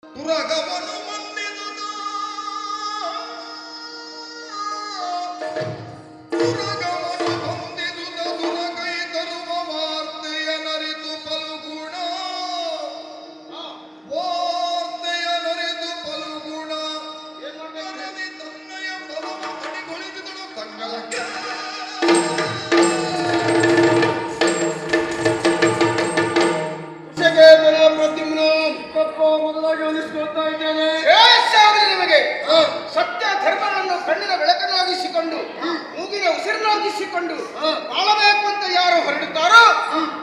ತುರಗವನು ಮಂದಿದುದ ತುರಗವನು ಹೊಂದಿದುದ ತುರಗೈ ತರುವ ವಾರ್ತೆಯ ನರಿತು ಫಲ್ಗುಣ ವಾರ್ತೆಯ ನರಿತು ಫಲ್ಗುಣ ನರದಿ ತನ್ನಯ ಫಲವ ಅಡಿಗೊಳಿಸಿದಳು ತಂಗಲಕ್ಕೆ ಮೊದಲಾಗಿ ಹೊಂದಿಸಿಕೊಳ್ತಾ ಇದ್ದೇನೆ. ನಿಮಗೆ ಸತ್ಯ ಧರ್ಮವನ್ನು ಕಣ್ಣಿನ ಬೆಳಕನ್ನಾಗಿಸಿಕೊಂಡು ಮೂಗಿನ ಉಸಿರನ್ನಾಗಿಸಿಕೊಂಡು ಬಾಳಬೇಕು ಅಂತ ಯಾರು ಹೊರಡುತ್ತಾರೋ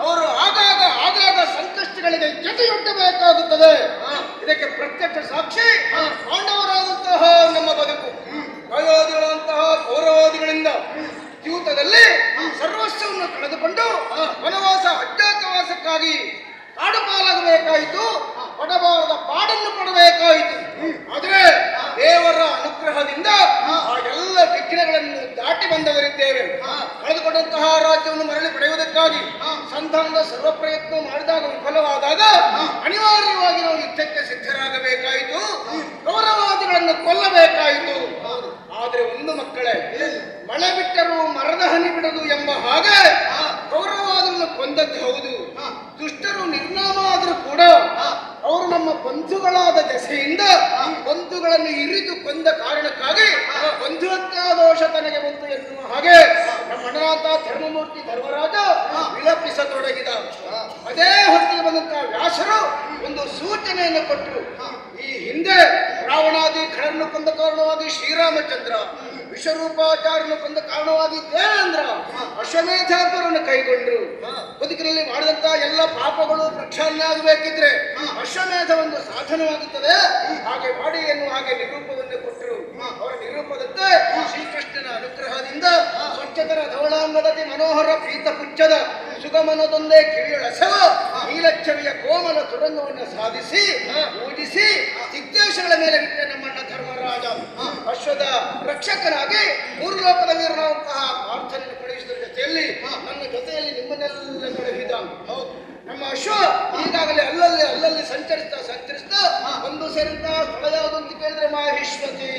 ಅವರು ಆಗಾಗ ಸಂಕಷ್ಟಗಳಿಗೆ ಜೊತೆಯೊಡ್ಡಬೇಕಾಗುತ್ತದೆ. ಇದಕ್ಕೆ ಪ್ರತ್ಯಕ್ಷ ಸಾಕ್ಷಿ ಪಾಂಡವರಾದಂತಹ ನಮ್ಮ ಬದುಕು. ಕೌರವಾದಿಗಳಂತಹ ಕೌರವಾದಿಗಳಿಂದ ಜೀವಿತದಲ್ಲಿ ಸರ್ವಸ್ವವನ್ನು ಕಳೆದುಕೊಂಡು ವನವಾಸ ಅಜ್ಞಾತವಾಸಕ್ಕಾಗಿ ಕಾಡು ಪಾಲಾಗಬೇಕಾಯಿತು, ಪಡಬಾರದ ಪಾಡನ್ನು ಪಡಬೇಕಾಯಿತು. ಆದರೆ ದೇವರ ಅನುಗ್ರಹದಿಂದ ಆ ಎಲ್ಲ ವಿಘ್ನಗಳನ್ನು ದಾಟಿ ಬಂದವರಿದ್ದೇವೆ. ಕಳೆದುಕೊಂಡಂತಹ ರಾಜ್ಯವನ್ನು ಮರಳಿ ಪಡೆಯುವುದಕ್ಕಾಗಿ ಸಂಧಾನದ ಸರ್ವ ಪ್ರಯತ್ನ ಮಾಡಿದಾಗ ವಿಫಲವಾದಾಗ ಅನಿವಾರ್ಯವಾಗಿ ನಾವು ಯುದ್ಧಕ್ಕೆ ಸಿದ್ಧರಾಗಬೇಕಾಯಿತು, ಕೌರವಾದಿಗಳನ್ನು ಕೊಲ್ಲಬೇಕಾಯಿತು. ಆದರೆ ಒಂದು ಮಕ್ಕಳೇ, ಮಳೆ ಬಿಟ್ಟರೂ ಮರದ ಹನಿ ಬಿಡದು ಎಂಬ ಹಾಗೆ ಕೌರವಾದನ್ನು ಕೊಂದದ್ದು ಹೌದು. ದುಷ್ಟರು ನಿರ್ನಾಮ ಆದರೂ ಕೂಡ ಅವರು ನಮ್ಮ ಬಂಧುಗಳಾದ ದೆಸೆಯಿಂದ ಬಂಧುಗಳನ್ನು ಇರಿದು ಕೊಂದ ಕಾರಣಕ್ಕಾಗಿ ಬಂಧುಹತ್ಯಾ ದೋಷ ತನಗೆ ಬಂತು ಎನ್ನುವ ಹಾಗೆ ನಮ್ಮ ಅಣ್ಣನಾಥ ಧರ್ಮಮೂರ್ತಿ ಧರ್ಮರಾಜ ವಿಲಪಿಸತೊಡಗಿದ. ಅದೇ ಹೊತ್ತಿಗೆ ಬಂದಂತಹ ವ್ಯಾಸರು ಒಂದು ಸೂಚನೆಯನ್ನು ಕೊಟ್ಟರು. ಈ ಹಿಂದೆ ರಾವಣಾದಿ ಖಳನ್ನು ಕೊಂದ ಕಾರಣವಾಗಿ ಶ್ರೀರಾಮಚಂದ್ರ, ವಿಶ್ವರೂಪಾಚಾರ್ಯನು ಕೊಂದ ಕಾರಣವಾಗಿ ದೇವೇಂದ್ರ ಅಶ್ವಮೇಧಾಪುರವನ್ನು ಕೈಗೊಂಡ್ರು. ಬದುಕಿನಲ್ಲಿ ಮಾಡಿದಂತಹ ಎಲ್ಲ ಪಾಪಗಳು ಪ್ರಕ್ಷಾಳನೆ ಆಗಬೇಕಿದ್ರೆ ಅಶ್ವಮೇಧ ಒಂದು ಸಾಧನವಾಗುತ್ತದೆ. ಹಾಗೆ ಮಾಡಿ ಎನ್ನುವ ಹಾಗೆ ನಿರೂಪವನ್ನು ಕೊಟ್ಟರು. ಅವರ ನಿರೂಪದಂತೆ ಶ್ರೀಕೃಷ್ಣನ ಅನುಗ್ರಹದಿಂದ ಸ್ವಚ್ಛತರ ಧವಳಾಂಗದತಿ ಮನೋಹರ ಪೀತ ಪುಚ್ಚದ ಸುಗಮನದೊಂದೇ ಕಿವಿಯೊಳಸವ ನೀಲಚ್ಛವಿಯ ಕೋಮಲ ತುರಂಗವನ್ನು ಸಾಧಿಸಿ ಪೂಜಿಸಿ ಸಿದ್ದೇಶಗಳ ಮೇಲೆ ಬಿಟ್ಟ ನಮ್ಮಣ್ಣ ಧರ್ಮರಾಜ ಅಶ್ವದ ರಕ್ಷಕನಾಗಿ ಮೂರು ಲೋಕದ ವೀರನಾದಂತಹ ಪ್ರಾರ್ಥನೆಯನ್ನು ಕಳುಹಿಸಿದ ಜೊತೆಯಲ್ಲಿ ನನ್ನ ಜೊತೆಯಲ್ಲಿ ನಿಮ್ಮನ್ನೆಲ್ಲ ಕಳುಹಿದ. ನಮ್ಮ ಅಶ್ವ ಈಗಾಗಲೇ ಅಲ್ಲಲ್ಲಿ ಸಂಚರಿಸ್ತಾ ಒಂದು ಸೇರಿದಂತಹ ಸ್ಥಳ ಯಾವುದು ಅಂತ ಕೇಳಿದ್ರೆ ಮಾಹಿಷ್ಮತಿ.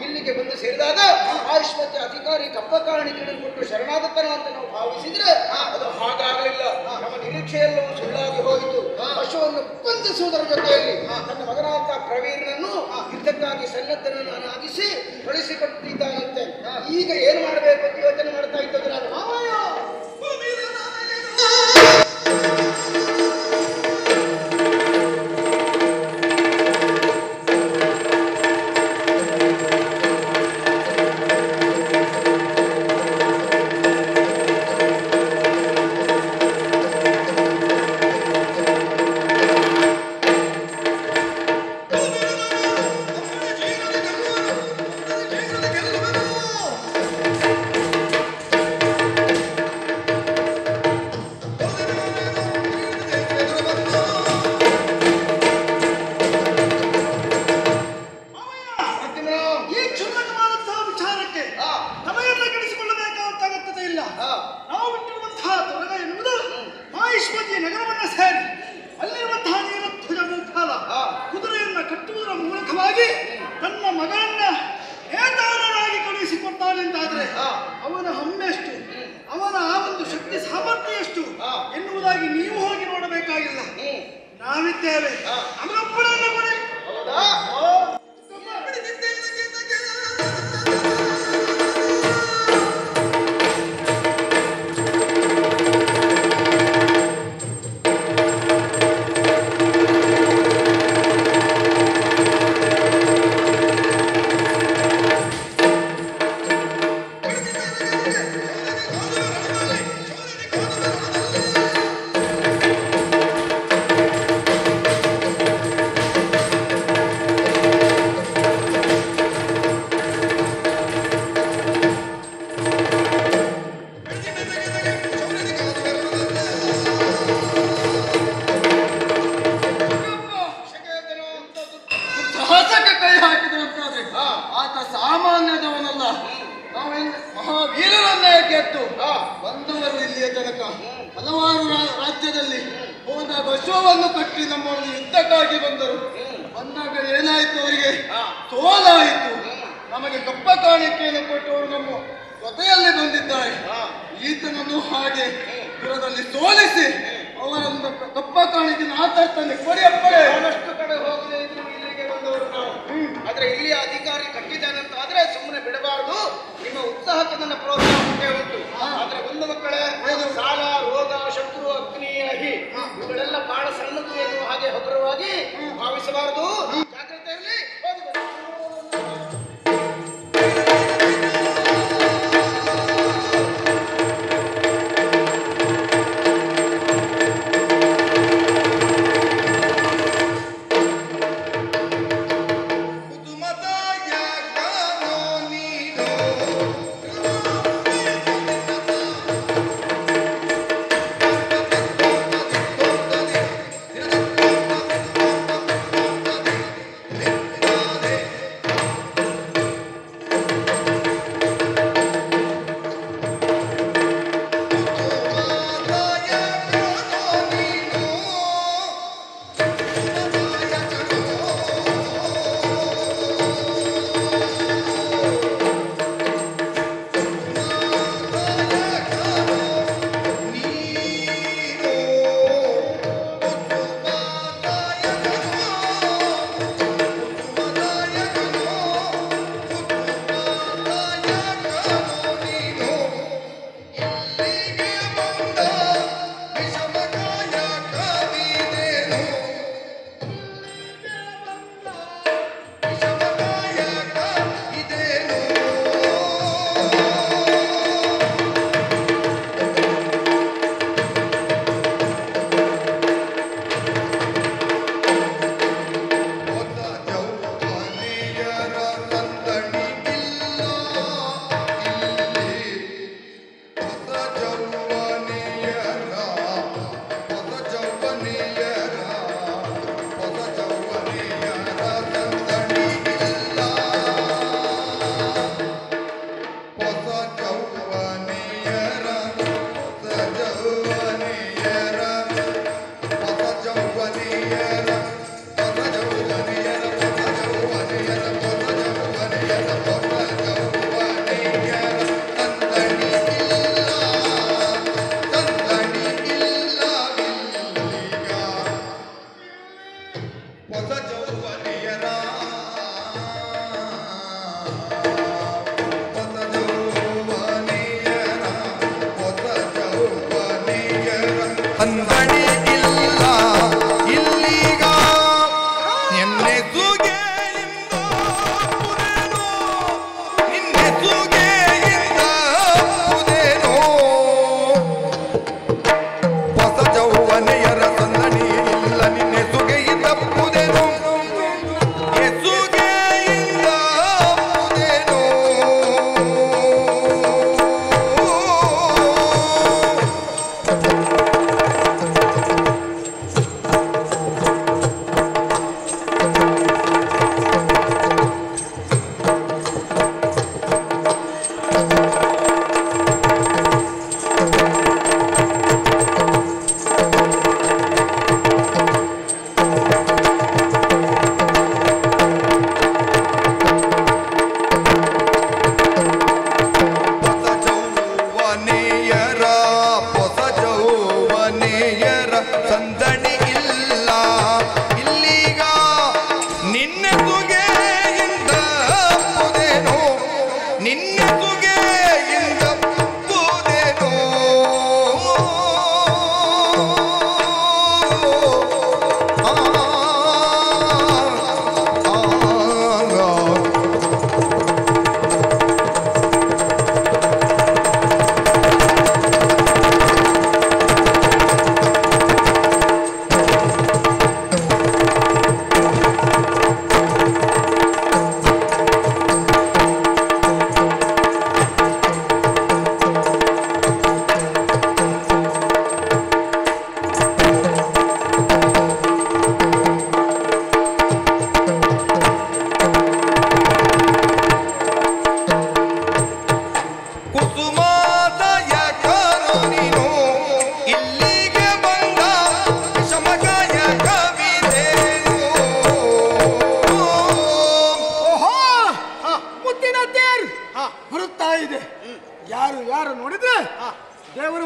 ಇಲ್ಲಿಗೆ ಬಂದು ಸೇರಿದಾಗ ಮಾಹಿಷ್ಮತಿ ಅಧಿಕಾರಿ ಕಪ್ಪಕಾರಣಿಕೆಯನ್ನು ಕೊಟ್ಟು ಶರಣಾಗತನ ಅಂತ ನಾವು ಭಾವಿಸಿದ್ರೆ ಅದು ಹಾಗಾಗಲಿಲ್ಲ. ನಮ್ಮ ನಿರೀಕ್ಷೆಯೆಲ್ಲವೂ ಸುಳ್ಳಾಗಿ ಹೋಯಿತು. ಅಶ್ವವನ್ನು ಬಂಧಿಸುವುದರ ಜೊತೆಯಲ್ಲಿ ತನ್ನ ಮಗನಾದಂತಹ ಪ್ರವೀರನನ್ನು ಯುದ್ಧಕ್ಕಾಗಿ ಸನ್ನದ್ಧನಾಗಿಸಿ ಕಳಿಸಿಕೊಟ್ಟಿದ್ದಾನಂತೆ. ಈಗ ಏನು ಮಾಡಬೇಕು ಅಂತ ಯೋಚನೆ ಮಾಡ್ತಾ ಇದ್ದದ್ದು ನಾನು. ಮಹಾವೀರರನ್ನೇ ಗೆದ್ದು ಬಂದವರು ಇಲ್ಲಿಯ ತನಕ ಹಲವಾರು ರಾಜ್ಯದಲ್ಲಿ ಹೋದ ಬಸವವನ್ನು ಕಟ್ಟಿ ನಮ್ಮನ್ನು ಯುದ್ಧಕ್ಕಾಗಿ ಬಂದರು. ಬಂದ ಸೋಲಾಯಿತು. ನಮಗೆ ಕಪ್ಪ ಕಾಣಿಕೆಯನ್ನು ಕೊಟ್ಟವರು ನಮ್ಮ ಜೊತೆಯಲ್ಲಿ ಬಂದಿದ್ದಾರೆ. ಈತನನ್ನು ಹಾಗೆ ದೂರದಲ್ಲಿ ಸೋಲಿಸಿ ಅವರನ್ನು ಕಪ್ಪ ಕಾಣಿಕೆ ಆತರ್ತಾನೆ ಕೊಡಿಯಪ್ಪಳೆ. ಬಹಳಷ್ಟು ಕಡೆ ಹೋಗದೆ ಇದ್ರು ಇಲ್ಲಿಗೆ ಬಂದವರು ನಾವು. ಆದ್ರೆ ಇಲ್ಲಿಯ ಅಧಿಕಾರಿ ಕಟ್ಟಿದ್ದಾನಂತ ಆದ್ರೆ ಸುಮ್ಮನೆ ಬಿಡಬಾರದು. ನಿಮ್ಮ ಉತ್ಸಾಹಕ್ಕೆ ನನ್ನ ಪ್ರೋತ್ಸಾಹ ಮುಖ್ಯ ಉಂಟು. ಆದ್ರೆ ಒಂದು ಮಕ್ಕಳೇ, ಸಾಲ, ರೋಗ, ಶತ್ರು, ಅಗ್ನಿ, ಅಹಿ ಇವುಗಳೆಲ್ಲ ಬಹಳ ಸಣ್ಣದು ಎನ್ನುವ ಹಾಗೆ ಹಗುರವಾಗಿ ಭಾವಿಸಬಾರದು. ಜಾಗ್ರತೆಯಲ್ಲಿ ಹೋಗಿ ಬನ್ನಿ.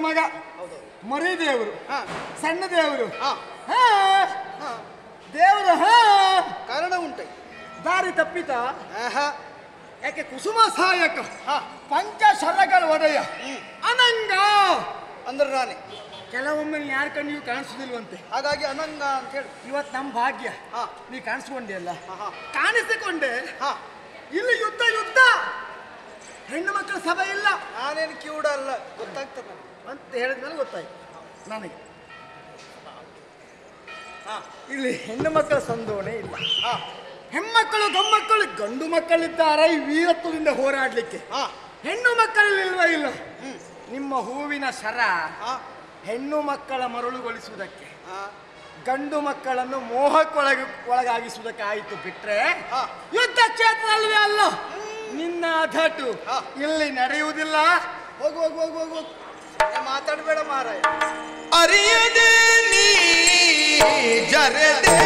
ಮಗ, ಮರಿ ದೇವರು, ಸಣ್ಣ ದೇವರು, ದೇವರು ಕಾರಣ ಉಂಟೆ. ದಾರಿ ತಪ್ಪಿತ. ಯಾಕೆ ಕುಸುಮ ಸಹಾಯಕ ಪಂಚ ಶರಗಳ ಒಡೆಯ ಅನಂಗ ಅಂದ್ರೆ ನಾನೇ ಕೆಲವೊಮ್ಮೆ ಯಾರ ಕಣ್ಣಿಗೂ ಕಾಣಿಸುದಿಲ್ವಂತೆ, ಹಾಗಾಗಿ ಅನಂಗ ಅಂತ ಹೇಳಿ. ಇವತ್ತು ನಮ್ಮ ಭಾಗ್ಯ ನೀ ಕಾಣಿಸ್ಕೊಂಡೆ ಅಲ್ಲ, ಕಾಣಿಸಿಕೊಂಡೆ. ಇಲ್ಲಿ ಯುದ್ಧ ಯುದ್ಧ, ಹೆಣ್ಣು ಮಕ್ಕಳ ಸಭೆ ಇಲ್ಲ. ನಾನೇನು ಕಿವುಡ ಅಲ್ಲ, ಗೊತ್ತಾಗ್ತದೆ ಅಂತ ಹೇಳಿದ್ಮೇಲೆ ಗೊತ್ತಾಯ್ತು ನನಗೆ. ಇಲ್ಲಿ ಹೆಣ್ಣು ಮಕ್ಕಳ ಸಂದೋಣೆ ಇಲ್ಲ. ಹೆಣ್ಮಕ್ಕಳು ಗಮ್ಮಕ್ಕಳು ಗಂಡು ಮಕ್ಕಳಿದ್ದಾರೆ ಈ ವೀರತ್ವದಿಂದ ಹೋರಾಡ್ಲಿಕ್ಕೆ. ಹೆಣ್ಣು ಮಕ್ಕಳಲ್ಲಿ ಇಲ್ವ ಇಲ್ಲ. ನಿಮ್ಮ ಹೂವಿನ ಸರ ಹೆಣ್ಣು ಮಕ್ಕಳ ಮರಳುಗೊಳಿಸುವುದಕ್ಕೆ, ಗಂಡು ಮಕ್ಕಳನ್ನು ಒಳಗಾಗಿಸುವುದಕ್ಕೆ ಆಯಿತು ಬಿಟ್ರೆ ಯುದ್ಧ ಕ್ಷೇತ್ರದಲ್ವೇ ಅಲ್ಲ. ನಿನ್ನ ಧಟು ಇಲ್ಲಿ ನಡೆಯುವುದಿಲ್ಲ. ಹೋಗು ಹೋಗು ಹೋಗು ಹೋಗು, ಮಾತಾಡಬೇಡ ಮಾರಾಯ. ಅರಿಯದೆ ನೀ ಜರದೆ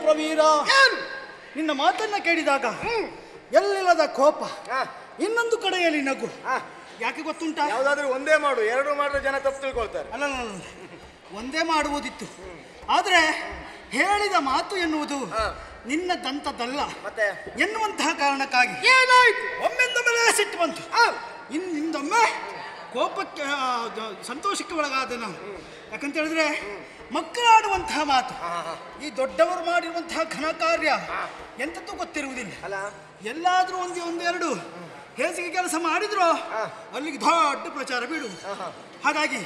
ಪ್ರವೀರ, ನಿನ್ನ ಮಾತನ್ನ ಕೇಳಿದಾಗ ಎಲ್ಲಿಲ್ಲದ ಕೋಪ, ಇನ್ನೊಂದು ಕಡೆಯಲ್ಲಿ ನಗು. ಯಾಕೆ ಗೊತ್ತುಂಟಾ? ಯಾವ್ದಾದ್ರು ಒಂದೇ ಮಾಡು, ಎರಡು ಮಾಡಿದ್ರೆ ಜನ ತಪ್ಪು ತಿಳ್ಕೊಳ್ತಾರೆ. ಅಲ್ಲ, ಒಂದೇ ಮಾಡುವುದಿತ್ತು. ಆದ್ರೆ ಹೇಳಿದ ಮಾತು ಎನ್ನುವುದು ನಿನ್ನದಂತದ್ದಲ್ಲ ಮತ್ತೆ ಎನ್ನುವಂತಹ ಕಾರಣಕ್ಕಾಗಿ ಏನಾಯ್ತು? ಒಮ್ಮೆಂದ ಮೇಲೆ ಸಿಟ್ಟು ಬಂತು. ಇನ್ನೊಮ್ಮೆ ಕೋಪಕ್ಕೆ ಸಂತೋಷಕ್ಕೆ ಒಳಗಾದ ನಾನು. ಯಾಕಂತ ಹೇಳಿದ್ರೆ ಮಕ್ಕಳಾಡುವಂತಹ ಮಾತು, ಈ ದೊಡ್ಡವರು ಮಾಡಿರುವಂತಹ ಘನ ಕಾರ್ಯ ಎಂತದ್ದು ಗೊತ್ತಿರುವುದಿಲ್ಲ. ಎಲ್ಲಾದ್ರೂ ಒಂದೆರಡು ಹೇಸಿಗೆ ಕೆಲಸ ಮಾಡಿದ್ರು ಅಲ್ಲಿಗೆ ದೊಡ್ಡ ಪ್ರಚಾರ ಬೀಳುವುದು. ಹಾಗಾಗಿ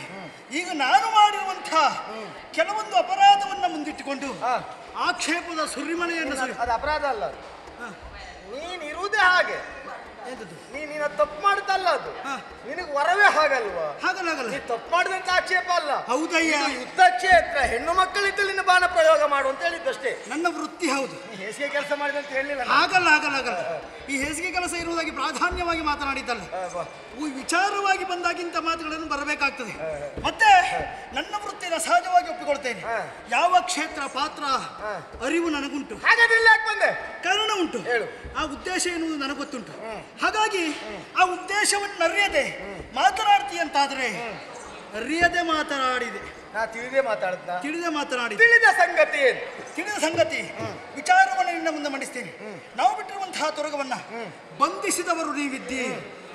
ಈಗ ನಾನು ಮಾಡಿರುವಂತಹ ಕೆಲವೊಂದು ಅಪರಾಧವನ್ನ ಮುಂದಿಟ್ಟುಕೊಂಡು ಆಕ್ಷೇಪದ ಸುರಿಮಳೆಯನ್ನು ಅದು ಅಪರಾಧ ಅಲ್ಲ, ನೀನಿರುವುದೇ ಹಾಗೆ. ನೀನು ತಪ್ಪು ಮಾಡುತ್ತಲ್ಲ, ಅದು ನಿನಗೆ ವರವೇ ಹಾಗಲ್ವಾ? ಹಾಗಲ್ಲ, ನೀ ತಪ್ಪು ಮಾಡಿದಂತ ಆಕ್ಷೇಪ ಅಲ್ಲ. ಹೌದಯ್ಯ, ಯುದ್ಧ ಕ್ಷೇತ್ರ, ಹೆಣ್ಣು ಮಕ್ಕಳಿದ್ದು ನಿನ್ನ ಬಾಣ ಪ್ರಯೋಗ ಮಾಡು ಅಂತ ಹೇಳಿದ್ದಷ್ಟೇ. ನನ್ನ ವೃತ್ತಿ ಹೌದು. ಹೇಸಿಗೆ ಕೆಲಸ ಮಾಡಿದಂತ ಹೇಳಿಲ್ಲ. ಆಗಲ್ಲ. ಈ ಹೇಸಿಗೆ ಕೆಲಸ ಇರುವುದಾಗಿ ಪ್ರಾಧಾನ್ಯವಾಗಿ ಮಾತನಾಡಿದ್ದಲ್ಲ, ವಿಚಾರವಾಗಿ ಬಂದಾಗಿಂತ ಮಾತುಗಳನ್ನು ಬರಬೇಕಾಗ್ತದೆ. ಮತ್ತೆ ನನ್ನ ವೃತ್ತಿನ ಸಹಜವಾಗಿ ಒಪ್ಪಿಕೊಳ್ತೇನೆ. ಯಾವ ಕ್ಷೇತ್ರ ಪಾತ್ರ ಅರಿವು ನನಗುಂಟು, ಕಾರಣ ಉಂಟು, ಆ ಉದ್ದೇಶ ಎನ್ನುವುದು ನನಗೆ ಗೊತ್ತುಂಟು. ಹಾಗಾಗಿ ಆ ಉದ್ದೇಶವನ್ನು ಅರಿಯದೆ ಮಾತನಾಡ್ತೀಯಂತಾದ್ರೆ ಅರಿಯದೆ ಮಾತನಾಡಿದೆ, ತಿಳಿದೇ ಮಾತನಾಡಿ ತಿಳಿದ ಸಂಗತಿ ವಿಚಾರವನ್ನು ನಿನ್ನ ಮುಂದೆ ಮಂಡಿಸ್ತೇನೆ. ನಾವು ಬಿಟ್ಟಿರುವಂತಹ ತೊರಗವನ್ನ ಬಂಧಿಸಿದವರು ನೀವಿದ್ದಿ.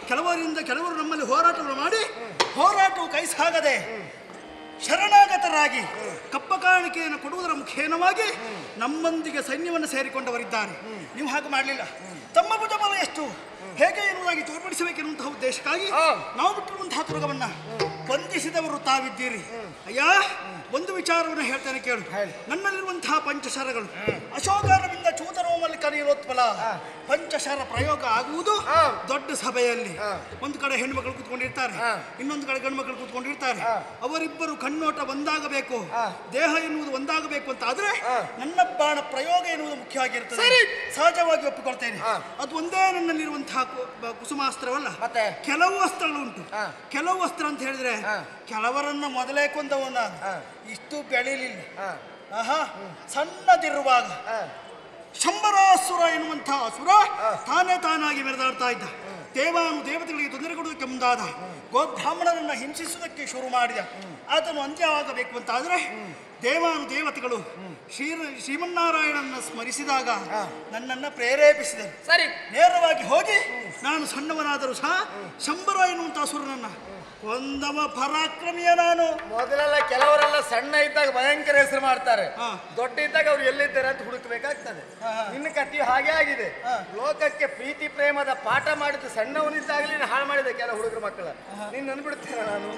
ಕೆಲವರು ನಮ್ಮಲ್ಲಿ ಹೋರಾಟವನ್ನು ಮಾಡಿ ಹೋರಾಟವು ಕೈ ಸಾಗದೆ ಶರಣಾಗತರಾಗಿ ಕಪ್ಪ ಕಾಣಿಕೆಯನ್ನು ಕೊಡುವುದರ ಮುಖೇನವಾಗಿ ನಮ್ಮೊಂದಿಗೆ ಸೈನ್ಯವನ್ನು ಸೇರಿಕೊಂಡವರಿದ್ದಾರೆ. ನೀವು ಹಾಗೆ ಮಾಡಲಿಲ್ಲ. ತಮ್ಮ ಭುಜಬಲ ಎಷ್ಟು ಹೇಗೆ ಎನ್ನುವುದಾಗಿ ತೋರ್ಪಡಿಸಬೇಕೆನ್ನುವಂತಹ ಉದ್ದೇಶಕ್ಕಾಗಿ ನಾವು ಬಿಟ್ಟಿರುವಂತಹ ತುರುಗವನ್ನ ಬಂಧಿಸಿದವರು ತಾವಿದ್ದೀರಿ. ಅಯ್ಯ, ಒಂದು ವಿಚಾರವನ್ನು ಹೇಳ್ತೇನೆ ಕೇಳು. ನನ್ನಲ್ಲಿರುವಂತಹ ಪಂಚಶರಗಳು ಅಶೋಕಾರದಿಂದ ಚೂತರೋಮಲ್ಲಿ ಕರೆಯಲೋತ್ಪಲ ಪಂಚಶರ ಪ್ರಯೋಗ ಆಗುವುದು ದೊಡ್ಡ ಸಭೆಯಲ್ಲಿ. ಒಂದು ಕಡೆ ಹೆಣ್ಮಕ್ಳು ಕೂತ್ಕೊಂಡಿರ್ತಾರೆ, ಇನ್ನೊಂದು ಕಡೆ ಗಂಡು ಮಕ್ಕಳು ಕೂತ್ಕೊಂಡಿರ್ತಾರೆ. ಅವರಿಬ್ಬರು ಕಣ್ಣೋಟ ಒಂದಾಗಬೇಕು, ದೇಹ ಎನ್ನುವುದು ಒಂದಾಗಬೇಕು ಅಂತ ಆದ್ರೆ ನನ್ನ ಬಾಣ ಪ್ರಯೋಗ ಎನ್ನುವುದು ಮುಖ್ಯವಾಗಿರ್ತದೆ. ಸಹಜವಾಗಿ ಒಪ್ಪಿಕೊಳ್ತೇನೆ. ಅದು ಒಂದೇ ನನ್ನಲ್ಲಿರುವಂತಹ ಕುಸುಮಾಸ್ತ್ರವಲ್ಲ, ಕೆಲವು ಅಸ್ತ್ರಗಳುಂಟು. ಕೆಲವು ಅಸ್ತ್ರ ಅಂತ ಹೇಳಿದ್ರೆ ಕೆಲವರನ್ನ ಮೊದಲೇ ಕೊಂದವನ ಇಷ್ಟು ಬೆಳೀಲಿಲ್ಲ. ಸಣ್ಣದಿರುವಾಗ ಶಂಬರಾಸುರ ಎನ್ನುವಂತಹ ಅಸುರ ತಾನಾಗಿ ಮೆರೆದಾಡ್ತಾ ಇದ್ದ. ದೇವತೆಗಳಿಗೆ ತೊಂದರೆ ಕೊಡುವುದಕ್ಕೆ ಮುಂದಾದ, ಗೋಬ್ರಾಹ್ಮಣರನ್ನ ಹಿಂಸಿಸುವುದಕ್ಕೆ ಶುರು ಮಾಡಿದ. ಆತನು ಅಂತ್ಯವಾಗಬೇಕು ಅಂತಾದ್ರೆ ದೇವತೆಗಳು ಶ್ರೀಮನ್ನಾರಾಯಣನ ಸ್ಮರಿಸಿದಾಗ ನನ್ನನ್ನು ಪ್ರೇರೇಪಿಸಿದರು. ಸರಿ, ನೇರವಾಗಿ ಹೋಗಿ ನಾನು ಸಣ್ಣವನಾದರೂ ಸಹ ಶಂಬರ ಎನ್ನುವಂತಹ ಅಸುರನನ್ನ ಕೊಂದವ ಪರಾಕ್ರಮಿಯ ನಾನು. ಮೊದಲೆಲ್ಲ ಕೆಲವರೆಲ್ಲ ಸಣ್ಣ ಇದ್ದಾಗ ಭಯಂಕರ ಹೆಸರು ಮಾಡ್ತಾರೆ, ದೊಡ್ಡ ಇದ್ದಾಗ ಅವ್ರು ಎಲ್ಲಿದ್ದಾರೆ ಅಂತ ಹುಡುಕಬೇಕಾಗ್ತದೆ. ನಿನ್ನ ಕಥೆ ಹಾಗೆ ಆಗಿದೆ. ಲೋಕಕ್ಕೆ ಪ್ರೀತಿ ಪ್ರೇಮದ ಪಾಠ ಮಾಡಿದ್ದು ಸಣ್ಣವನಿದ್ದಾಗಲಿ ಹಾಳು ಮಾಡಿದೆ ಕೆಲ ಹುಡುಗರ ಮಕ್ಕಳ. ನೀನು ಅನ್ಬಿಡ್ತೀರ ನಾನು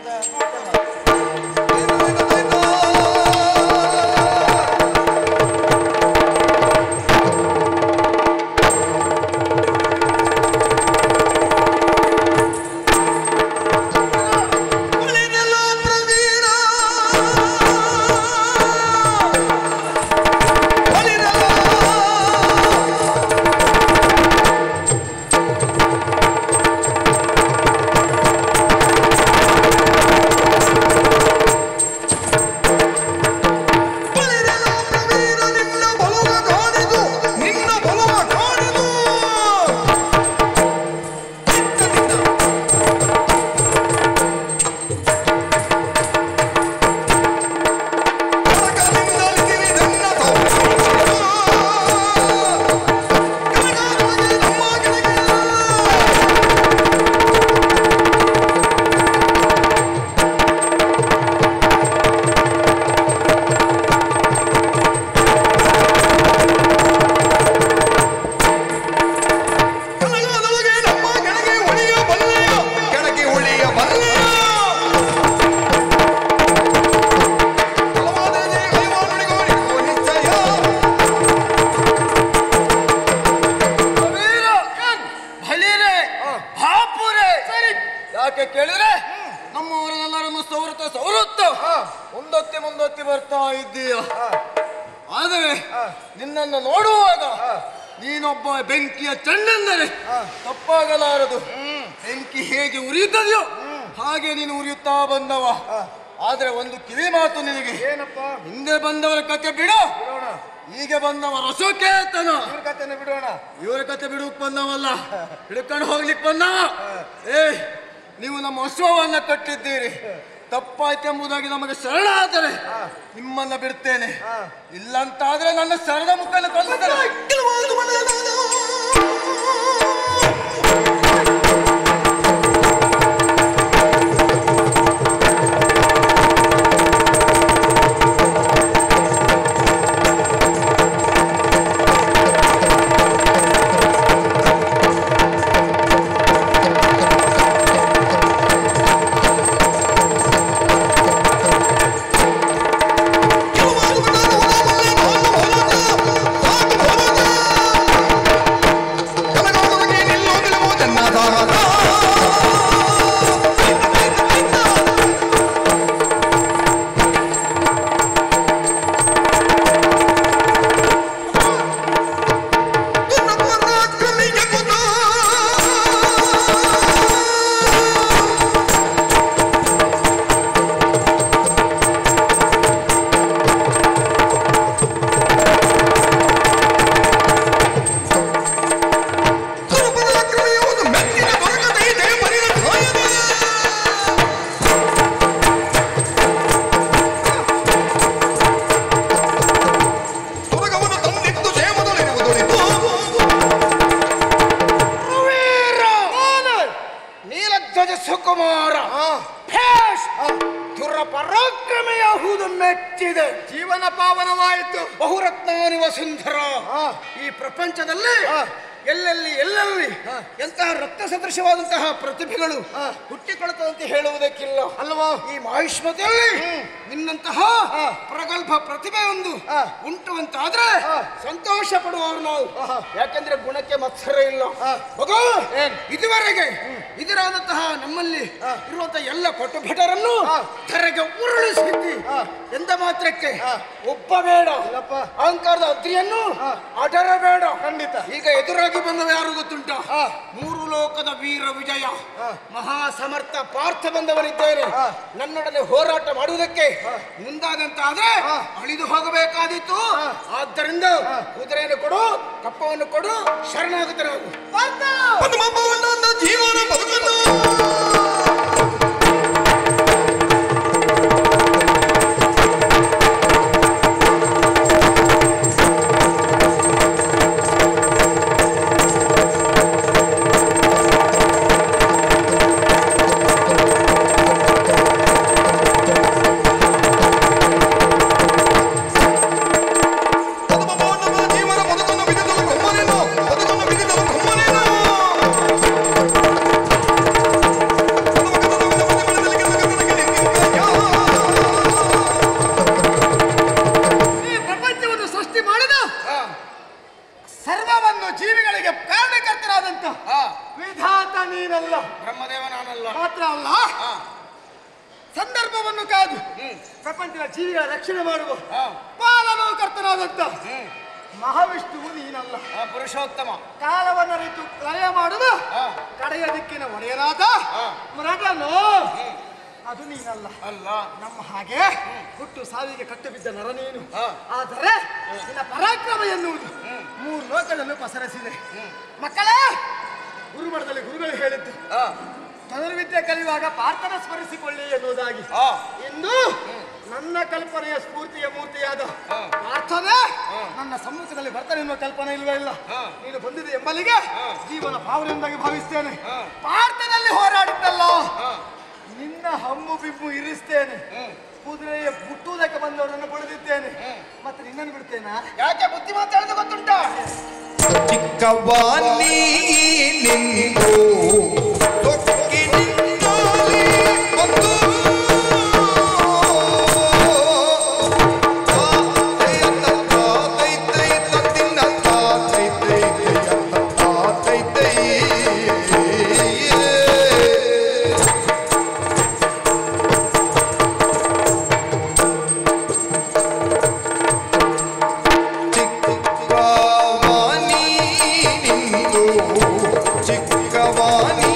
ಕೇಳಿದ್ರೆ ನಮ್ಮವರೆಲ್ಲರನ್ನು ಸವರುತ್ತ ಮುಂದೊತ್ತಿ ಬರ್ತಾ ಇದ್ದೀಯ. ಆದರೆ ನಿನ್ನನ್ನು ನೋಡುವಾಗ ನೀನೊಬ್ಬ ಬೆಂಕಿಯ ಚೆಂಡೆಂದರೆ ತಪ್ಪಾಗಲಾರದು. ಬೆಂಕಿ ಹೇಗೆ ಉರಿಯುತ್ತದೆಯೋ ಹಾಗೆ ನೀನು ಉರಿಯುತ್ತಾ ಬಂದವ. ಆದ್ರೆ ಒಂದು ಕಿವಿ ಮಾತು ನಿನಗೆ, ಏನಪ್ಪ, ಹಿಂದೆ ಬಂದವರ ಕತೆ ಬಿಡು. ಈಗ ಬಂದವ ರಸೋಕೇತನ. ಇವ್ರ ಕಥೆನ ಬಿಡೋಣ. ಇವ್ರ ಕತೆ ಬಿಡುಕ್ ಬಂದವಲ್ಲ, ಹಿಡ್ಕೊಂಡು ಹೋಗ್ಲಿಕ್ಕೆ ಬಂದವ. ನೀವು ನಮ್ಮ ಅಶ್ವವನ್ನ ಕಟ್ಟಿದ್ದೀರಿ, ತಪ್ಪಾಯ್ತೆಂಬುದಾಗಿ ನಮಗೆ ಶರಣ ಆದರೆ ನಿಮ್ಮನ್ನ ಬಿಡ್ತೇನೆ, ಇಲ್ಲಂತಾದ್ರೆ ನನ್ನ ಶರಣದ ಮುಖನ ಕೊಲ್ತಾರೆ. ಸುಕುಮಾರ ದುರ ಪರಾಕ್ರಮೆಯಾಹುದು ಮೆಚ್ಚಿದೆ. ಜೀವನ ಪಾವನವಾಯಿತು. ಬಹುರತ್ನಾನಿ ವಸುಂಧರ. ಈ ಪ್ರಪಂಚದಲ್ಲಿ ಎಲ್ಲೆಲ್ಲಿ ಎಂತಹ ರಕ್ತ ಸದೃಶವಾದಂತಹ ಪ್ರತಿಭೆಗಳು ಹುಟ್ಟಿಕೊಳ್ಳುತ್ತದಂತೆ ಹೇಳುವುದಕ್ಕಿಲ್ಲ ಅಲ್ವಾ? ಈ ಮಾಯುಷ್ಮತಿಯಲ್ಲಿ ನಿನ್ನಂತಹ ಪ್ರಗಲ್ಭ ಪ್ರತಿಭೆ ಒಂದು ಉಂಟು ಅಂತಾದ್ರೆ ಸಂತೋಷ ಪಡುವವರು ನಾವು. ಯಾಕಂದ್ರೆ ಗುಣಕ್ಕೆ ಮತ್ಸರ ಇಲ್ಲ. ಇದುವರೆಗೆ ಇದರಾದಂತಹ ನಮ್ಮಲ್ಲಿ ಇರುವಂತಹ ಎಲ್ಲ ಪಟುಭಟರನ್ನು ಧರೆಗೆ ಉರುಳಿಸಿದ್ದಿ ಎಂದ ಮಾತ್ರಕ್ಕೆ ಒಬ್ಬ ಬೇಡ, ಅಹಂಕಾರದ ಅದ್ರಿಯನ್ನು ಅಡರಬೇಡ. ಖಂಡಿತ. ಈಗ ಎದುರಾಗಿ ಬಂದವ ಯಾರು ಗೊತ್ತುಂಟ? ಮೂರು ಲೋಕದ ವೀರ ವಿಜಯ ಮಹಾ ಸಮರ್ಥ ಪಾರ್ಥ ಬಂದವನಿದ್ದೇನೆ. ನನ್ನೊಡನೆ ಹೋರಾಟ ಮಾಡುವುದಕ್ಕೆ ಮುಂದಾದಂತಾದ್ರೆ ಅಳಿದು ಹೋಗಬೇಕಾದಿತ್ತು. ಆದ್ದರಿಂದ ಕುದುರೆಯನ್ನು ಕೊಡು, ಕಪ್ಪವನ್ನು ಕೊಡು, ಶರಣಾಗತನಾಗು. ಜೀವನ ಬದುಕನ್ನು ಜೀವಿಗಳಿಗೆ ಕಾರಣಕರ್ತನಾದಂತ ವಿಧಾತ ನೀನಲ್ಲ, ಬ್ರಹ್ಮದೇವ ನಾನಲ್ಲ. ಮಾತ್ರ ಅಲ್ಲ, ಸಂದರ್ಭವನ್ನು ಕಾದು ಪ್ರಪಂಚದ ಜೀವಿಗಳ ರಕ್ಷಣೆ ಮಾಡುವ ಪಾಲನಕರ್ತನಾದಂತ ಮಹಾವಿಷ್ಣುವು ನೀನಲ್ಲ. ಪುರುಷೋತ್ತಮ. ಕಾಲವನ್ನು ಅರಿತು ಲಯ ಮಾಡುವ ಕಡೆಯ ದಿಕ್ಕಿನ ಒಡೆಯನಾದ ಮೃಗನು ಅದು ನೀನಲ್ಲ. ಅಲ್ಲ. ನಮ್ಮ ಹಾಗೆ ಹುಟ್ಟು ಸಾವಿಗೆ ಕಟ್ಟು ಬಿದ್ದ ನರ ನೀನು. ಆದರೆ ನಿನ್ನ ಪರಾಕ್ರಮ ಎನ್ನುವುದು ಮೂರು ಲೋಕದಲ್ಲೂ ಪಸರಿಸಿದೆ. ಮಕ್ಕಳೇ, ಗುರುಮಠದಲ್ಲಿ ಗುರುಗಳು ಹೇಳಿದ್ದು ಧನುರ್ವಿದ್ಯೆ ಕಲಿಯುವಾಗ ಪಾರ್ಥನ ಸ್ಮರಿಸಿಕೊಳ್ಳಿ ಎನ್ನುವುದಾಗಿ. ಇಂದು ನನ್ನ ಕಲ್ಪನೆಯ ಸ್ಫೂರ್ತಿಯ ಮೂರ್ತಿಯಾದ ಪಾರ್ಥನೇ ನನ್ನ ಸಮ್ಮುಖದಲ್ಲಿ ಬರ್ತಾನೆ ಎನ್ನುವ ಕಲ್ಪನೆ ಇಲ್ವೇ ಇಲ್ಲ. ನೀನು ಬಂದಿದೆ ಎಂಬಲ್ಲಿಗೆ ಜೀವನ ಭಾವನೆಯಿಂದಾಗಿ ಭಾವಿಸ್ತೇನೆ. ಪಾರ್ಥನಲ್ಲಿ ಹೋರಾಡಿದ್ದಲ್ಲ, ನಿನ್ನ ಹಮ್ಮು ಬಿಮ್ಮು ಇರಿಸ್ತೇನೆ. ಕುದುರೆಯ ಹುಟ್ಟುವುದಕ್ಕೆ ಬಂದವರನ್ನು ಬಿಡದಿದ್ದೇನೆ, ಮತ್ತೆ ನಿನ್ನನ್ನು ಬಿಡ್ತೇನಾ? ಯಾಕೆ ಬುದ್ಧಿ ಮಾತಾಡೋದು ಗೊತ್ತುಂಟ? ಚಿಕ್ಕವಾನಿ ನಿಂದು ತೊಕ್ಕಿನಿಂದಲೇ ಒಂದು ಚಿಕ್ಕವಾನಿ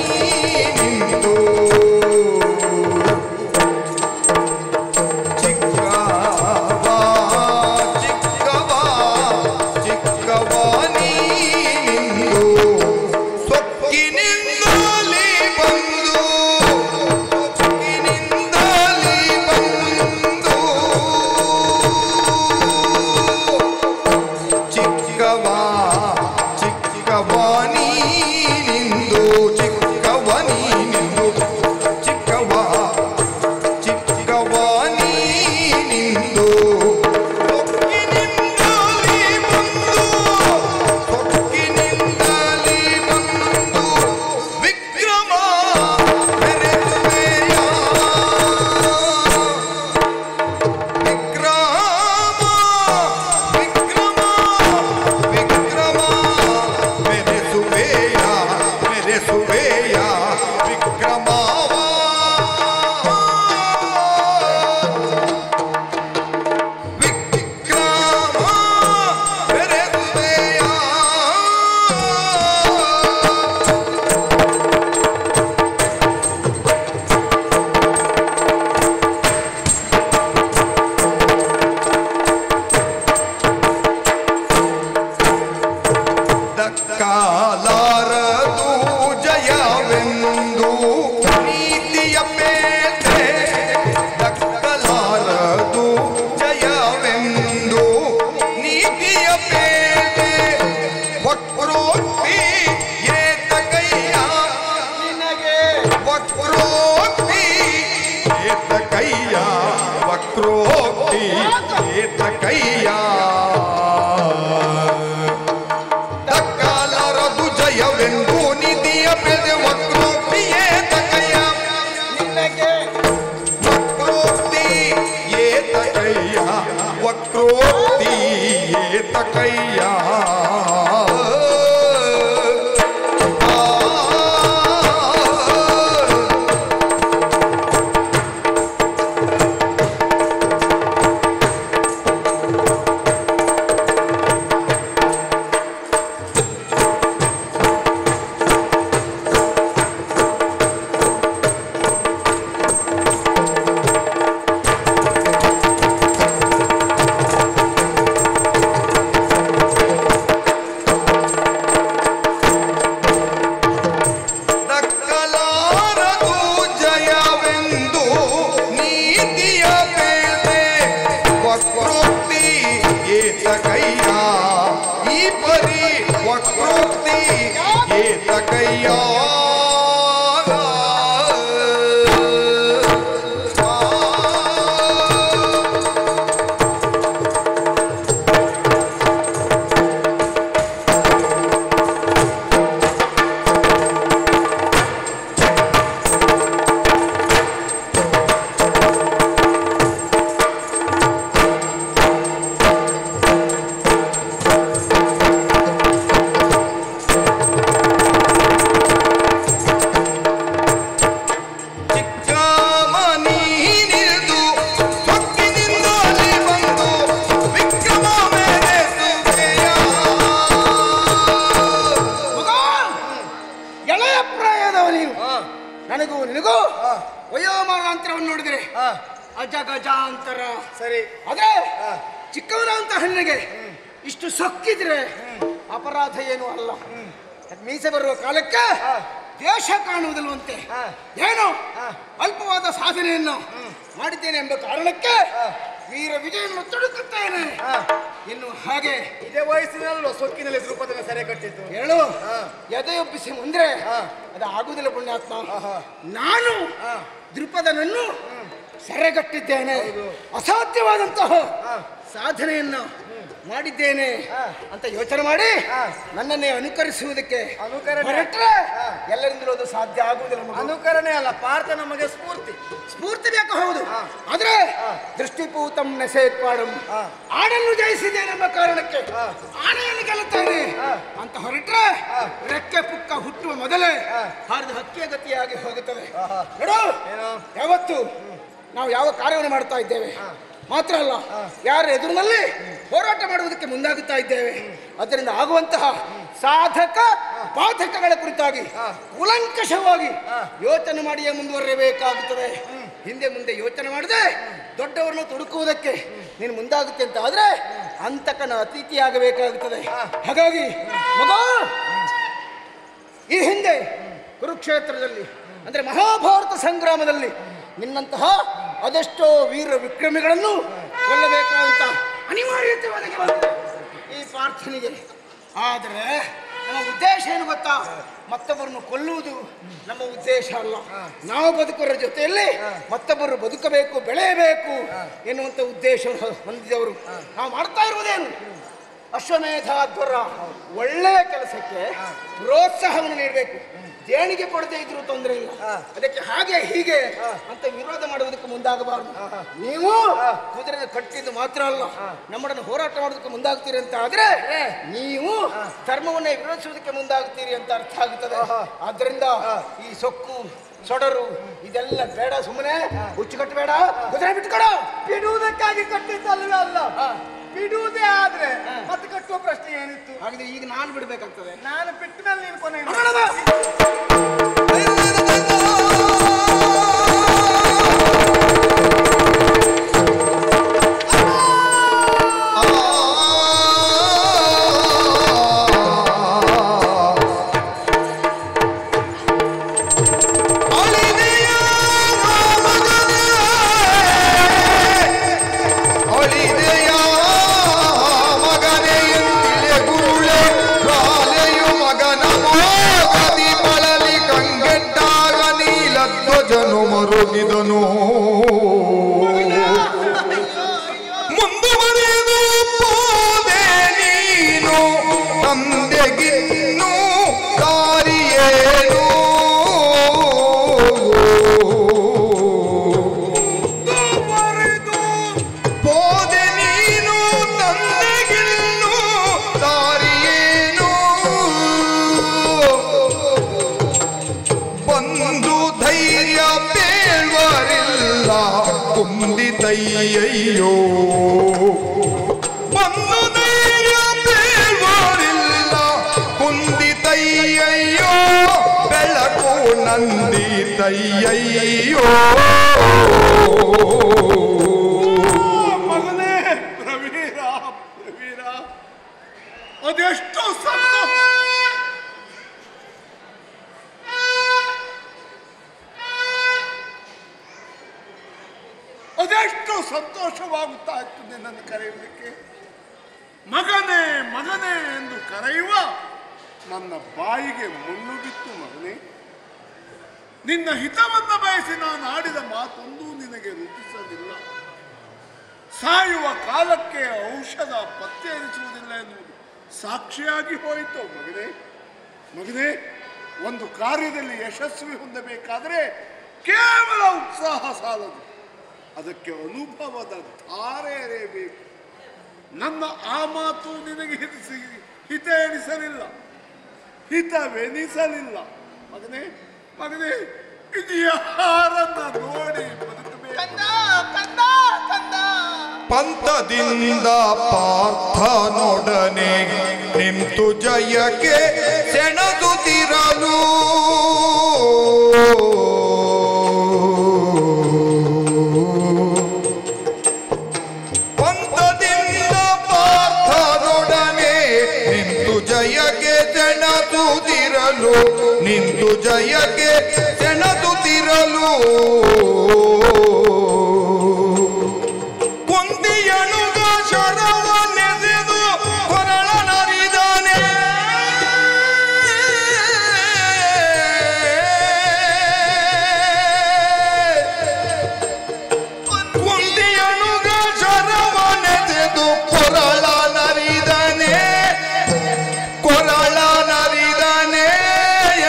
ಅಜಗಜಾಂತರ ಸರಿ. ಆದ್ರೆ ಚಿಕ್ಕವನಂತ ಹೆಣ್ಣಿಗೆ ಇಷ್ಟು ಸೊಕ್ಕಿದ್ರೆ ಅಪರಾಧ ಏನು ಅಲ್ಲ. ಮೀಸೆ ಬರುವ ಕಾಲಕ್ಕೆ ದೇಶ ಕಾಣುವುದಿಲ್ವಂತೆ. ಏನು ಅಲ್ಪವಾದ ಸಾಧನೆಯನ್ನು ಮಾಡಿದ್ದೇನೆ ಎಂಬ ಕಾರಣಕ್ಕೆ ವೀರ ವಿಜಯವನ್ನು ತೊಡಕುತ್ತೇನೆ. ಇನ್ನು ಹಾಗೆ ಇದೇ ವಯಸ್ಸಿನಲ್ಲೂ ಸೊಕ್ಕಿನಲ್ಲಿ ದ್ರುಪದನ ಸೆರೆ ಕಟ್ಟಿದ್ದು ಹೇಳು. ಎದೆಯೊಪ್ಪಿಸಿ ಮುಂದ್ರೆ ಅದು ಆಗುವುದಿಲ್ಲ ಪುಣ್ಯಾತ್ಮ. ನಾನು ದ್ರುಪದನನ್ನು ಸೆರೆಗಟ್ಟಿದ್ದೇನೆ, ಅಸಾಧ್ಯವಾದಂತಹ ಸಾಧನೆಯನ್ನು ಮಾಡಿದ್ದೇನೆ ಅಂತ ಯೋಚನೆ ಮಾಡಿ ನನ್ನನ್ನೇ ಅನುಕರಿಸುವುದಕ್ಕೆ ಹೊರಟ್ರೆ ಎಲ್ಲರಿಂದಲೂ ಅದು ಸಾಧ್ಯ ಆಗುವುದಿಲ್ಲ. ಅನುಕರಣೆ ಅಲ್ಲ, ಪಾರ್ಥ ನಮಗೆ ಸ್ಫೂರ್ತಿ ಬೇಕು. ಹೌದು, ಆದ್ರೆ ದೃಷ್ಟಿಪೂತಂ ನೆಸೇತ್ಪಾಡಂ, ಆಡನ್ನು ಜಯಿಸಿದ್ದೇನೆಂಬ ಕಾರಣಕ್ಕೆ ಆನೆಯನ್ನು ಗೆಲ್ಲುತ್ತೇನೆ ಅಂತ ಹೊರಟ್ರೆ ರೆಕ್ಕೆ ಪುಕ್ಕ ಹುಟ್ಟುವ ಮೊದಲೇ ಹಾರಿದ ಹಕ್ಕಿಯ ಗತಿಯಾಗಿ ಹೋಗುತ್ತದೆ. ನೋಡು, ಯಾವತ್ತು ನಾವು ಯಾವ ಕಾರ್ಯವನ್ನು ಮಾಡ್ತಾ ಇದ್ದೇವೆ ಮಾತ್ರ ಅಲ್ಲ, ಯಾರ ಎದುರಿನಲ್ಲಿ ಹೋರಾಟ ಮಾಡುವುದಕ್ಕೆ ಮುಂದಾಗುತ್ತಾ ಇದ್ದೇವೆ. ಅದರಿಂದ ಆಗುವಂತಹ ಸಾಧಕ ಬಾಧಕಗಳ ಕುರಿತಾಗಿ ಕೂಲಂಕಷವಾಗಿ ಯೋಚನೆ ಮಾಡಿಯೇ ಮುಂದುವರಿಯಬೇಕಾಗುತ್ತದೆ. ಹಿಂದೆ ಮುಂದೆ ಯೋಚನೆ ಮಾಡದೆ ದೊಡ್ಡವರನ್ನು ತುಡುಕುವುದಕ್ಕೆ ನೀನು ಮುಂದಾಗುತ್ತೆ ಅಂತ ಆದ್ರೆ ಅಂತಕನ ಅತಿಥಿಯಾಗಬೇಕಾಗುತ್ತದೆ. ಹಾಗಾಗಿ ಮಗ, ಈ ಹಿಂದೆ ಕುರುಕ್ಷೇತ್ರದಲ್ಲಿ ಅಂದ್ರೆ ಮಹಾಭಾರತ ಸಂಗ್ರಾಮದಲ್ಲಿ ನಿನ್ನಂತಹ ಅದೆಷ್ಟೋ ವೀರ ವಿಕ್ರಮಿಗಳನ್ನು ಕೊಲ್ಲಬೇಕಾದಂತ ಅನಿವಾರ್ಯತೆ ಒದಗಿ ಬಂದಿದೆ ಈ ಪಾರ್ಥನಿಗೆ. ಆದರೆ ನಮ್ಮ ಉದ್ದೇಶ ಏನು ಗೊತ್ತಾ? ಮತ್ತೊಬ್ಬರನ್ನು ಕೊಲ್ಲುವುದು ನಮ್ಮ ಉದ್ದೇಶ ಅಲ್ಲ. ನಾವು ಬದುಕುವ ಜೊತೆಯಲ್ಲಿ ಮತ್ತೊಬ್ಬರು ಬದುಕಬೇಕು, ಬೆಳೆಯಬೇಕು ಎನ್ನುವಂತ ಉದ್ದೇಶ ಹೊಂದಿದವರು. ನಾವು ಮಾಡ್ತಾ ಇರುವುದೇನು? ಅಶ್ವಮೇಧಾಧ್ವರ ಒಳ್ಳೆಯ ಕೆಲಸಕ್ಕೆ ಪ್ರೋತ್ಸಾಹವನ್ನು ನೀಡಬೇಕು. ದೇಣಿಗೆ ಕೊಡದೇ ಇದ್ರೂ ತೊಂದರೆ ಇಲ್ಲ, ಅದಕ್ಕೆ ಹಾಗೆ ಹೀಗೆ ಅಂತ ವಿರೋಧ ಮಾಡುವುದಕ್ಕೆ ಮುಂದಾಗಬಾರದು. ನೀವು ಕುದುರೆ ಕಟ್ಟಿದ್ದು ಮಾತ್ರ ಅಲ್ಲ, ನಮ್ಮನ್ನು ಹೋರಾಟ ಮಾಡೋದಕ್ಕೆ ಮುಂದಾಗ್ತೀರಿ ಅಂತ ಆದ್ರೆ ನೀವು ಧರ್ಮವನ್ನೇ ವಿರೋಧಿಸುವುದಕ್ಕೆ ಮುಂದಾಗ್ತೀರಿ ಅಂತ ಅರ್ಥ ಆಗುತ್ತದೆ. ಆದ್ರಿಂದ ಈ ಸೊಕ್ಕು ಸೊಡರು ಇದೆಲ್ಲ ಬೇಡ, ಸುಮ್ಮನೆ ಹುಚ್ಚು ಕಟ್ಟಬೇಡ, ಕುದುರೆ ಬಿಟ್ಕೊಡ. ಬಿಡುವುದಕ್ಕಾಗಿ ಕಟ್ಟಿದ್ದಲ್ವೇ ಅಲ್ಲ, ಬಿಡುವುದೇ ಆದ್ರೆ ಮತ್ತೆ ಕಟ್ಟುವ ಪ್ರಶ್ನೆ ಏನಿತ್ತು? ಹಾಗಾದ್ರೆ ಈಗ ನಾನು ಬಿಡ್ಬೇಕಾಗ್ತದೆ. ನಾನು ಬಿಟ್ಟ ಮೇಲೆ ನೀನು ಕೊನೆ ಮರುಗಿದನು ಮುಂದುವರೆದು ಹೋದೆ ನೀನು ತಂದೆಗಿನ್ನು ದಾರಿಯೇನು ಮುಂದುವರೆದು ಹೋದೆ ನೀನು ತಂದೆಗಿನ್ನು ದಾರಿಯೇನು ಬಂದು ಧೈರ್ಯ ಬೇಳ್ವರಿಲ್ಲ ಕುಂದಿತಯ್ಯಯ್ಯೋ ಬಂದು ಧೈರ್ಯ ಬೇಳ್ವರಿಲ್ಲ ಕುಂದಿತಯ್ಯಯ್ಯೋ ಬೆಳಕು ನಂದಿತಯ್ಯಯ್ಯೋ ಮಗನೇ ಪ್ರವೀರ, ಪ್ರವೀರ ಅದೆಷ್ಟು ಸಂತೋಷ, ಅದೆಷ್ಟು ಸಂತೋಷವಾಗುತ್ತಾ ಇತ್ತು ನಿನ್ನನ್ನು ಕರೆಯುವುದಕ್ಕೆ. ಮಗನೇ ಮಗನೇ ಎಂದು ಕರೆಯುವ ನನ್ನ ಬಾಯಿಗೆ ಮುಳ್ಳು ಬಿತ್ತು. ಮಗನೇ, ನಿನ್ನ ಹಿತವನ್ನು ಬಯಸಿ ನಾನು ಆಡಿದ ಮಾತೊಂದು ನಿನಗೆ ರುಚಿಸಲಿಲ್ಲ. ಸಾಯುವ ಕಾಲಕ್ಕೆ ಔಷಧ ಪತ್ತೆ ಹರಿಸುವುದಿಲ್ಲ ಎನ್ನುವುದು ಸಾಕ್ಷಿಯಾಗಿ ಹೋಯಿತು. ಮಗನೇ ಮಗನೇ, ಒಂದು ಕಾರ್ಯದಲ್ಲಿ ಯಶಸ್ವಿ ಹೊಂದಬೇಕಾದರೆ ಕೇವಲ ಉತ್ಸಾಹ ಸಾಲದು, ಅದಕ್ಕೆ ಅನುಭವದ ಧಾರೆ ಎರೆಯಬೇಕು. ನನ್ನ ಆ ಮಾತು ನಿನಗೆ ಹಿತ ಎನಿಸಲಿಲ್ಲ, ಹಿತವೆನಿಸಲಿಲ್ಲ. ಮಗನೇ ಮಗನೇ, ಇದು ಯಾರನ್ನ ನೋಡಿ ಬದುಕಬೇಕು? ಪಂಥದಿಂದ ಪಾರ್ಥನೊಡನೆ ನಿಂತು ಜಯಕ್ಕೆ ಸೆಣದುತ್ತಿರಲು ಪಂಥದಿಂದ ಪಾರ್ಥನೊಡನೆ ನಿಂತು ಜಯಕ್ಕೆ ಸೆಣದುತ್ತಿರಲು ನಿಂತು ಜಯಕ್ಕೆ ಸೆಣದುತ್ತಿರಲು ಕುಂದಿಯನುಗ ಶರವನ್ನೆಸೆದು ಕೊರಳನರಿದಾನೆ ಕುಂದಿಯನುಗ ಶರವನ್ನೆಸೆದು ಕೊರಳನರಿದಾನೆ ಕೊರಳನರಿದಾನೆ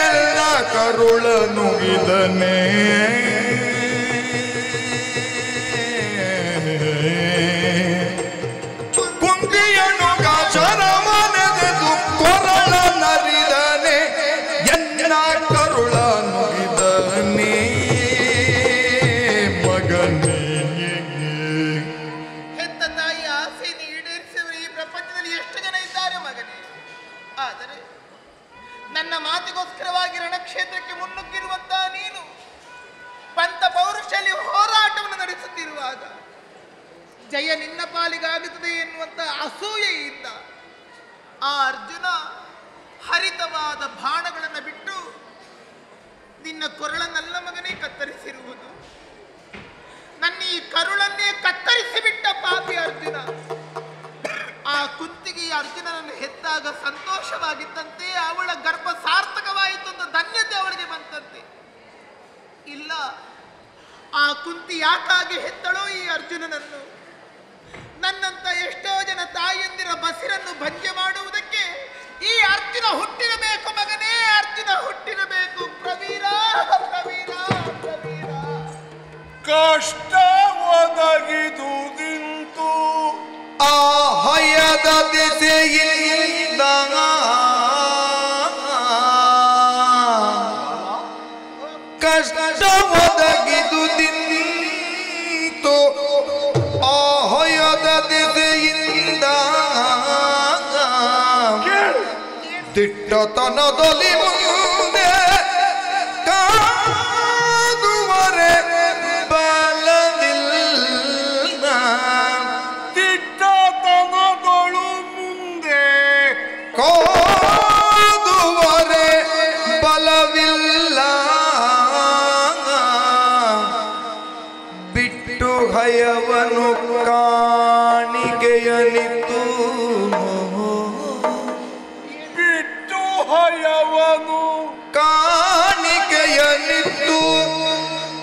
ಎಲ್ಲ ಕರುಳ ನುಗಿದನೆ ಕುಂದಿಯನುಗ ಶರವನ್ನೆಸೆದು ಕೊರಳನರಿದಾನೆ ಎಲ್ಲ ಕರುಳ ನುಗಿದನೆ ಮಗನೇ. ಹೆತ್ತ ತಾಯಿ ಆಸೆಯನ್ನು ಈಡೇರಿಸಿದವರು ಈ ಪ್ರಪಂಚದಲ್ಲಿ ಎಷ್ಟು ಜನ ಇದ್ದಾರೆ ಮಗನೇ. ಆದರೆ ನನ್ನ ಮಾತಿಗೋಸ್ಕರವಾಗಿ ರಣಕ್ಷೇತ್ರಕ್ಕೆ ಮುನ್ನುಗ್ಗಿರುವಂತಹ ನೀನು ಪಂಥ ಪೌರುಷಲ್ಲಿ ಹೋರಾಟವನ್ನು ನಡೆಸುತ್ತಿರುವಾಗ ಜಯ ನಿನ್ನ ಪಾಲಿಗಾಗುತ್ತದೆ ಎನ್ನುವಂತ ಅಸೂಯೆಯಿಂದ ಆ ಅರ್ಜುನ ಹರಿತವಾದ ಬಾಣಗಳನ್ನು ಬಿಟ್ಟು ನಿನ್ನ ಕೊರಳನ್ನೆಲ್ಲ ಮಗನೇ ಕತ್ತರಿಸಿರುವುದು. ನನ್ನ ಈ ಕರುಳನ್ನೇ ಕತ್ತರಿಸಿ ಬಿಟ್ಟ ಪಾಪಿ ಅರ್ಜುನ ಆ ಕುತ್ತಿಗೆಯ ಅರ್ಜುನನನ್ನು ಹೆತ್ತಾಗ ಸಂತೋಷವಾಗಿದ್ದಂತೆ, ಅವಳ ಗರ್ಭ ಸಾರ್ಥಕವಾಯಿತು ಅಂತ ಧನ್ಯತೆ ಅವಳಿಗೆ ಬಂತಂತೆ. ಇಲ್ಲ, ಆ ಕುಂತಿ ಯಾಕಾಗಿ ಹೆತ್ತಳೋ ಈ ಅರ್ಜುನನನ್ನು? ನನ್ನಂತ ಎಷ್ಟೋ ಜನ ತಾಯಿಯಂದಿರ ಬಸಿರನ್ನು ಭಂಜೆ ಮಾಡುವುದಕ್ಕೆ ಈ ಅರ್ಜುನ ಹುಟ್ಟಿರಬೇಕು ಮಗನೇ, ಅರ್ಜುನ ಹುಟ್ಟಿರಬೇಕು. ಪ್ರವೀರ ಪ್ರವೀರ ಪ್ರವೀರ. ಕಷ್ಟ ಒದಗಿದು ನಿಂತು ಆ ಹಯದ ದಿಸೆಯಿಂದ ಕಷ್ಟ ಒದಗಿದು ನಿಂತು ಆ ಹಯದ ದಿಸೆಯಿಂದ ದಿಟ್ಟತನದಲ್ಲಿ ಮುಂದೆ ಕಾದುವರೆ ಬಲವಿಲ್ಲ. ದಿಟ್ಟತನಗಳು ಮುಂದೆ ಕಾದುವರೆ ಬಲವಿಲ್ಲ. ಬಿಟ್ಟು ಹಯವನು ಕಾಣಿಕೆಯನಿತ್ತು ಹಯವನು ಕಾಣಿಕೆಯನಿತ್ತು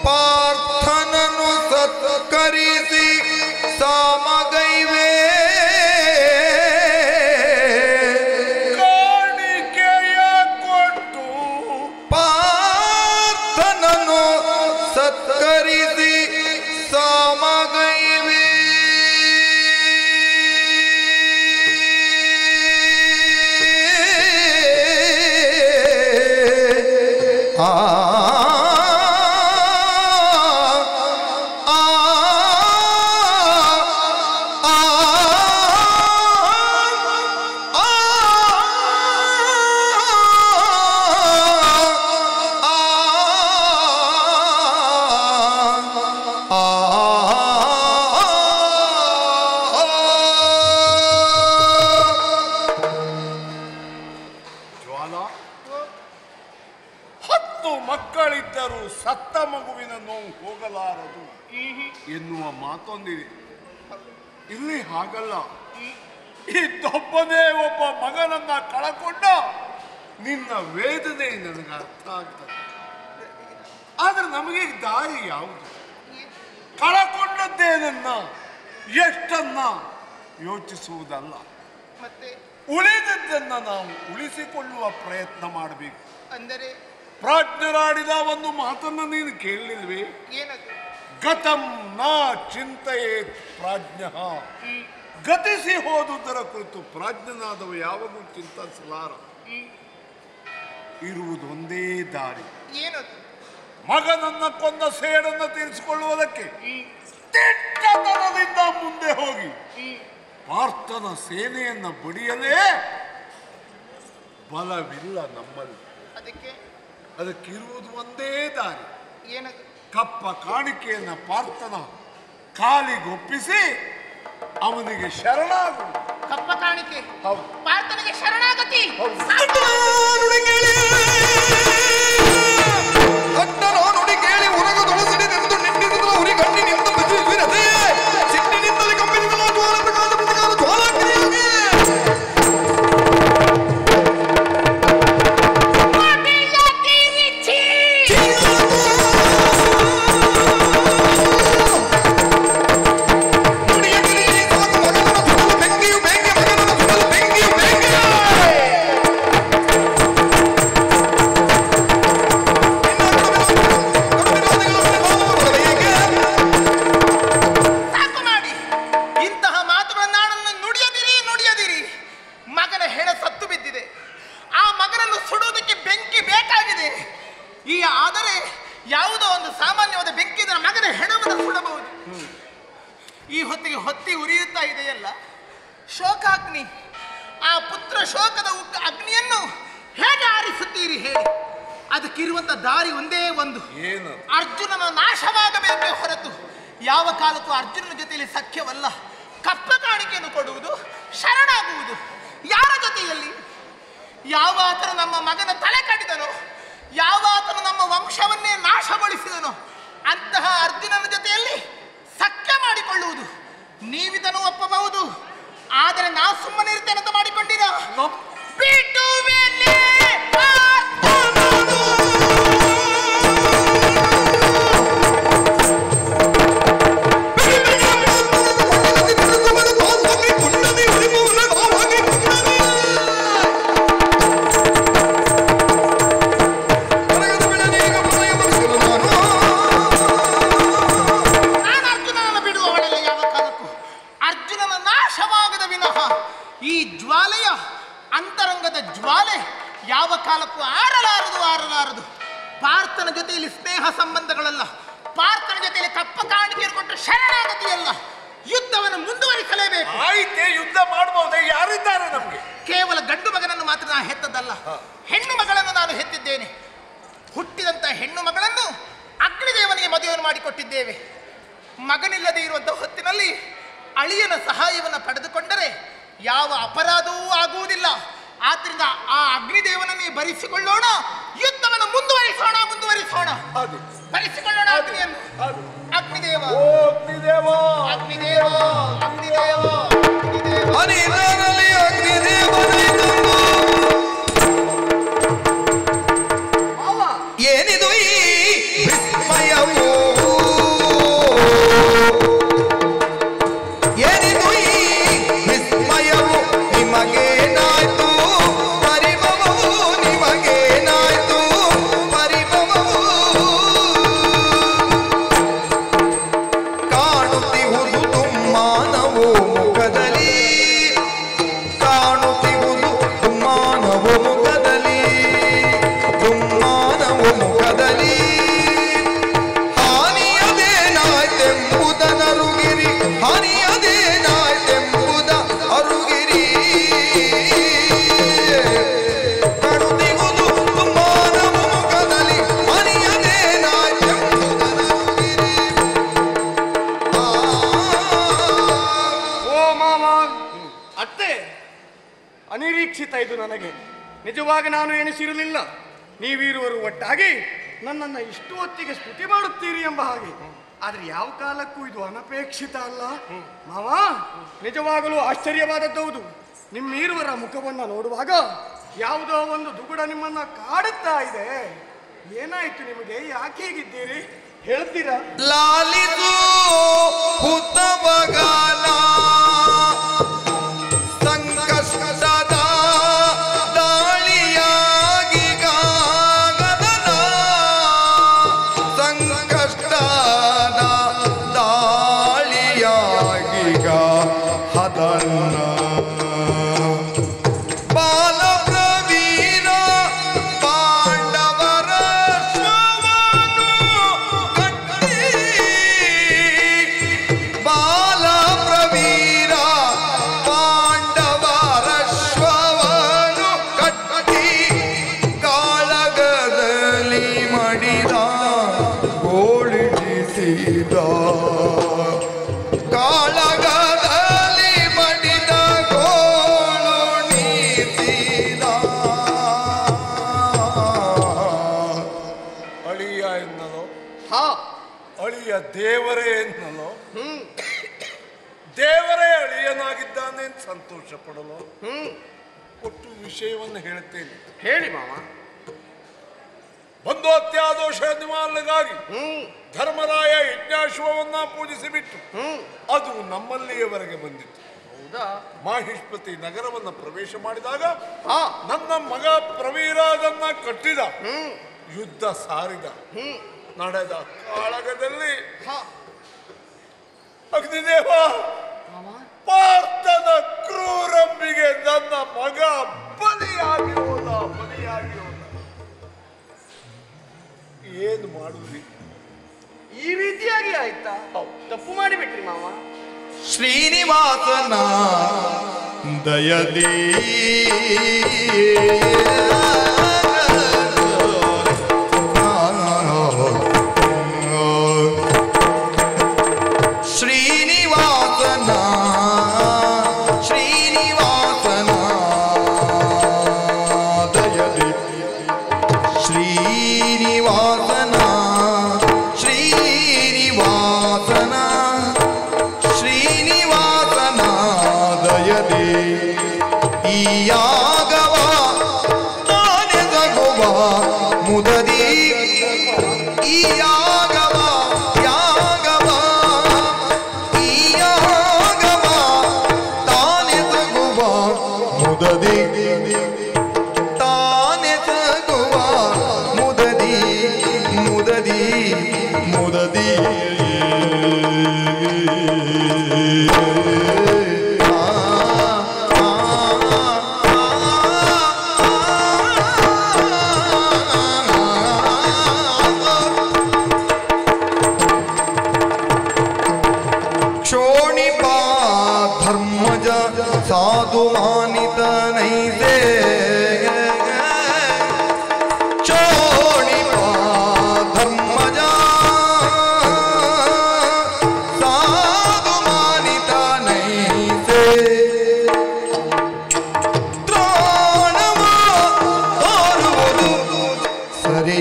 ಪಾರ್ಥನನು ಸತ್ಕರಿಸಿ ಸಾಮಗೈವೇ. ಕಾಣಿಕೆಯ ಕೊಟ್ಟು ಪಾರ್ಥನನು ಸತ್ಕರಿಸಿ ಸಾಮಗೈವೇ. ಮಕ್ಕಳಿದ್ದರೂ ಸತ್ತ ಮಗುವಿನ ನೋವು ಹೋಗಲಾರದು ಎನ್ನುವ ಮಾತೊಂದಿದೆ. ಇಲ್ಲಿ ಹಾಗಲ್ಲ. ಇದ್ದೊಬ್ಬನೇ ಒಬ್ಬ ಮಗನನ್ನ ಕಳಕೊಂಡ ನಿನ್ನ ವೇದನೆ ನನಗೆ ಅರ್ಥ ಆಗ್ತದೆ. ಆದ್ರೆ ನಮಗೆ ದಾರಿ ಯಾವುದು? ಕಳಕೊಂಡದ್ದೇನನ್ನ ಎಷ್ಟನ್ನ ಯೋಚಿಸುವುದಲ್ಲ, ಮತ್ತೆ ಉಳಿದದ್ದನ್ನ ನಾವು ಉಳಿಸಿಕೊಳ್ಳುವ ಪ್ರಯತ್ನ ಮಾಡಬೇಕು. ಅಂದರೆ ಪ್ರಾಜ್ಞರಾಡಿದ ಒಂದು ಮಾತನ್ನು ನೀನು ಕೇಳಲಿಲ್ವೇ? ಏನದು? ಗತಂ ನ ಚಿಂತೆಯೇ ಪ್ರಾಜ್ಞ. ಗತಿಸಿ ಹೋದುದರ ಕುರಿತು ಪ್ರಾಜ್ಞನಾದವ ಯಾವಾಗೂ ಚಿಂತಿಸಲಾರ. ಇರುವುದೊಂದೇ ದಾರಿ. ಏನದು? ಮಗನನ್ನ ಕೊಂದ ಸೇಡನ್ನು ತೀರಿಸಿಕೊಳ್ಳುವುದಕ್ಕೆ ದಿಟ್ಟತನದಿಂದ ಮುಂದೆ ಹೋಗಿ ಪಾರ್ಥನ ಸೇನೆಯನ್ನ ಬಡಿಯಲೇ ಬಲವಿಲ್ಲ ನಮ್ಮಲ್ಲಿ. ಅದಕ್ಕಿರುವುದು ಒಂದೇ ದಾರಿ. ಏನದು? ಕಪ್ಪ ಕಾಣಿಕೆಯನ್ನ ಪಾರ್ಥನ ಕಾಲಿಗೊಪ್ಪಿಸಿ ಅವನಿಗೆ ಶರಣಾಗು. ಕಪ್ಪ ಕಾಣಿಕೆ ಹೌದು. ಪಾರ್ಥನಿಗೆ ಶರಣಾಗತಿ. ನುಡಿ ಕೇಳಿ ಉರಗದೊಳು ಸಿಡಿದೆಂದು ನಿಂತಿರುವ ಉರಿ ಗಂಡಿ ನಿಂತ ಬಿರುವಿರದೆಯೇ ಸಿಟ್ಟಿನಿಂದಲೇ ಕಂಬಿನಿಂದಲೂ ಜ್ವಾಲದ ಕಾಲ ಪ್ರತಿಕಾರ ಜ್ವಾಲಾಗ್ನಿಯಾಗಿ ಹೊತ್ತಿ ಉರಿಯುತ್ತಾ ಇದೆಯಲ್ಲ ಶೋಕಾಗ್ನಿ. ಆ ಪುತ್ರ ಶೋಕದ ಅಗ್ನಿಯನ್ನು ಹೇಗೆ ಆರಿಸುತ್ತೀರಿ ಹೇಳಿ? ಅದಕ್ಕಿರುವಂತ ದಾರಿ ಒಂದೇ ಒಂದು, ಏನು? ಅರ್ಜುನನ ನಾಶವಾಗಬೇಕೇ ಹೊರತು ಯಾವ ಕಾಲಕ್ಕೂ ಅರ್ಜುನನ ಜೊತೆಯಲ್ಲಿ ಸಖ್ಯವಲ್ಲ. ಕಪ್ಪ ಕಾಣಿಕೆಯನ್ನು ಕೊಡುವುದು, ಶರಣಾಗುವುದು. ಯಾರ ಜೊತೆಯಲ್ಲಿ? ಯಾವ ಆತನು ನಮ್ಮ ಮಗನ ತಲೆ ಕಡಿದನೋ, ಯಾವ ಆತನು ನಮ್ಮ ವಂಶವನ್ನೇ ನಾಶಗೊಳಿಸಿದನೋ ಅಂತಹ ಅರ್ಜುನನ ಜೊತೆಯಲ್ಲಿ ಸಖ್ಯ ಮಾಡಿಕೊಳ್ಳುವುದು. ನೀವಿದನ್ನು ಒಪ್ಪಬಹುದು, ಆದರೆ ನಾ ಸುಮ್ಮನೆ ಇರ್ತೇನೆ ಅಂತ ಮಾಡಿಕೊಂಡಿರ ಈ ಜ್ವಾಲೆಯ ಅಂತರಂಗದ ಜ್ವಾಲೆ ಯಾವ ಕಾಲಕ್ಕೂ ಆರಲಾರದು. ಪಾರ್ಥನ ಜೊತೆಯಲ್ಲಿ ಸ್ನೇಹ ಸಂಬಂಧಗಳಲ್ಲ, ಪಾರ್ಥನ ಜೊತೆಯಲ್ಲಿ ಕಪ್ಪ ಕಾಣಿಕೆಯನ್ನು ಕೊಟ್ಟು ಶರಣಾಗತಿಯಲ್ಲ, ಯುದ್ಧವನ್ನು ಮುಂದುವರಿಸಲೇಬೇಕು. ಆಯ್ತೆ, ಯುದ್ಧ ಮಾಡಬಹುದೇ? ಯಾರಿದ್ದಾರೆ ನಮಗೆ? ಕೇವಲ ಗಂಡು ಮಗನನ್ನು ಮಾತ್ರ ನಾನು ಹೆತ್ತದಲ್ಲ, ಹೆಣ್ಣು ಮಗಳನ್ನು ನಾನು ಹೆತ್ತಿದ್ದೇನೆ. ಹುಟ್ಟಿದಂತ ಹೆಣ್ಣು ಮಗಳನ್ನು ಅಗ್ನಿದೇವನಿಗೆ ಮದುವೆಯನ್ನು ಮಾಡಿಕೊಟ್ಟಿದ್ದೇವೆ. ಮಗನಿಲ್ಲದೆ ಇರುವಂತಹ ಹೊತ್ತಿನಲ್ಲಿ ಅಳಿಯನ ಸಹಾಯವನ್ನು ಪಡೆದುಕೊಂಡರೆ ಯಾವ ಅಪರಾಧವೂ ಆಗುವುದಿಲ್ಲ. ಆದ್ರಿಂದ ಆ ಅಗ್ನಿದೇವನನ್ನೇ ಭರಿಸಿಕೊಳ್ಳೋಣ, ಯುದ್ಧವನ್ನು ಮುಂದುವರಿಸೋಣ. ಭರಿಸಿಕೊಳ್ಳೋಣ ಅಗ್ನಿಯನ್ನು. ಅಗ್ನಿದೇವ ಅಗ್ನಿದೇವ ಅಗ್ನಿದೇವ ಅಗ್ನಿದೇವ ಅನಿಲರಲ್ಲಿ ಅಗ್ನಿದೇವನೈದನು. ಏನಿದು ಈ ವಿಸ್ಮಯವು? ಏನಿದು ಈ ವಿಸ್ಮಯವು? ನಿಮಗೇನಾಯ್ತು ಪರಿಭವವು? ನಿಮಗೇನಾಯ್ತು ಪರಿಭವವು? ಕಾಣುತ್ತಿಹುದು ತುಮ್ಮಾನವು ಮುಖದಲ್ಲಿ, ಕಾಣುತ್ತಿಹುದು ತುಮ್ಮಾನವು ಮುಖದಲ್ಲಿ, ತುಮ್ಮಾನವು ಮುಖದಲ್ಲಿ. ಹಾನಿಯದೇನಾಯ್ತೆಂಬುದನರುಗಿರಿ, ಹಾನಿಯದೇನಾಯ್ತೆಂಬುದ ಅರುಗಿರಿ. ಕಾಣುತ್ತಿಹುದು ತುಮ್ಮಾನವು ಮುಖದಲ್ಲಿ, ಹಾನಿಯದೇನಾಯ್ತೆಂಬುದನರುಗಿರಿ. ಓ ಮಾವ, ಅತ್ತೆ, ಅನಿರೀಕ್ಷಿತ ಇದು ನನಗೆ. ನಿಜವಾಗಿ ನಾನು ಎಣಿಸಿರಲಿಲ್ಲ ನೀವಿರುವರು ಒಟ್ಟಾಗಿ ನನ್ನನ್ನು ಇಷ್ಟು ಹೊತ್ತಿಗೆ ಸ್ತುತಿ ಮಾಡುತ್ತೀರಿ ಎಂಬ ಹಾಗೆ. ಆದ್ರೆ ಯಾವ ಕಾಲಕ್ಕೂ ಇದು ಅನಪೇಕ್ಷಿತ ಅಲ್ಲ ಮಾವ. ನಿಜವಾಗಲೂ ಆಶ್ಚರ್ಯವಾದದ್ದೌದು. ನಿಮ್ಮಿರುವರ ಮುಖವನ್ನು ನೋಡುವಾಗ ಯಾವುದೋ ಒಂದು ದುಗುಡ ನಿಮ್ಮನ್ನ ಕಾಡುತ್ತಾ ಇದೆ. ಏನಾಯ್ತು ನಿಮಗೆ? ಯಾಕೆ ಹೀಗಿದ್ದೀರಿ? ಹೇಳ್ತೀರಾ? ಲಾಲಿದು ಹುತ್ತಬಗಾನ ಸಂಕಷ್ಟದ ದಾಳಿಯಾಗಿ ಗಾಗದನ, ಸಂಕಷ್ಟದ ದಾಳಿಯಾಗಿ ಹದನ. ಬಾಲಪ್ರವೀರ ಪಾಂಡವರ ಶ್ರವನು ಕಟ್ಟಿ, ಬಾಲಪ್ರವೀರ ಪಾಂಡವರ ಶ್ರವನು ಕಟ್ಟಿ, ಕಾಳಗದಲ್ಲಿ ಮಡಿದ ಗೋಳಿಸಿದ, ಕಾಳಗದಲ್ಲಿ ಮಡಿದ ಗೋಳುಣಿಸಿದ. ಅಳಿಯ ಎನ್ನಲೋ, ಹಾ, ಅಳಿಯ ದೇವರೇ ಎನ್ನಲೋ, ದೇವರೇ ಅಳಿಯನಾಗಿದ್ದಾನೆ ಅಂತ ಸಂತೋಷ ಪಡಲು ಒಟ್ಟು ವಿಷಯವನ್ನು ಹೇಳ್ತೇನೆ. ಹೇಳಿ ಮಾವ. ಬಂದು ಅತ್ಯಾದೋಷ ನಿವಾರಣೆಗಾಗಿ ಧರ್ಮರಾಯ ಯಜ್ಞಾಶ್ವವನ್ನ ಪೂಜಿಸಿ ಬಿಟ್ಟು ಅದು ನಮ್ಮಲ್ಲಿಯವರೆಗೆ ಬಂದಿತ್ತು. ಹೌದಾ? ಮಾಹಿಷ್ಪತಿ ನಗರವನ್ನ ಪ್ರವೇಶ ಮಾಡಿದಾಗ ಹಾ, ನನ್ನ ಮಗ ಪ್ರವೀರ ಅದನ್ನ ಕಟ್ಟಿದ, ಯುದ್ಧ ಸಾರಿದ. ನಡೆದ ಕಾಳಗದಲ್ಲಿ ಅಗ್ನಿದೇವ ಪಾರ್ಥನ ಕ್ರೂರಂಬಿಗೆ ನನ್ನ ಮಗ ಬಲಿಯಾಗಿ ಹೋದ. ಏನು ಮಾಡುದ್ರಿ? ಈ ರೀತಿಯಾಗಿ ಆಯ್ತಾ? ತಪ್ಪು ಮಾಡಿಬಿಟ್ರಿ ಮಾವ. ಶ್ರೀನಿವಾಸನ ದಯದಿ ಶ್ರೀನಿವಾಸನ ದಯದಿ ಶ್ರೀನಿವಾಸನ ಶ್ರೀನಿವಾಸನ ದಯದಿ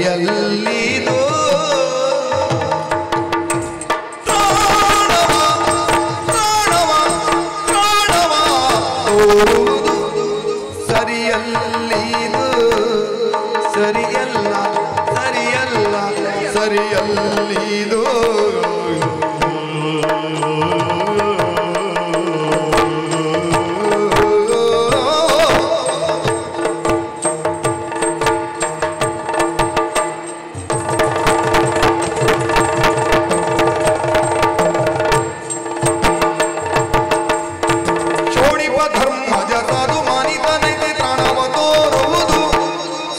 ಸರಿಯಲ್ಲಿದು ಸರಿಯಲ್ಲಿದು ಸರಿಯಲ್ಲ ಸರಿಯಲ್ಲ ಸರಿಯಲ್ಲಿದು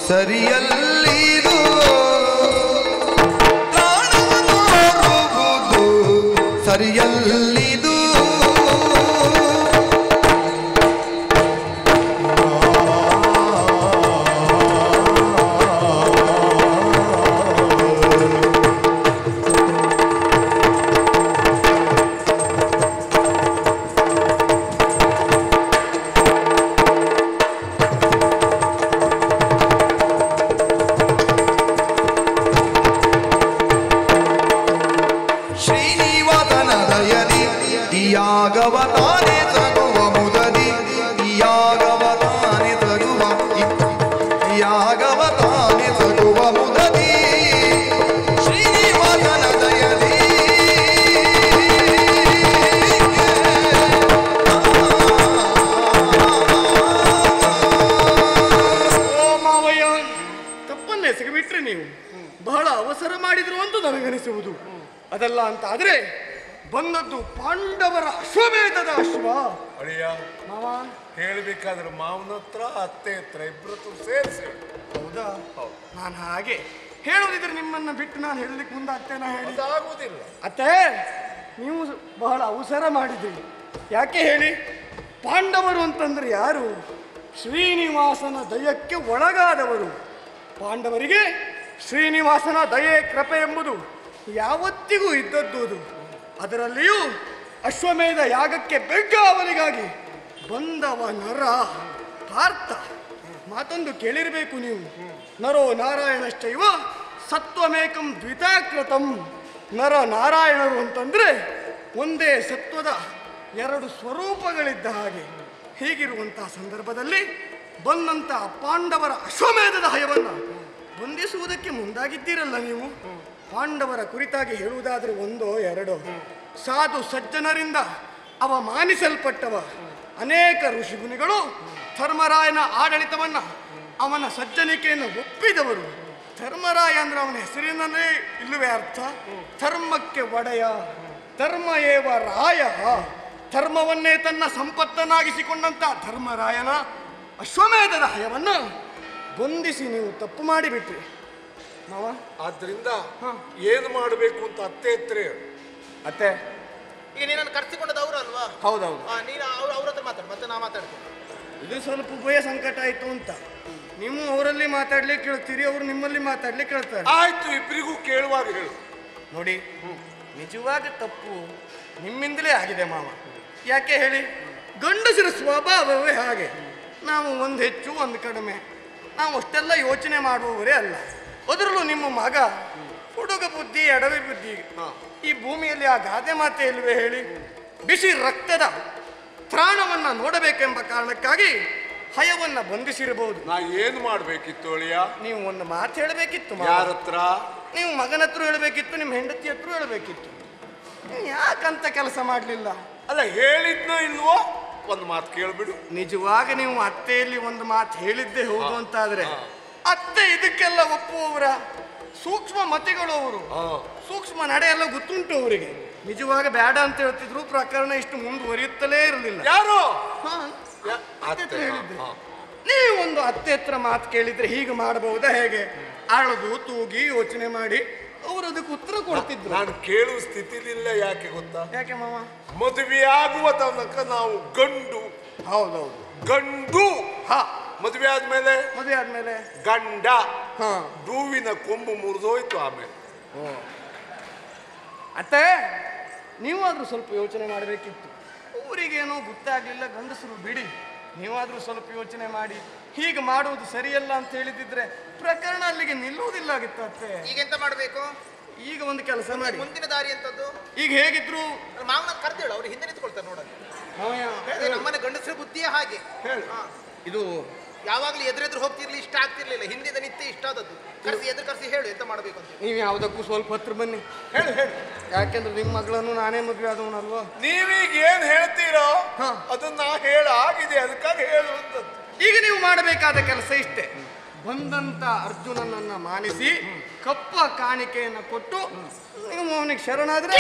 ಸರಿಯಲ್ಲಿದು ಸರಿಯಲ್ಲಿದು ಯಾಗವತಾನೆ ತಗುವ ಮುದದಿ ಯಾಗವತಾನೆ ತಗುವ ಯಾಗವತಾನೆ ತಗುವ ಮುದದಿ ಶ್ರೀನಿವಾಸನ ದಯದಿ ಓ ಮಾವಯ್ಯ, ತಪ್ಪನ್ನೇ ಸಿಗಬಿಟ್ರೆ ನೀವು ಬಹಳ ಅವಸರ ಮಾಡಿದ್ರು ಅಂತ ನನಗನಿಸುವುದು. ಅದಲ್ಲ ಅಂತ ಆದ್ರೆ ಬಂದದ್ದು ಪಾಂಡವರ ಅಶ್ವಮೇಧದ ಅಶ್ವ. ಅಳಿಯ ಮಾವ ಹೇಳ್ಬೇಕಾದ್ರೆ ಮಾವನ ಹತ್ರ ಅತ್ತೆ ಹತ್ರ ಇಬ್ಬರತ್ತು ಸೇರಿಸಿ. ಹೌದಾ? ನಾನು ಹಾಗೆ ಹೇಳೋದಿದ್ರೆ ನಿಮ್ಮನ್ನ ಬಿಟ್ಟು ನಾನು ಹೇಳಲಿಕ್ಕೆ ಮುಂದಾಗ್ತೇನೆ. ಹೇಳಿ ಅದಾಗುವುದಿಲ್ಲ. ಅತ್ತೆ, ನೀವು ಬಹಳ ಅವಸರ ಮಾಡಿದ್ರಿ. ಯಾಕೆ ಹೇಳಿ? ಪಾಂಡವರು ಅಂತಂದ್ರೆ ಯಾರು? ಶ್ರೀನಿವಾಸನ ದಯಕ್ಕೆ ಒಳಗಾದವರು. ಪಾಂಡವರಿಗೆ ಶ್ರೀನಿವಾಸನ ದಯೆ ಕೃಪೆ ಎಂಬುದು ಯಾವತ್ತಿಗೂ ಇದ್ದದ್ದು. ಅದರಲ್ಲಿಯೂ ಅಶ್ವಮೇಧ ಯಾಗಕ್ಕೆ ಬೆಗ್ಗಾವಲಿಗಾಗಿ ಬಂದವ ನರ ಪಾರ್ಥ. ಮಾತೊಂದು ಕೇಳಿರಬೇಕು ನೀವು. ನರೋ ನಾರಾಯಣಶ್ಚೈವ ಸತ್ವಮೇಕಂ ದ್ವಿತಾಕೃತಂ. ನರ ನಾರಾಯಣರು ಅಂತಂದ್ರೆ ಒಂದೇ ಸತ್ವದ ಎರಡು ಸ್ವರೂಪಗಳಿದ್ದ ಹಾಗೆ. ಹೀಗಿರುವಂತಹ ಸಂದರ್ಭದಲ್ಲಿ ಬಂದಂತಹ ಪಾಂಡವರ ಅಶ್ವಮೇಧದ ಹಯವನ್ನು ಬಂಧಿಸುವುದಕ್ಕೆ ಮುಂದಾಗಿದ್ದೀರಲ್ಲ ನೀವು. ಪಾಂಡವರ ಕುರಿತಾಗಿ ಹೇಳುವುದಾದ್ರೆ ಒಂದೋ ಎರಡೋ. ಸಾಧು ಸಜ್ಜನರಿಂದ ಅವಮಾನಿಸಲ್ಪಟ್ಟವ ಅನೇಕ ಋಷಿಮುನಿಗಳು ಧರ್ಮರಾಯನ ಆಡಳಿತವನ್ನ, ಅವನ ಸಜ್ಜನಿಕೆಯನ್ನು ಒಪ್ಪಿದವರು. ಧರ್ಮರಾಯ ಅಂದ್ರೆ ಅವನ ಹೆಸರಿನಲ್ಲೇ ಇಲ್ಲವೇ ಅರ್ಥ? ಧರ್ಮಕ್ಕೆ ಒಡೆಯ, ಧರ್ಮ ಏವ ರಾಯ. ಧರ್ಮವನ್ನೇ ತನ್ನ ಸಂಪತ್ತನ್ನಾಗಿಸಿಕೊಂಡಂತ ಧರ್ಮರಾಯನ ಅಶ್ವಮೇಧದ ಹಯವನ್ನು ಬಂಧಿಸಿ ನೀವು ತಪ್ಪು ಮಾಡಿಬಿಟ್ರಿ ಮಾವ. ಆದ್ರಿಂದ ಏನು ಮಾಡಬೇಕು ಅಂತ ಅತ್ತೆ ಹತ್ರ ಹೇಳು. ಅತ್ತೆ, ಈಗ ನೀನನ್ನು ಕರ್ಸಿಕೊಂಡದ್ದು ಅವರು ಅಲ್ವಾ? ಹೌದೌದು. ನೀನು ಅವ್ರ ಹತ್ರ ಮಾತಾಡು, ಮತ್ತೆ ನಾ ಮಾತಾಡ್ತೀನಿ. ಇದು ಸ್ವಲ್ಪ ಉಭಯ ಸಂಕಟ ಆಯ್ತು ಅಂತ. ನೀವು ಅವರಲ್ಲಿ ಮಾತಾಡ್ಲಿಕ್ಕೆ ಕೇಳ್ತೀರಿ, ಅವರು ನಿಮ್ಮಲ್ಲಿ ಮಾತಾಡ್ಲಿಕ್ಕೆ ಕೇಳ್ತಾರೆ. ಆಯ್ತು, ಇಬ್ಬರಿಗೂ ಕೇಳುವಾಗ ಹೇಳು. ನೋಡಿ, ನಿಜವಾದ ತಪ್ಪು ನಿಮ್ಮಿಂದಲೇ ಆಗಿದೆ ಮಾವ. ಯಾಕೆ ಹೇಳಿ? ಗಂಡಸರ ಸ್ವಭಾವವೇ ಹಾಗೆ. ನಾವು ಒಂದು ಹೆಚ್ಚು ಒಂದು ಕಡಿಮೆ, ನಾವು ಅಷ್ಟೆಲ್ಲ ಯೋಚನೆ ಮಾಡುವವರೇ ಅಲ್ಲ. ಅದರಲ್ಲೂ ನಿಮ್ಮ ಮಗ ಹುಡುಗ ಬುದ್ಧಿ ಎಡವಿ ಬುದ್ಧಿ. ಈ ಭೂಮಿಯಲ್ಲಿ ಆ ಗಾದೆ ಮಾತೆ ಇಲ್ವೇ ಹೇಳಿ? ಬಿಸಿ ರಕ್ತದ ಪ್ರಾಣವನ್ನ ನೋಡಬೇಕೆಂಬ ಕಾರಣಕ್ಕಾಗಿ ಹಯವನ್ನ ಬಂಧಿಸಿರಬಹುದು. ನಾ ಏನು ಮಾಡ್ಬೇಕಿತ್ತು ಅಳಿಯ? ನೀವು ಒಂದು ಮಾತು ಹೇಳಬೇಕಿತ್ತು. ಯಾರ ಹತ್ರ? ನೀವು ಮಗನ ಹತ್ರ ಹೇಳಬೇಕಿತ್ತು, ನಿಮ್ಮ ಹೆಂಡತಿ ಹತ್ರ ಹೇಳಬೇಕಿತ್ತು. ಯಾಕಂತ ಕೆಲಸ ಮಾಡಲಿಲ್ಲ? ಅಲ್ಲ, ಹೇಳಿದ್ನೋ ಇಲ್ವೋ ಒಂದು ಮಾತು ಕೇಳ್ಬಿಡು. ನಿಜವಾಗ ನೀವು ಅತ್ತೆಯಲ್ಲಿ ಒಂದು ಮಾತು ಹೇಳಿದ್ದೆ ಹೌದು ಅಂತಾದ್ರೆ ಅತ್ತೆ ಇದಕ್ಕೆಲ್ಲ ಒಪ್ಪುವವರ? ಸೂಕ್ಷ್ಮ ಮತಿಗಳು ಅವರು. ಸೂಕ್ಷ್ಮ ನಡೆ ಎಲ್ಲ ಗೊತ್ತುಂಟು ಅವರಿಗೆ. ನಿಜವಾಗ ಬೇಡ ಅಂತ ಹೇಳ್ತಿದ್ರು, ಪ್ರಕರಣ ಇಷ್ಟು ಮುಂದುವರಿಯುತ್ತಲೇ ಇರಲಿಲ್ಲ. ಯಾರು ಹೇಳಿದ್ರೆ ನೀವು ಒಂದು ಅತ್ತೆ ಹತ್ರ ಮಾತು ಕೇಳಿದ್ರೆ ಹೀಗೆ ಮಾಡಬಹುದಾ ಹೇಗೆ? ಅಳದು ತೂಗಿ ಯೋಚನೆ ಮಾಡಿ ಅವರು ಅದಕ್ಕೆ ಉತ್ತರ ಕೊಡ್ತಿದ್ರು. ನಾನು ಕೇಳುವ ಸ್ಥಿತಿಲಿಲ್ಲ. ಯಾಕೆ ಗೊತ್ತಾ? ಯಾಕೆ ಮಾವ? ಮದುವೆ ಆಗುವ ತನಕ ನಾವು ಗಂಡು. ಹೌದೌದು, ಗಂಡು. ಮದುವೆ ಆದ್ಮೇಲೆ ಗಂಡ. ಹೂವಿನ ಕೊಂಬು ಮುರಿದೋಯ್ತು. ಆಮೇಲೆ ಅತ್ತೆ, ನೀವಾದ್ರೂ ಸ್ವಲ್ಪ ಯೋಚನೆ ಮಾಡಬೇಕಿತ್ತು. ಅವರಿಗೇನೋ ಗೊತ್ತಾಗ್ಲಿಲ್ಲ, ಗಂಡಸರು ಬಿಡಿ. ನೀವಾದ್ರೂ ಸ್ವಲ್ಪ ಯೋಚನೆ ಮಾಡಿ ಹೀಗೆ ಮಾಡುವುದು ಸರಿಯಲ್ಲ ಅಂತ ಹೇಳಿದಿದ್ರೆ ಪ್ರಕರಣ ಅಲ್ಲಿಗೆ ನಿಲ್ಲುವುದಿಲ್ಲಾಗಿತ್ತು ಅತ್ತೆ. ಈಗೆಂತ ಮಾಡಬೇಕು? ಈಗ ಒಂದು ಕೆಲಸ ಮಾಡಿ, ಮುಂದಿನ ದಾರಿ ಎಂತದ್ದು? ಈಗ ಹೇಗಿದ್ರು ಮಾವನ ಕರ್ದೇಳು, ಅವ್ರು ಹಿಂದೆ ನಿಂತ್ಕೊಳ್ತಾರೆ ನೋಡೋದು. ನಮ್ಮನೆ ಗಂಡಸರ ಬುದ್ಧಿಯೇ ಹಾಗೆ. ಇದು ಯಾವಾಗ್ಲೂ ಎದುರೆದ್ರು ಹೋಗ್ತಿರ್ಲಿ, ಇಷ್ಟ ಆಗ್ತಿರ್ಲಿಲ್ಲ. ಹಿಂದಿನ ನಿತ್ಯ ಇಷ್ಟ ಆದದ್ದು. ಕರ್ಸಿ ಎದುರು ಕರ್ಸಿ ಹೇಳು ಎಂತ ಮಾಡಬೇಕು ಅಂತ. ನೀವು ಯಾವುದಕ್ಕೂ ಸ್ವಲ್ಪ ಹತ್ರ ಬನ್ನಿ, ಹೇಳು ಹೇಳು. ಯಾಕೆಂದ್ರೆ ನಿಮ್ಮ ಮಗಳನ್ನು ನಾನೇ ಮದುವೆ ಆದವನಲ್ವಾ. ನೀವೀಗ ಏನ್ ಹೇಳ್ತೀರೋ ಅದನ್ನ ನಾ ಆಗಿದೆ, ಅದಕ್ಕಾಗಿ ಹೇಳುವಂಥದ್ದು. ಈಗ ನೀವು ಮಾಡಬೇಕಾದ ಕೆಲಸ ಇಷ್ಟೇ, ಬಂದಂತ ಅರ್ಜುನನನ್ನ ಮಾನಿಸಿ ಕಪ್ಪ ಕಾಣಿಕೆಯನ್ನು ಕೊಟ್ಟು ನೀವು ಅವನಿಗೆ ಶರಣಾದ್ರೆ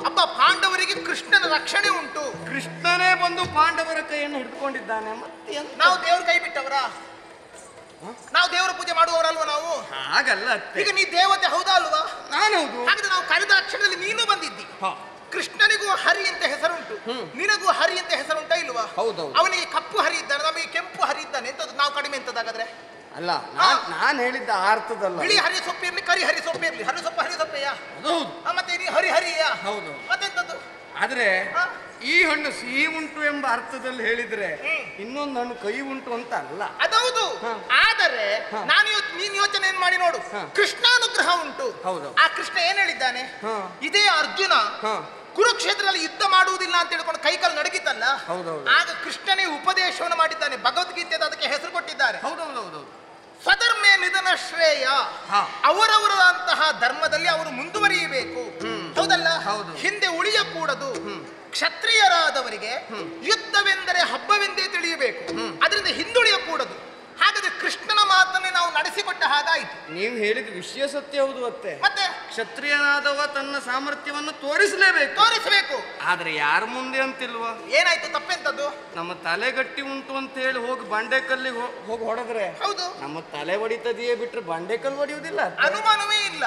ಅಪ್ಪ ಪಾಂಡವರಿಗೆ ಕೃಷ್ಣನ ರಕ್ಷಣೆ ಉಂಟು. ಕೃಷ್ಣನೇ ಬಂದು ಪಾಂಡವರ ಕೈಯನ್ನು ಹಿಡ್ಕೊಂಡಿದ್ದಾನೆ. ಮತ್ತೆ ನಾವು ದೇವ್ರ ಕೈ ಬಿಟ್ಟವರ? ನಾವು ದೇವರ ಪೂಜೆ ಮಾಡುವವರಲ್ವ ನಾವು? ಹಾಗಲ್ಲ. ಈಗ ನೀ ದೇವತೆ ಹೌದಾ ಅಲ್ವಾ? ನಾನೌದು. ಹಾಗಾದ್ರೆ ನಾವು ಕರೆದ ಕ್ಷಣದಲ್ಲಿ ನೀನು ಬಂದಿದ್ದಿ. ಕೃಷ್ಣನಿಗೂ ಹರಿ ಅಂತ ಹೆಸರುಂಟು, ನಿನಗೂ ಹರಿ ಅಂತ ಹೆಸರುಂಟ ಇಲ್ವಾ? ಅವನಿಗೆ ಕಪ್ಪು ಹರಿ ಇದ್ದಾನೆ, ನಮಗೆ ಕೆಂಪು ಹರಿ ಇದ್ದಾನೆ. ಎಂತದ್ದು ನಾವು ಕಡಿಮೆ ಎಂತದಾಗಾದ್ರೆ? ಅಲ್ಲ, ನಾನು ಹೇಳಿದ್ದ ಅರ್ಥದಲ್ಲ. ಬಿಳಿ ಹರಿ ಸೊಪ್ಪು ಇರ್ಲಿ, ಕರಿ ಹರಿ ಸೊಪ್ಪು ಇರ್ಲಿ, ಹರಿ ಸೊಪ್ಪು ಹರಿ ಸೊಪ್ಪೆಯಾ? ಮತ್ತೆ ನೀ ಹರಿ ಹರಿಯ? ಹೌದು. ಮತ್ತೆಂತದ್ದು? ಆದ್ರೆ ಈ ಹಣ್ಣು ಸಿಹಿ ಉಂಟು ಎಂಬ ಅರ್ಥದಲ್ಲಿ ಹೇಳಿದ್ರೆ ಇನ್ನೊಂದು ಹಣ್ಣು ಕೈ ಉಂಟು ಅಂತ ಅಲ್ಲ. ಅದೌದು. ಆದರೆ ನೀನ್ ಯೋಚನೆ ಮಾಡಿ ನೋಡು, ಕೃಷ್ಣಾನುಗ್ರಹ ಉಂಟು. ಆ ಕೃಷ್ಣ ಏನ್ ಹೇಳಿದ್ದಾನೆ? ಇದೇ ಅರ್ಜುನ ಕುರುಕ್ಷೇತ್ರದಲ್ಲಿ ಯುದ್ಧ ಮಾಡುವುದಿಲ್ಲ ಅಂತ ಹೇಳ್ಕೊಂಡು ಕೈಕಾಲು ನಡಗಿತ್ತಲ್ಲ, ಆಗ ಕೃಷ್ಣನೇ ಉಪದೇಶವನ್ನು ಮಾಡಿದ್ದಾನೆ. ಭಗವದ್ಗೀತೆ ಅದಕ್ಕೆ ಹೆಸರು ಕೊಟ್ಟಿದ್ದಾರೆ. ಸ್ವಧರ್ಮೇ ನಿಧನ ಶ್ರೇಯ. ಅವರವರಂತಹ ಧರ್ಮದಲ್ಲಿ ಅವರು ಮುಂದುವರಿಯಬೇಕು, ಹೌದಲ್ಲ? ಹಿಂದೆ ಉಳಿಯಕೂಡದು. ಕ್ಷತ್ರಿಯರಾದವರಿಗೆ ಯುದ್ಧವೆಂದರೆ ಹಬ್ಬವೆಂದೇ ತಿಳಿಯಬೇಕು, ಅದರಿಂದ ಹಿಂದುಳಿಯಕೂಡದು. ಹಾಗಾದ್ರೆ ಕೃಷ್ಣನ ಮಾತನ್ನೇ ನಾವು ನಡೆಸಿಕೊಟ್ಟ ಹಾಗಾಯಿತು. ನೀವು ಹೇಳಿದ ವಿಷಯ ಸತ್ಯ ಹೌದು. ಮತ್ತೆ ಕ್ಷತ್ರಿಯನಾದವ ತನ್ನ ಸಾಮರ್ಥ್ಯವನ್ನು ತೋರಿಸಬೇಕು. ಆದ್ರೆ ಯಾರ ಮುಂದೆ ಅಂತಿಲ್ವಾ? ಏನಾಯ್ತು? ತಪ್ಪೆಂತದ್ದು? ನಮ್ಮ ತಲೆ ಗಟ್ಟಿ ಉಂಟು ಅಂತ ಹೇಳಿ ಹೋಗಿ ಬಂಡೆಕಲ್ಲಿಗೆ ಹೋಗಿ ಹೊಡೆದ್ರೆ ಹೌದು, ನಮ್ಮ ತಲೆ ಹೊಡಿತದೆಯೇ ಬಿಟ್ರೆ ಬಂಡೆಕಲ್ಲು ಹೊಡೆಯುವುದಿಲ್ಲ, ಅನುಮಾನವೇ ಇಲ್ಲ.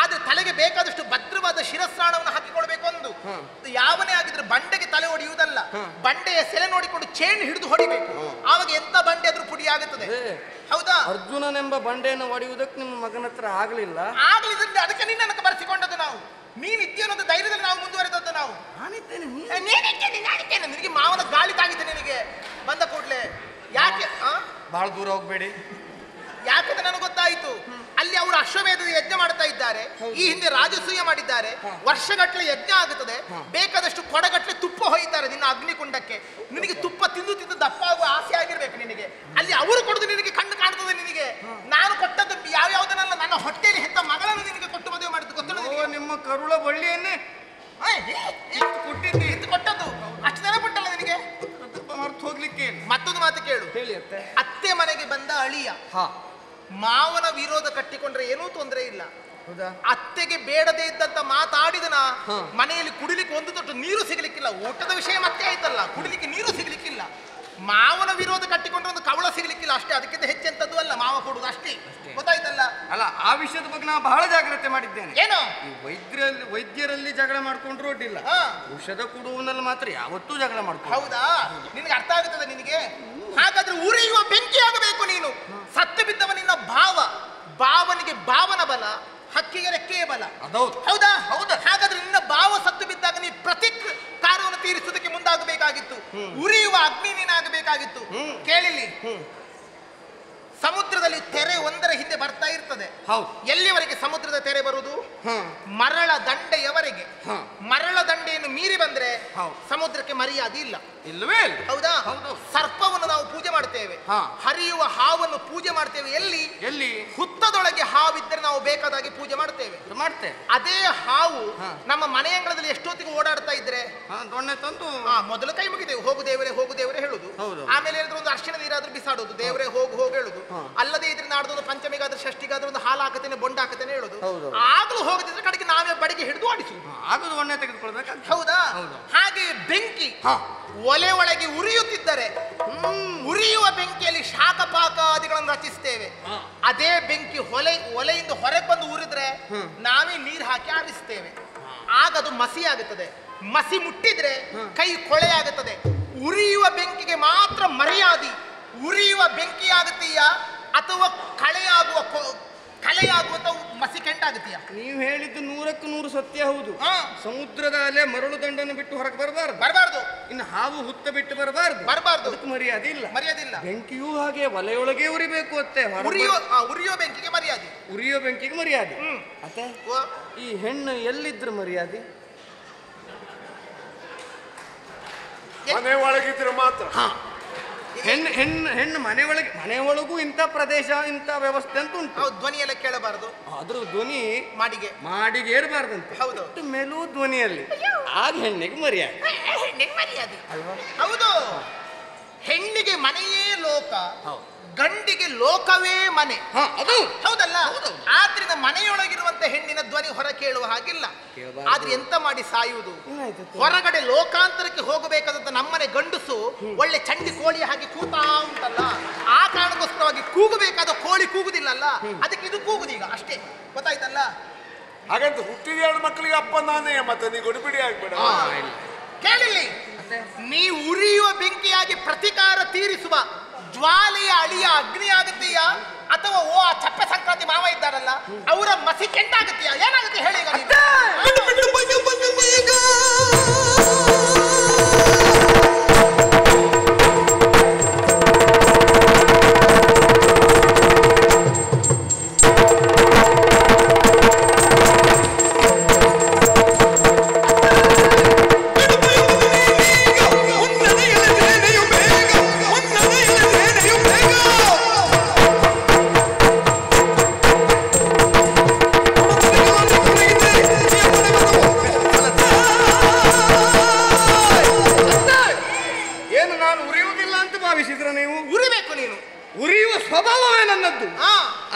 ಆದ್ರೆ ತಲೆಗೆ ಬೇಕಾದಷ್ಟು ಭದ್ರವಾದ ಶಿರಸ್ನಾಣವನ್ನು ಹಾಕಿಕೊಳ್ಬೇಕು. ಒಂದು ಯಾವನೇ ಆಗಿದ್ರೆ ಬಂಡೆಗೆ ತಲೆ ಹೊಡೆಯುವುದಲ್ಲ, ಬಂಡೆಯ ಸೆಲೆ ನೋಡಿಕೊಂಡು ಚೇಣ್ ಹಿಡಿದು ಹೊಡಿಬೇಕು. ಆವಾಗ ಎಂತ ಬಂಡೆ ಆದ್ರೂ ಪುಡಿ ಆಗುತ್ತದೆ. ಹೌದಾ? ಅರ್ಜುನನೆಂಬ ಬಂಡೆಯನ್ನು ಹೊಡೆಯುವುದಕ್ಕೆ ನಿಮ್ಮ ಮಗನ ಹತ್ರ ಆಗ್ಲಿಲ್ಲ. ಅದಕ್ಕೆ ನಿನ್ನನ್ನು ಬರೆಸಿಕೊಂಡದ್ದು ನಾವು. ನೀನಿದ್ದೆ ಅನ್ನೋದು ಧೈರ್ಯದಲ್ಲಿ ನಾವು ಮುಂದುವರೆದದ್ದು ನಾವು. ನಿನಗೆ ಮಾವನ ಗಾಳಿ ತಾಗಿತ್ತು ನಿನಗೆ ಬಂದ ಕೂಡಲೇ. ಯಾಕೆ ಬಹಳ ದೂರ ಹೋಗ್ಬೇಡಿ. ಯಾಕಂದ್ರೆ ನನಗೆ ಗೊತ್ತಾಯ್ತು, ಅಲ್ಲಿ ಅವರು ಅಶ್ವಮೇಧದ ಯಜ್ಞ ಮಾಡ್ತಾ ಇದ್ದಾರೆ. ಈ ಹಿಂದೆ ರಾಜಸೂಯ ಮಾಡಿದ್ದಾರೆ. ವರ್ಷಗಟ್ಟಲೆ ಯಜ್ಞ ಆಗುತ್ತದೆ. ಬೇಕಾದಷ್ಟು ಕೊಡಗಟ್ಟಲೆ ತುಪ್ಪ ಹೊಯ್ತಾರೆ ನಿನ್ನ ಅಗ್ನಿಕುಂಡಕ್ಕೆ. ನಿನಗೆ ತುಪ್ಪ ತಿಂದು ತಿಂದು ದಪ್ಪ ಆಗುವ ಆಸೆ ಆಗಿರ್ಬೇಕು ನಿನಗೆ. ಅಲ್ಲಿ ಅವರು ಕೊಡುದು ನಿನಗೆ ಕಣ್ಣು ಕಾಣ್ತದೆ. ನಿನಗೆ ನಾನು ಕೊಟ್ಟದ್ದು ಯಾವ್ಯಾವುದನ್ನೆಲ್ಲ ನನ್ನ ಹೊಟ್ಟೆಯಲ್ಲಿ ಹೆತ್ತ ಮಗಳನ್ನು ನಿನಗೆ ಕೊಟ್ಟು ಮದುವೆ ಮಾಡಿದ್ದು ಗೊತ್ತಿಲ್ಲ. ನಿಮ್ಮ ಕರುಳ ಬಳ್ಳಿಯನ್ನೇ ಕೊಟ್ಟಿದ್ದು ಇದು ಕೊಟ್ಟದ್ದು ಅಷ್ಟು ನೆನಪುಟ್ಟಲ್ಲ ನಿನಗೆ? ಮರ್ತು ಹೋಗ್ಲಿಕ್ಕೆ. ಮತ್ತೊಂದು ಮಾತು ಕೇಳು. ಹೇಳಿ. ಅತ್ತೆ ಮನೆಗೆ ಬಂದ ಅಳಿಯ ಮಾವನ ವಿರೋಧ ಕಟ್ಟಿಕೊಂಡ್ರೆ ಏನೂ ತೊಂದರೆ ಇಲ್ಲ. ಅತ್ತೆಗೆ ಬೇಡದೇ ಇದ್ದಂತ ಮಾತಾಡಿದನ ಮನೆಯಲ್ಲಿ ಕುಡಿಲಿಕ್ಕೆ ಒಂದು ತೊಟ್ಟು ನೀರು ಸಿಗ್ಲಿಕ್ಕಿಲ್ಲ. ಊಟದ ವಿಷಯ ಮತ್ತೆ ಆಯ್ತಲ್ಲ, ಕುಡಿಲಿಕ್ಕೆ ನೀರು ಸಿಗ್ಲಿಕ್ಕಿಲ್ಲ. ಮಾವನ ವಿರೋಧ ಕಟ್ಟಿಕೊಂಡ್ರೆ ಒಂದು ಕವಳ ಸಿಗ್ಲಿಕ್ಕಿಲ್ಲ ಅಷ್ಟೇ. ಅದಕ್ಕಿಂತ ಹೆಚ್ಚೆಂತದ್ದು ಅಲ್ಲ ಮಾವ ಕೊಡುದು ಅಷ್ಟೇ. ಗೊತ್ತಾಯ್ತಲ್ಲ? ಅಲ್ಲ, ಆ ವಿಷಯದ ಬಗ್ಗೆ ನಾನು ಬಹಳ ಜಾಗ್ರತೆ ಮಾಡಿದ್ದೇನೆ. ಏನು? ವೈದ್ಯರಲ್ಲಿ ಜಗಳ ಮಾಡ್ಕೊಂಡ್ರು ಅಡ್ಡಿಲ್ಲ, ಔಷಧ ಕೊಡುವನಲ್ಲಿ ಮಾತ್ರ ಯಾವತ್ತೂ ಜಗಳ ಮಾಡ್ಕೊಂಡು. ಹೌದಾ? ನಿನಗೆ ಅರ್ಥ ಆಗುತ್ತದೆ ನಿನಗೆ? ಹಾಗಾದ್ರೆ ಉರಿಯುವ ಬೆಂಕಿ ಆಗಬೇಕು ನೀನು. ಸತ್ತು ಬಿದ್ದವ ನಿನ್ನ ಭಾವನಿಗೆ ಭಾವನ ಬಲ, ಹಕ್ಕಿಗೆ ರೆಕ್ಕೆಯ ಬಲ. ಹೌದಾ? ಹೌದಾ? ಹಾಗಾದ್ರೆ ನಿನ್ನ ಭಾವ ಸತ್ತು ಬಿದ್ದಾಗ ನೀ ಕಾರ್ಯವನ್ನು ತೀರಿಸುವುದಕ್ಕೆ ಮುಂದಾಗಬೇಕಾಗಿತ್ತು. ಉರಿಯುವ ಅಗ್ನಿ ನೀನಾಗಬೇಕಾಗಿತ್ತು. ಕೇಳಿಲಿ, ಸಮುದ್ರದಲ್ಲಿ ತೆರೆ ಒಂದರ ಹಿಂದೆ ಬರ್ತಾ ಇರ್ತದೆ. ಎಲ್ಲಿವರೆಗೆ ಸಮುದ್ರದ ತೆರೆ ಬರುವುದು? ಮರಳ ದಂಡೆಯವರೆಗೆ. ಮರಳ ದಂಡೆಯನ್ನು ಮೀರಿ ಬಂದ್ರೆ ಸಮುದ್ರಕ್ಕೆ ಮರ್ಯಾದೆ ಇಲ್ಲ. ಇಲ್ಲವೇ? ಹೌದಾ? ಸರ್ಪವನ್ನು ನಾವು ಪೂಜೆ ಮಾಡ್ತೇವೆ, ಹರಿಯುವ ಹಾವನ್ನು ಪೂಜೆ ಮಾಡ್ತೇವೆ. ಎಲ್ಲಿ ಹುತ್ತದೊಳಗೆ ಹಾವಿದ್ದರೆ ನಾವು ಬೇಕಾದಾಗಿ ಪೂಜೆ ಮಾಡ್ತೇವೆ. ಅದೇ ಹಾವು ನಮ್ಮ ಮನೆಯಂಗಳದಲ್ಲಿ ಎಷ್ಟೊತ್ತಿಗೆ ಓಡಾಡ್ತಾ ಇದ್ರೆ ದೊಣ್ಣೆ ತಂದು ಮೊದಲು ಕೈ ಮುಗಿದೇವೆ, ಹೋಗು ದೇವರೇ ಹೋಗು ದೇವರೇ ಹೇಳುದು. ಆಮೇಲೆ ಏನಾದ್ರೂ ಒಂದು ಅರ್ಶಿನ ನೀರಾದ್ರೂ ಬಿಸಾಡುದು, ದೇವರೇ ಹೋಗು ಹೋಗು ಹೇಳುದು. ಅಲ್ಲದೆ ಇದ್ರೆ ನಾಡ್ದು ಪಂಚಮಿಗಾದ್ರೆ ಷಷ್ಟಿಗಾದ್ರೆ ಒಂದು ಹಾಲು ಹಾಕತೇನೆ ಬೊಂಡ ಹಾಕತೇನೆ ಹೇಳುದು. ಆಗ್ಲೂ ಹೋಗದಿದ್ರೆ ಕಡೆಗೆ ನಾವೇ ಬಡಿಗೆ ಹಿಡಿದು ಆಡಿಸುದು. ಆಗುದು ಒಣ್ಣೆ ತೆಗೆದುಕೊಳ್ಬೇಕು. ಹೌದಾ? ಹಾಗೆ ಬೆಂಕಿ ಒಲೆ ಒಳಗೆ ಉರಿಯುತ್ತಿದ್ದರೆ ಉರಿಯುವ ಬೆಂಕಿಯಲ್ಲಿ ಶಾಖಪಾಕಾದಿಗಳನ್ನು ರಚಿಸ್ತೇವೆ. ಅದೇ ಬೆಂಕಿ ಒಲೆಯಿಂದ ಹೊರಗೆ ಬಂದು ಉರಿದ್ರೆ ನಾವೇ ನೀರು ಹಾಕಿ ಆರಿಸ್ತೇವೆ. ಆಗ ಅದು ಮಸಿ ಆಗುತ್ತದೆ. ಮಸಿ ಮುಟ್ಟಿದ್ರೆ ಕೈ ಕೊಳೆಯಾಗುತ್ತದೆ. ಉರಿಯುವ ಬೆಂಕಿಗೆ ಮಾತ್ರ ಮರ್ಯಾದೆ. ಉರಿಯುವ ಬೆಂಕಿ ಆಗುತ್ತೀಯ ಅಥವಾ ಕಳೆಯಾಗುವಂತ ಮಸಿ ಕೆಂಟಾಗುತ್ತೀಯ? ನೀವು ಹೇಳಿದ್ದು 100ಕ್ಕೆ 100 ಸತ್ಯ. ಹೌದು. ಸಮುದ್ರದ ಅಲೆ ಮರಳು ದಂಡನ್ನು ಬಿಟ್ಟು ಹೊರಗೆ ಬರಬಾರದು. ಇನ್ನು ಹಾವು ಹುತ್ತ ಬಿಟ್ಟು ಬರಬಾರದು. ಅದಕ್ಕೆ ಮರ್ಯಾದೆ ಇಲ್ಲ. ಬೆಂಕಿಯೂ ಹಾಗೆ ಒಲೆಯೊಳಗೆ ಉರಿಬೇಕು. ಅತ್ತೆ ಉರಿಯೋ ಬೆಂಕಿಗೆ ಮರ್ಯಾದೆ. ಉರಿಯೋ ಬೆಂಕಿಗೆ ಮರ್ಯಾದೆ. ಅತ್ತೆ ಈ ಹೆಣ್ಣು ಎಲ್ಲಿದ್ರು ಮರ್ಯಾದೆ? ಮನೆ ಒಳಗಿದ್ರೆ ಮಾತ್ರ. ಹೆಣ್ಣು ಮನೆ ಒಳಗೂ ಇಂಥ ಪ್ರದೇಶ ಇಂಥ ವ್ಯವಸ್ಥೆ ಅಂತ ಉಂಟು. ಧ್ವನಿ ಎಲ್ಲ ಕೇಳಬಾರದು. ಅದ್ರ ಧ್ವನಿ ಮಾಡಿಗೆ ಏರಬಾರ್ದಂತೆ. ಹೌದು. ಮೇಲೂ ಧ್ವನಿಯಲ್ಲಿ ಆಗ ಹೆಣ್ಣಿಗೆ ಮರ್ಯಾದೆ. ಹೌದು. ಹೆಣ್ಣಿಗೆ ಮನೆಯೇ ಲೋಕ, ಗಂಡಿಗೆ ಲೋಕವೇ ಮನೆ. ಹೌದಲ್ಲ? ಆದ್ರಿಂದ ಮನೆಯೊಳಗಿರುವಂತ ಹೆಣ್ಣಿನ ಧ್ವನಿ ಹೊರ ಕೇಳುವ ಹಾಗಿಲ್ಲ. ಆದ್ರೆ ಎಂತ ಮಾಡಿ ಸಾಯುವುದು? ಹೊರಗಡೆ ಲೋಕಾಂತರಕ್ಕೆ ಹೋಗಬೇಕಾದಂತ ನಮ್ಮನೆ ಗಂಡಸು ಒಳ್ಳೆ ಚಂಡಿ ಕೋಳಿಯ ಹಾಗೆ ಕೂತಾ ಉಂಟಲ್ಲ. ಆ ಕಾರಣಕ್ಕೋಸ್ಕರವಾಗಿ ಕೂಗಬೇಕಾದ ಕೋಳಿ ಕೂಗುದಿಲ್ಲಲ್ಲ, ಅದಕ್ಕೆ ಇದು ಕೂಗುದೀಗ ಅಷ್ಟೇ. ಗೊತ್ತಾಯ್ತಲ್ಲ? ಹಾಗಂತ ಹುಟ್ಟಿದ 2 ಮಕ್ಕಳಿಗೆ ಅಪ್ಪ ನಾನೇ. ಮತ್ತೆ ನೀ ಗಡಿಬಿಡಿ ಆಗ್ಬೇಡ. ಕೇಳಿಲ್ಲಿ, ನೀ ಉರಿಯುವ ಬೆಂಕಿಯಾಗಿ ಪ್ರತಿಕಾರ ತೀರಿಸುವ ಜ್ವಾಲೆಯ ಅಳಿಯ ಅಗ್ನಿ ಆಗುತ್ತೀಯ ಅಥವಾ ಆ ಚಪ್ಪೆ ಸಂಕ್ರಾಂತಿ ಮಾವ ಇದ್ದಾರಲ್ಲ ಅವರ ಮಸಿ ಕೆಂಟಾಗುತ್ತೀಯ? ಏನಾಗುತ್ತೆ ಹೇಳಿ ಈಗ?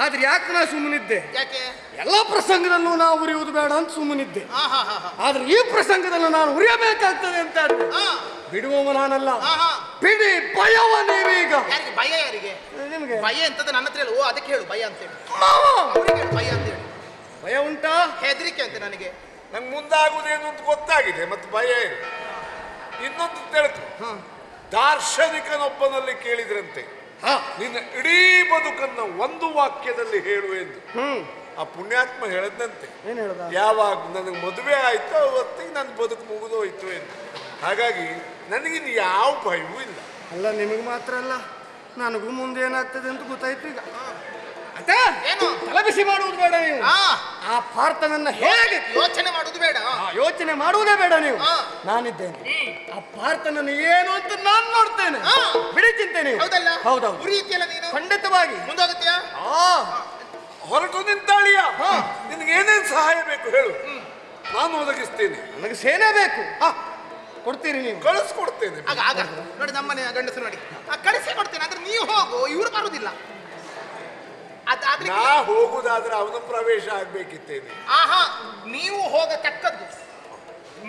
ಆದ್ರೆ ಯಾಕೆ ನಾ ಸುಮ್ಮನಿದ್ದೆ? ಯಾಕೆ? ಎಲ್ಲ ಪ್ರಸಂಗದಲ್ಲೂ ನಾವು ಉರಿಯುವುದು ಬೇಡ ಅಂತ ಸುಮ್ಮನಿದ್ದೆ. ಆದ್ರೆ ಈ ಪ್ರಸಂಗದಲ್ಲೂ ನಾನು ಉರಿಯಬೇಕಾಗ್ತದೆ ಅಂತ ಬಿಡುವವ ನಾನಲ್ಲ. ಬಿಡಿ ಭಯವ ನೀವೀಗ. ಭಯ ಯಾರಿಗೆ? ನಿಮಗೆ ಭಯ ಎಂತದ ನನ್ನ ಹತ್ರ ಹೇಳು. ಅದಕ್ಕೆ ಹೇಳು ಭಯ ಅಂತೇಳಿ. ಭಯ ಅಂತೇಳಿ ಭಯ ಉಂಟಾ? ಹೆದರಿಕೆ ಅಂತ ನನಗೆ. ನಂಗೆ ಮುಂದಾಗುವುದೇನು ಅಂತ ಗೊತ್ತಾಗಿದೆ. ಮತ್ತೆ ಭಯ ಏನು? ಇನ್ನೊಂದು ತಿಳ್ಕೊ. ದಾರ್ಶನಿಕನೊಬ್ಬನಲ್ಲಿ ಕೇಳಿದ್ರಂತೆ, ನಿನ್ನ ಇಡೀ ಬದುಕನ್ನ ಒಂದು ವಾಕ್ಯದಲ್ಲಿ ಹೇಳು ಎಂದು. ಆ ಪುಣ್ಯಾತ್ಮ ಹೇಳದಂತೆ, ಯಾವಾಗ ನನಗೆ ಮದುವೆ ಆಯ್ತು ಅವತ್ತಿಗೆ ನನ್ನ ಬದುಕು ಮುಗಿದೋಯ್ತು ಎಂದು. ಹಾಗಾಗಿ ನನಗಿನ್ನು ಯಾವ ಭಯವೂ ಇಲ್ಲ. ಅಲ್ಲ, ನಿಮಗೆ ಮಾತ್ರ ಅಲ್ಲ, ನನಗೂ ಮುಂದೆ ಏನಾಗ್ತದೆ ಅಂತ ಗೊತ್ತಾಯ್ತು ಈಗ. ಏನು ತಲೆಬಿಸಿ ಮಾಡುವುದು ಬೇಡ ನೀವು. ಆ ಪಾರ್ಥನನ್ನ ಹೇಗೆ ಯೋಚನೆ ಮಾಡುವುದು ಬೇಡ. ಯೋಚನೆ ಮಾಡುವುದೇ ಬೇಡ ನೀವು. ನಾನಿದ್ದೇನೆ. ಆ ಪಾರ್ಥನನ್ನು ಏನು ಅಂತ ನಾನು ನೋಡ್ತೇನೆ. ಬಿಡಿ ಚಿಂತೇನೆ. ಹೌದಲ್ಲ? ಹೌದೌದು. ಉರಿಯುತ್ತಿಲ್ಲ ನೀನು? ಖಂಡಿತವಾಗಿ. ಮುಂದೋಗುತ್ತೀಯಾ? ಹೊರಟು ನಿಂತಾಳಿಯ. ನಿನಗೆ ಏನೇನು ಸಹಾಯ ಬೇಕು ಹೇಳು, ನಾನು ಒದಗಿಸ್ತೇನೆ. ನನಗೆ ಸೇನೆ ಬೇಕು. ಕೊಡ್ತೀರಿ ನೀವು? ಕಳಿಸ್ಕೊಡ್ತೇನೆ. ಆಗ ನೋಡಿ, ನಮ್ಮನೆ ಗಂಡಸರು ನೋಡಿ, ಕಳಿಸಿ ಕೊಡ್ತೇನೆ. ಆದ್ರೆ ನೀವು ಹೋಗು, ಇವ್ರು ಬರುವುದಿಲ್ಲ. ನಾ ಹೋಗುದಾದ್ರೆ ಅವನ ಪ್ರವೇಶ ಆಗ್ಬೇಕಿತ್ತೇನೆ. ನೀವು ಹೋಗತಕ್ಕದ್ದು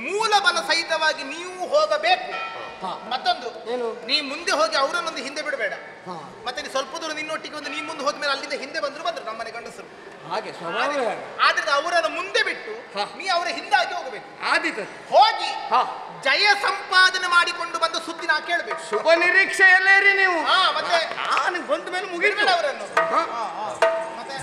ಮೂಲ ಬಲ ಸಹಿತವಾಗಿ ನೀವು ಹೋಗಬೇಕು. ಮತ್ತೊಂದು, ನೀ ಮುಂದೆ ಹೋಗಿ ಅವರನ್ನೊಂದು ಹಿಂದೆ ಬಿಡಬೇಡ. ಮತ್ತೆ ನೀ ಸ್ವಲ್ಪ ದೂರ ನಿನ್ನೊಟ್ಟಿಗೆ ಒಂದು ನೀ ಮುಂದೆ ಹೋದ್ಮೇಲೆ ಅಲ್ಲಿಂದ ಹಿಂದೆ ಬಂದ್ರು ನಮ್ಮನೆ ಗಂಡಸರು. ಹಾಗೆ ಆದ್ರೆ ಅವರನ್ನು ಮುಂದೆ ಬಿಟ್ಟು ನೀ ಅವರ ಹಿಂದಾಗಿ ಹೋಗಬೇಕು. ಹೋಗಿ ಜಯ ಸಂಪಾದನೆ ಮಾಡಿಕೊಂಡು ಬಂದು ಸುದ್ದಿ ನಾ ಕೇಳಬೇಕು. ಶುಭ ನಿರೀಕ್ಷೆಯಲ್ಲೇ ರೀ ನೀವು. ಮತ್ತೆ ನಾನು ಬಂದ ಮೇಲೆ ಮುಗಿದ್ಮೇಲೆ ಅವರನ್ನು ಮತ್ತೆ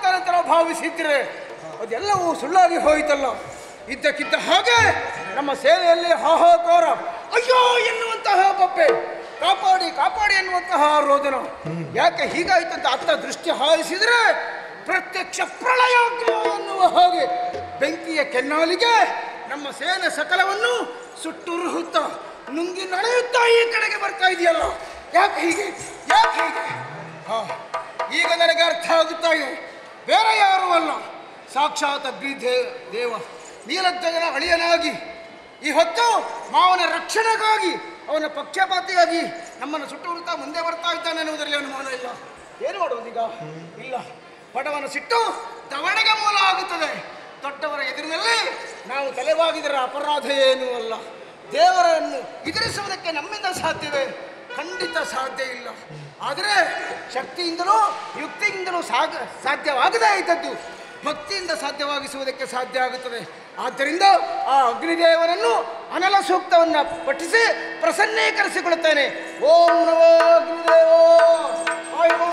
ಮಾಡ್ತಾನೆ ಅಂತ ನಾವು ಭಾವಿಸಿದ್ರೆ ಅದೆಲ್ಲವೂ ಸುಳ್ಳಾಗಿ ಹೋಯಿತಲ್ಲ. ಇದ್ದಕ್ಕಿದ್ದ ಹಾಗೆ ನಮ್ಮ ಸೇನೆಯಲ್ಲಿ ಹಾಹಾಕಾರ, ಅಯ್ಯೋ ಎನ್ನುವಂತಹ ಬಪ್ಪೆ, ಕಾಪಾಡಿ ಕಾಪಾಡಿ ಎನ್ನುವಂತಹ ರೋದನ. ಯಾಕೆ ಹೀಗಾಯ್ತು ಅಂತ ಅತ್ತ ದೃಷ್ಟಿ ಹಾಯಿಸಿದ್ರೆ ಪ್ರತ್ಯಕ್ಷ ಪ್ರಳಯ ಎನ್ನುವ ಹಾಗೆ ಬೆಂಕಿಯ ಕೆನ್ನಾಲಿಗೆ ನಮ್ಮ ಸೇನೆ ಸಕಲವನ್ನು ಸುಟ್ಟುರುಹುತ್ತ ನುಂಗಿ ನಡೆಯುತ್ತಾ ಈ ಕಡೆಗೆ ಬರ್ತಾ ಇದೆಯಲ್ಲ. ಯಾಕೆ ಹೀಗೆ, ಯಾಕೆ ಹೀಗೆ? ಈಗ ನನಗೆ ಅರ್ಥ ಆಗುತ್ತಾ ಇದೆ. ಬೇರೆ ಯಾರೂ ಅಲ್ಲ, ಸಾಕ್ಷಾತ್ ಅಗ್ನಿ ದೇವ ನೀಲಧ್ವಜನ ಅಳಿಯನಾಗಿ ಈ ಹೊತ್ತು ಮಾವನ ರಕ್ಷಣೆಗಾಗಿ ಅವನ ಪಕ್ಷಪಾತಿಯಾಗಿ ನಮ್ಮನ್ನು ಸುಟ್ಟುರುತ್ತಾ ಮುಂದೆ ಬರ್ತಾ ಇದ್ದಾನೆ ಅನ್ನುವುದರಲ್ಲಿ ಅನುಮಾನ ಇಲ್ಲ. ಏನು ಮಾಡುವುದೀಗ? ಇಲ್ಲ, ಬಡವನ ಸಿಟ್ಟು ದವಡೆಗೆ ಮೂಲ ಆಗುತ್ತದೆ. ದೊಡ್ಡವರ ಎದುರಿನಲ್ಲಿ ನಾವು ತಲೆಬಾಗಿದರ ಅಪರಾಧ ಏನೂ ಅಲ್ಲ. ದೇವರನ್ನು ಎದುರಿಸುವುದಕ್ಕೆ ನಮ್ಮಿಂದ ಸಾಧ್ಯವೇ? ಖಂಡಿತ ಸಾಧ್ಯ ಇಲ್ಲ. ಆದರೆ ಶಕ್ತಿಯಿಂದಲೂ ಯುಕ್ತಿಯಿಂದಲೂ ಸಾಧ್ಯವಾಗದೇ ಇದ್ದದ್ದು ಭಕ್ತಿಯಿಂದ ಸಾಧ್ಯವಾಗಿಸುವುದಕ್ಕೆ ಸಾಧ್ಯ ಆಗುತ್ತದೆ. ಆದ್ದರಿಂದ ಆ ಅಗ್ನಿದೇವರನ್ನು ಅನಲ ಸೂಕ್ತವನ್ನು ಪಠಿಸಿ ಪ್ರಸನ್ನೀಕರಿಸಿಕೊಳ್ಳುತ್ತೇನೆ. ಓಂ ನಮೋ ಅಗ್ನಿದೇವೋ ವಾಯುವೋ.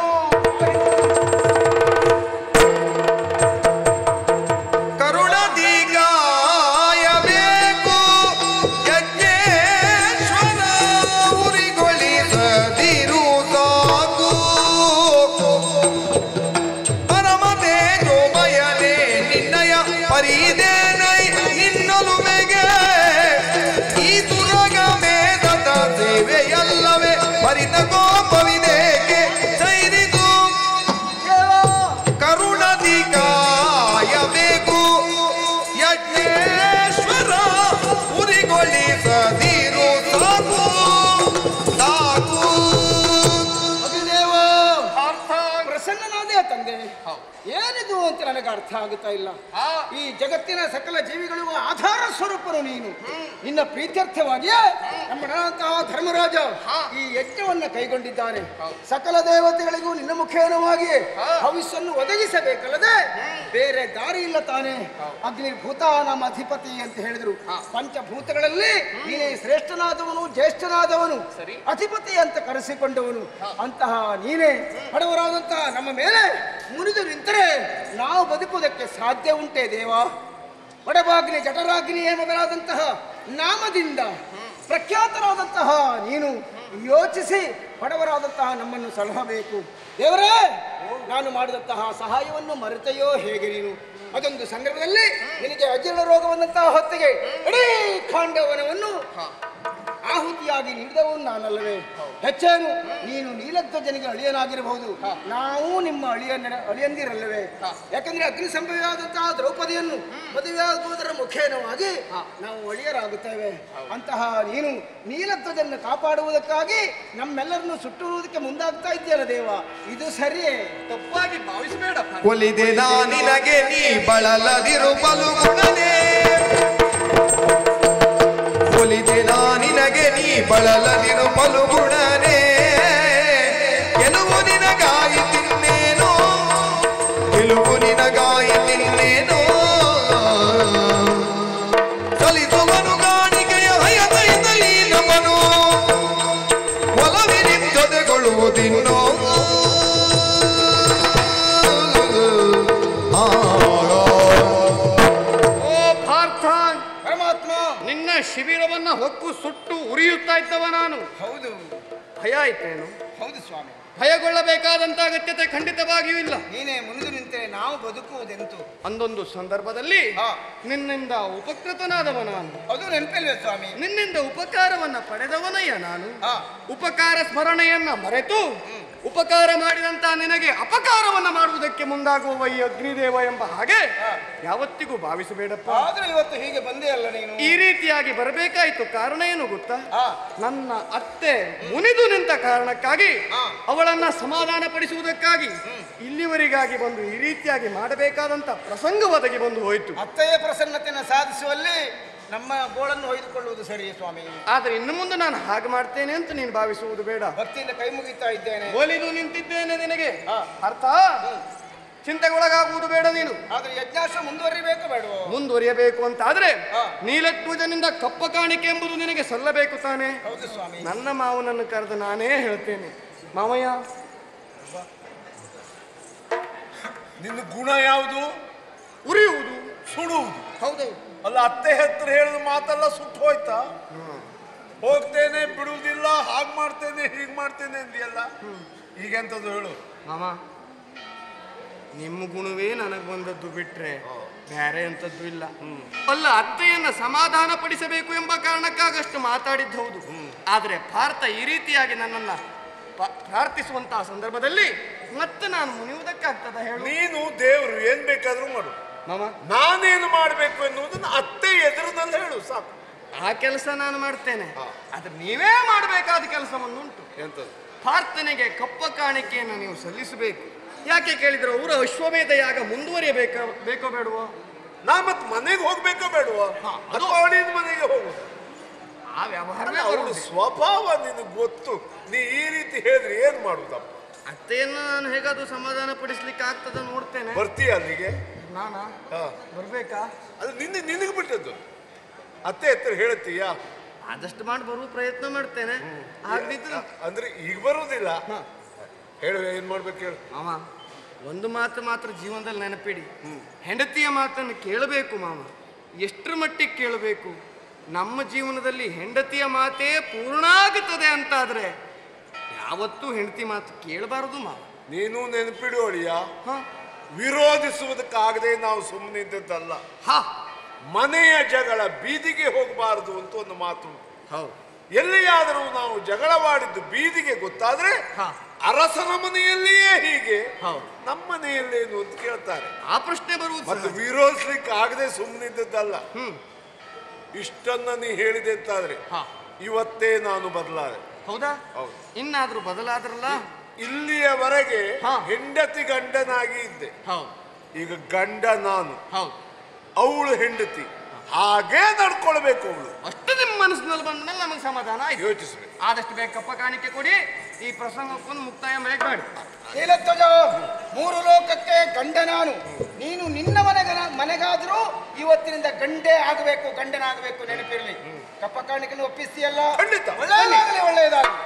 ಏನಿದು ಅಂತ ನನಗೆ ಅರ್ಥ ಆಗುತ್ತಾ ಇಲ್ಲ. ಈ ಜಗತ್ತಿನ ಸಕಲ ಜೀವಿಗಳಿಗೂ ಆಧಾರ ಸ್ವರೂಪರು ನೀನು. ನಿನ್ನ ಪ್ರೀತ್ಯರ್ಥವಾಗಿಯೇ ನಮ್ಮಂತಹ ಧರ್ಮರಾಜ ಈ ಯಜ್ಞವನ್ನು ಕೈಗೊಂಡಿದ್ದಾನೆ. ಸಕಲ ದೇವತೆಗಳಿಗೂ ನಿನ್ನ ಮುಖೇನವಾಗಿ ಹವಿಸ್ಸನ್ನು ಒದಗಿಸಬೇಕಲ್ಲದೆ ಬೇರೆ ದಾರಿ ಇಲ್ಲ ತಾನೆ. ಅಗ್ನಿಭೂತ ನಮ್ಮ ಅಧಿಪತಿ ಅಂತ ಹೇಳಿದ್ರು. ಪಂಚಭೂತಗಳಲ್ಲಿ ನೀನೇ ಶ್ರೇಷ್ಠನಾದವನು, ಜ್ಯೇಷ್ಠನಾದವನು, ಅಧಿಪತಿ ಅಂತ ಕರೆಸಿಕೊಂಡವನು. ಅಂತಹ ನೀನೇ ಬಡವರಾದಂತಹ ನಮ್ಮ ಮೇಲೆ ಮುನಿದು ನಿಂತರೆ ನಾವು ಬದುಕುವುದಕ್ಕೆ ಸಾಧ್ಯ ಉಂಟೆ ದೇವ? ಬಡವಾಗ್ನಿ, ಜಠರಾಗ್ನಿಯೇ ಮೊದಲಾದಂತಹ ನಾಮದಿಂದ ಪ್ರಖ್ಯಾತರಾದಂತಹ ನೀನು ಯೋಚಿಸಿ ಬಡವರಾದಂತಹ ನಮ್ಮನ್ನು ಸಲಹಬೇಕು. ದೇವರೇ, ನಾನು ಮಾಡಿದಂತಹ ಸಹಾಯವನ್ನು ಮರೆತೆಯೋ ಹೇಗೆ ನೀನು? ಅದೊಂದು ಸಂದರ್ಭದಲ್ಲಿ ನಿನಗೆ ಅಜೀರ್ಣ ರೋಗವಂತಹ ಹೊತ್ತಿಗೆ ಇಡೀ ಖಾಂಡವನವನ್ನು ಆಹುತಿಯಾಗಿ ನೀಡಿದವನು ನಾನಲ್ಲವೇ? ಹೆಚ್ಚೇನು, ನೀನು ನೀಲಧ್ವಜನಿಗೆ ಅಳಿಯನಾಗಿರಬಹುದು, ನಾವು ನಿಮ್ಮ ಅಳಿಯಂದಿರಲ್ಲವೇ? ಯಾಕಂದ್ರೆ ಅಗ್ನಿ ಸಂಭವಿಯಾದಂತಹ ದ್ರೌಪದಿಯನ್ನು ಮದುವೆಯಾಗುವುದರ ಮುಖೇನವಾಗಿ ನಾವು ಅಳಿಯರಾಗುತ್ತೇವೆ. ಅಂತಹ ನೀನು ನೀಲಧ್ವಜನ್ನು ಕಾಪಾಡುವುದಕ್ಕಾಗಿ ನಮ್ಮೆಲ್ಲರನ್ನು ಸುಟ್ಟುವುದಕ್ಕೆ ಮುಂದಾಗ್ತಾ ಇದೆಯಲ್ಲ ದೇವ, ಇದು ಸರಿಯೇ? ತಪ್ಪಾಗಿ ಭಾವಿಸಬೇಡ. ಒಲಿದೆ ನಿನಗೆ ನೀ ಬಳಲದಿರು ಬಲುಗುಣನೇ, ಒಲಿದೆ ನಿನಗೆ ನೀ ಬಳಲದಿರು ಬಲುಗುಣನೇ, ಗೆಲುವು ನಿನಗಾಯಿತಿನ್ನೇನೋ, ಗೆಲುವು ನಿನಗಾಯಿತಿನ್ನೇನೋ, ಸಲಿಸುವನು ಕಾಣಿಕೆಯ ಹಯತೈತಲಿ ನಮನು, ಒಲವಿನಿಂದೊದೆಗೊಳ್ಳುವುದಿನ್ನೋ. ಶಿಬಿರವನ್ನ ಹೊಕ್ಕು ಸುಟ್ಟು ಉರಿಯುತ್ತಾ ಇದ್ದವ ನಾನು. ಹೌದು, ಭಯ ಆಯ್ತೇನು? ಹೌದು ಸ್ವಾಮಿ, ಭಯಗೊಳ್ಳಬೇಕಾದಂತ ಅಗತ್ಯತೆ ಖಂಡಿತವಾಗಿಯೂ ಇಲ್ಲ. ನೀನೇ ಮುನಿದು ನಿಂತರೆ ನಾವು ಬದುಕುವುದೆಂತು? ಅಂದೊಂದು ಸಂದರ್ಭದಲ್ಲಿ ನಿನ್ನಿಂದ ಉಪಕೃತನಾದವ ನಾನು. ಅದು ನೆನಪಿಲ್ವೇ ಸ್ವಾಮಿ? ನಿನ್ನಿಂದ ಉಪಕಾರವನ್ನ ಪಡೆದವನಯ್ಯ ನಾನು. ಉಪಕಾರ ಸ್ಮರಣೆಯನ್ನ ಮರೆತು ಉಪಕಾರ ಮಾಡಿದಂತ ನಿನಗೆ ಅಪಕಾರವನ್ನ ಮಾಡುವುದಕ್ಕೆ ಮುಂದಾಗುವ ಈ ಅಗ್ನಿದೇವ ಎಂಬ ಹಾಗೆ ಯಾವತ್ತಿಗೂ ಭಾವಿಸಬೇಡಪ್ಪ. ಆದ್ರೆ ಇವತ್ತು ಹೀಗೆ ಬಂದೇ ಅಲ್ಲ ನೀನು? ಈ ರೀತಿಯಾಗಿ ಬರಬೇಕಾಯ್ತು. ಕಾರಣ ಏನು ಗೊತ್ತಾ? ನನ್ನ ಅತ್ತೆ ಮುನಿದು ನಿಂತ ಕಾರಣಕ್ಕಾಗಿ ಅವಳನ್ನ ಸಮಾಧಾನ ಪಡಿಸುವುದಕ್ಕಾಗಿ ಇಲ್ಲಿವರೆಗಾಗಿ ಬಂದು ಈ ರೀತಿಯಾಗಿ ಮಾಡಬೇಕಾದಂತ ಪ್ರಸಂಗ ಒದಗಿ ಬಂದು ಹೋಯಿತು. ಅತ್ತೆಯ ಪ್ರಸನ್ನತೆಯನ್ನು ಸಾಧಿಸುವಲ್ಲಿ ನಮ್ಮ ಗೋಳನ್ನು ಹೊಯ್ದುಕೊಳ್ಳುವುದು ಸರಿಯೇ ಸ್ವಾಮಿ? ಆದ್ರೆ ಇನ್ನು ಮುಂದೆ ನಾನು ಹಾಗೆ ಮಾಡ್ತೇನೆ ಅಂತ ನೀನು ಭಾವಿಸುವುದು ಬೇಡ. ಭಕ್ತಿಯಿಂದ ಕೈ ಮುಗಿತಾ ಇದ್ದೇನೆ, ಒಲಿದು ನಿಂತಿದ್ದೇನೆ. ನಿನಗೆ ಅರ್ಥ? ಚಿಂತೆಗೊಳಗಾಗುವುದು ಬೇಡ ನೀನು. ಆದ್ರೆ ಯಜ್ಞಾಶ್ವ ಮುಂದುವರಿಬೇಕು ಬೇಡವೋ? ಮುಂದುವರಿಯಬೇಕು ಅಂತ ಆದ್ರೆ ನೀಲಧ್ವಜನಿಂದ ಕಪ್ಪ ಕಾಣಿಕೆ ಎಂಬುದು ನಿನಗೆ ಸಲ್ಲಬೇಕು ತಾನೆ? ಹೌದು ಸ್ವಾಮಿ. ನನ್ನ ಮಾವನನ್ನು ಕರೆದು ನಾನೇ ಹೇಳ್ತೇನೆ, ಮಾವಯ್ಯ ನಿನ್ನ ಗುಣ ಯಾವುದು? ಉರಿಯುವುದು. ಸುಡುವುದು. ಹೌದೌದು. ಅಲ್ಲ, ಅತ್ತೆ ಹತ್ರ ಹೇಳಿದ ಮಾತೆಲ್ಲ ಸುಟ್ಟು ಹೋಯ್ತಾ? ಹೋಗ್ತೇನೆ, ಬಿಡುವುದಿಲ್ಲ, ಹಾಗೆ ಮಾಡ್ತೇನೆ, ಹೀಗೆ ಮಾಡ್ತೇನೆ ಅಂದಿಯಲ್ಲ, ಈಗೆಂತದ್ದು ಹೇಳು ಮಾಮ. ನಿಮ್ಮ ಗುಣವೇ ನನಗೆ ಬಂದದ್ದು ಬಿಟ್ರೆ ಬೇರೆ ಎಂಥದ್ದು ಇಲ್ಲ. ಅಲ್ಲ, ಅತ್ತೆಯನ್ನ ಸಮಾಧಾನ ಪಡಿಸಬೇಕು ಎಂಬ ಕಾರಣಕ್ಕಾಗಷ್ಟು ಮಾತಾಡಿದ್ದು ಹೌದು. ಆದರೆ ಭಾರತ ಈ ರೀತಿಯಾಗಿ ನನ್ನನ್ನ ಪ್ರಾರ್ಥಿಸುವಂತಹ ಸಂದರ್ಭದಲ್ಲಿ ಮತ್ತೆ ನಾನು ಮುನಿಯುವುದಕ್ಕಾಗ್ತದ ಹೇಳು? ನೀನು ದೇವರು ಏನ್ ಬೇಕಾದ್ರೂ ಮಾಡು ಮಾಮ. ನಾನೇನು ಮಾಡಬೇಕು ಎನ್ನುವುದನ್ನು ಅತ್ತೆ ಎದುರಿನಲ್ಲಿ ಹೇಳು ಸಾಕು. ಆ ಕೆಲಸ ನಾನು ಮಾಡ್ತೇನೆ. ಆದ್ರೆ ನೀವೇ ಮಾಡಬೇಕಾದ ಕೆಲಸವನ್ನುಂಟು. ಎಂತದ್ದು? ಪ್ರಾರ್ಥನೆಗೆ ಕಪ್ಪ ಕಾಣಿಕೆಯನ್ನು ನೀವು ಸಲ್ಲಿಸಬೇಕು. ಯಾಕೆ ಕೇಳಿದ್ರು, ಅವರ ಅಶ್ವಮೇಧ ಯಾಗ ಬೇಕೋ ಬೇಡವೋ? ನಾ ಮತ್ತೆ ಮನೆಗೆ ಹೋಗ್ಬೇಕೋ ಬೇಡವೋ? ಅಥವಾ ಅವಳಿನ ಮನೆಗೆ ಹೋಗುದು? ಆ ವ್ಯವಹಾರವೇ ಅವಳು ಸ್ವಭಾವ ನಿನಗೆ ಗೊತ್ತು. ನೀ ಈ ರೀತಿ ಹೇಳಿದ್ರೆ ಏನ್ ಮಾಡುದಪ್ಪ? ಅತ್ತೆಯನ್ನು ನಾನು ಹೇಗಾದ್ರೂ ಸಮಾಧಾನ ಪಡಿಸ್ಲಿಕ್ಕೆ ಆಗ್ತದ ನೋಡ್ತೇನೆ. ಬರ್ತೀಯ ಅಲ್ಲಿಗೆ? ನಾನಾ ಬರ್ಬೇಕಾ? ಅದು ನಿನಗೆ ಬಿಟ್ಟದ್ದು. ಅತ್ತೆ ಹತ್ರ ಹೇಳ್ತೀಯಾ? ಆದಷ್ಟು ಮಾಡಿ ಬರುವ ಪ್ರಯತ್ನ ಮಾಡ್ತೇನೆ. ಆಗ್ದಿದ್ದು ಅಂದ್ರೆ ಈಗ ಬರುವುದಿಲ್ಲ. ಹೇಳು, ಏನ್ ಮಾಡ್ಬೇಕು ಹೇಳು. ಮಾಮ, ಒಂದು ಮಾತು ಮಾತ್ರ ಜೀವನದಲ್ಲಿ ನೆನಪಿಡಿ. ಹೆಂಡತಿಯ ಮಾತನ್ನು ಕೇಳಬೇಕು ಮಾಮ. ಎಷ್ಟರ ಮಟ್ಟಿಗೆ ಕೇಳಬೇಕು? ನಮ್ಮ ಜೀವನದಲ್ಲಿ ಹೆಂಡತಿಯ ಮಾತೇ ಪೂರ್ಣ ಆಗುತ್ತದೆ ಅಂತಾದ್ರೆ ಯಾವತ್ತೂ ಹೆಂಡತಿ ಮಾತು ಕೇಳಬಾರದು ಮಾಮ. ನೀನು ನೆನಪಿಡುವಳಿಯ, ವಿರೋಧಿಸುವುದಕ್ಕಾಗದೆ ನಾವು ಸುಮ್ಮನೆ ಇದ್ದದ್ದಲ್ಲ. ಮನೆಯ ಜಗಳ ಬೀದಿಗೆ ಹೋಗಬಾರದು ಅಂತ ಒಂದು ಮಾತು. ಹೌದು. ಎಲ್ಲಿಯಾದರೂ ನಾವು ಜಗಳವಾಡಿದ್ದು ಬೀದಿಗೆ ಗೊತ್ತಾದ್ರೆ ಅರಸನ ಮನೆಯಲ್ಲಿಯೇ ಹೀಗೆ, ನಮ್ಮ ಮನೆಯಲ್ಲೇನು ಅಂತ ಕೇಳ್ತಾರೆ. ಆ ಪ್ರಶ್ನೆ ಬರುವುದು. ಮತ್ತೆ ವಿರೋಧಿಸ್ಲಿಕ್ಕೆ ಆಗದೆ ಸುಮ್ಮನಿದ್ದದ್ದಲ್ಲ. ಇಷ್ಟನ್ನ ನೀ ಹೇಳಿದೆ ಅಂತಾದ್ರೆ ಇವತ್ತೇ ನಾನು ಬದಲಾದೆ. ಹೌದಾ? ಹೌದು. ಇನ್ನಾದ್ರೂ ಬದಲಾದ್ರಲ್ಲ. ಇಲ್ಲಿಯವರೆಗೆ ಹೆಂಡತಿ ಗಂಡನಾಗಿ ಇದ್ದೆ. ಈಗ ಗಂಡ ನಾನು, ಅವಳು ಹೆಂಡತಿ. ಹಾಗೇ ನಡ್ಕೊಳ್ಬೇಕು ಅವಳು. ಅಷ್ಟು ನಿಮ್ಮ ಮನಸ್ಸಿನಲ್ಲಿ ಬಂದ್ಮೇಲೆ ನಮಗೆ ಸಮಾಧಾನ ಆಯ್ತು. ಯೋಚಿಸ್ಬೇಕು. ಆದಷ್ಟು ಬೇಗ ಕಪ್ಪ ಕಾಣಿಕೆ ಕೊಡಿ. ಈ ಪ್ರಸಂಗಕ್ಕೊಂದು ಮುಕ್ತಾಯ ಬೇಗ ಮಾಡಿ. ನೀಲಧ್ವಜ, ಮೂರು ಲೋಕಕ್ಕೆ ಗಂಡ ನಾನು. ನೀನು ನಿನ್ನ ಮನೆಗಾದ್ರೂ ಇವತ್ತಿನಿಂದ ಗಂಡನಾಗಬೇಕು, ನೆನಪಿರಲಿ. ಕಪ್ಪ ಕಾಣಿಕೆಯನ್ನು ಒಪ್ಪಿಸ್ತೀಯಲ್ಲ? ಖಂಡಿತ. ಒಳ್ಳೆಯದಾಗಲಿ, ಒಳ್ಳೆಯದಾಗಲಿ.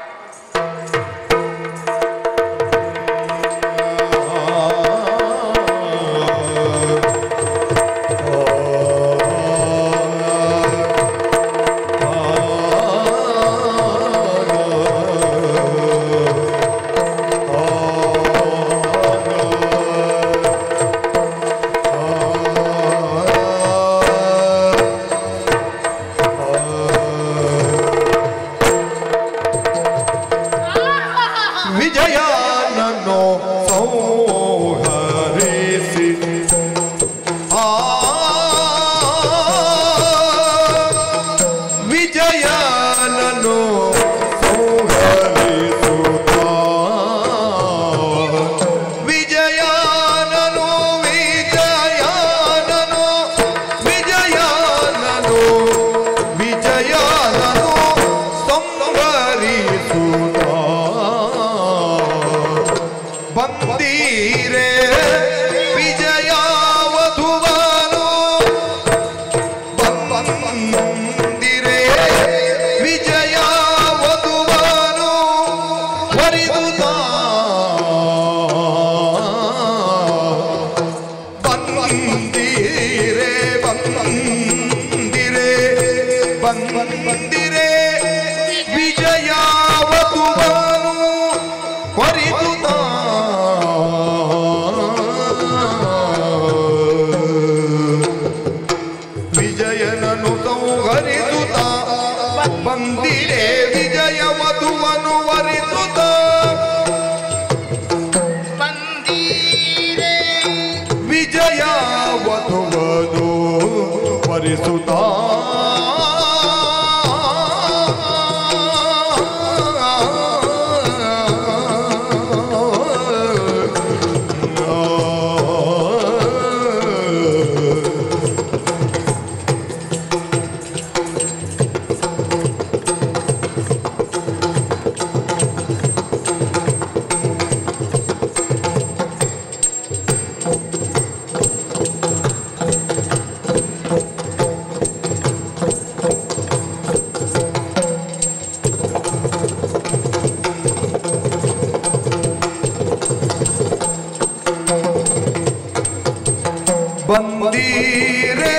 ಬಂದೀರೆ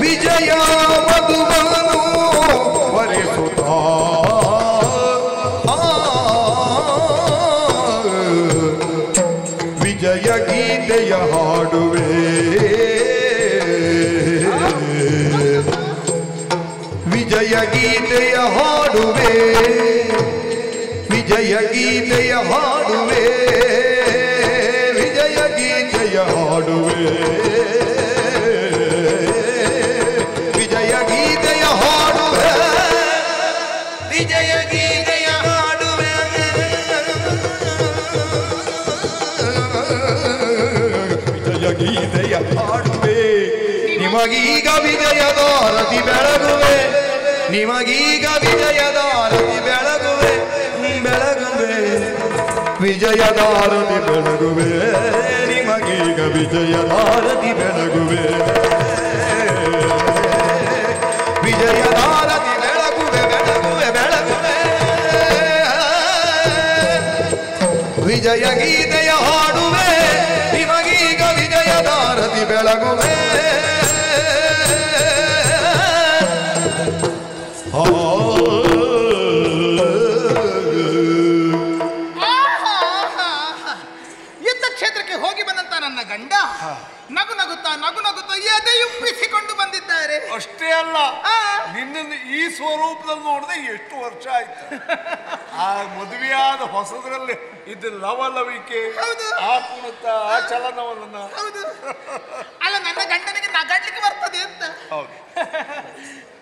ವಿಜಯ ಮಧುವನು ವರಿಸುತ್ತ ವಿಜಯ ಗೀತೆಯ ಹಾಡುವೆ ವಿಜಯ ಗೀತೆಯ ಹಾಡುವೆ ವಿಜಯ ಗೀತೆಯ ಹಾಡುವೆ ವಿಜಯ ಗೀತೆಯ ಹಾಡುವೆ ವಿಜಯ ಗೀತೆಯ ಹಾಡುವೆ ವಿಜಯ ಗೀತೆಯ ಹಾಡುವೆ ವಿಜಯ ಗೀತೆಯ ಹಾಡುವೆ ನಿಮಗೀಗ ವಿಜಯದಾರತಿ ಬೆಳಗುವೆ ನಿಮಗೀಗ ವಿಜಯದಾರತಿ ಬೆಳಗುವೆ ಬೆಳಗುವೆ ವಿಜಯದಾರತಿ ಬೆಳಗುವೆ ನಿಮಗೀಗ ವಿಜಯದಾರತಿ ಬೆಳಗುವೆ ವಿಜಯದಾರತಿ ಬೆಳಗುವೆ ಬೆಳಗುವೆ ಬೆಳಗುವೆ ವಿಜಯ ಗೀತೆಯ ಹಾಡುವೆ ನಿಮಗೀಗ ವಿಜಯದಾರತಿ ಬೆಳಗುವೆ ಯುದ್ಧ ಕ್ಷೇತ್ರಕ್ಕೆ ಹೋಗಿ ಬಂದಂತ ನನ್ನ ಗಂಡ ನಗು ನಗುತ್ತಾ ಎದೆಯುಬ್ಬಿಸಿಕೊಂಡು ಬಂದಿದ್ದಾರೆ. ಅಷ್ಟೇ ಅಲ್ಲ, ನಿನ್ನನ್ನು ಈ ಸ್ವರೂಪದಲ್ಲಿ ನೋಡಿದ್ರೆ ಎಷ್ಟು ವರ್ಷ ಆಯ್ತು. ಆ ಮದುವೆಯಾದ ಹೊಸದ್ರಲ್ಲಿ ಇದ್ದ ಲವಲವಿಕೆ, ಆ ಕುಣಿತ, ಆ ಚಲನವಲನ. ಹೌದು ಅಲ್ಲ, ನನ್ನ ಗಂಡನಿಗೆ ನಗಾಡ್ಲಿಕ್ಕೆ ಬರ್ತದೆ ಅಂತ. ಹೌದು,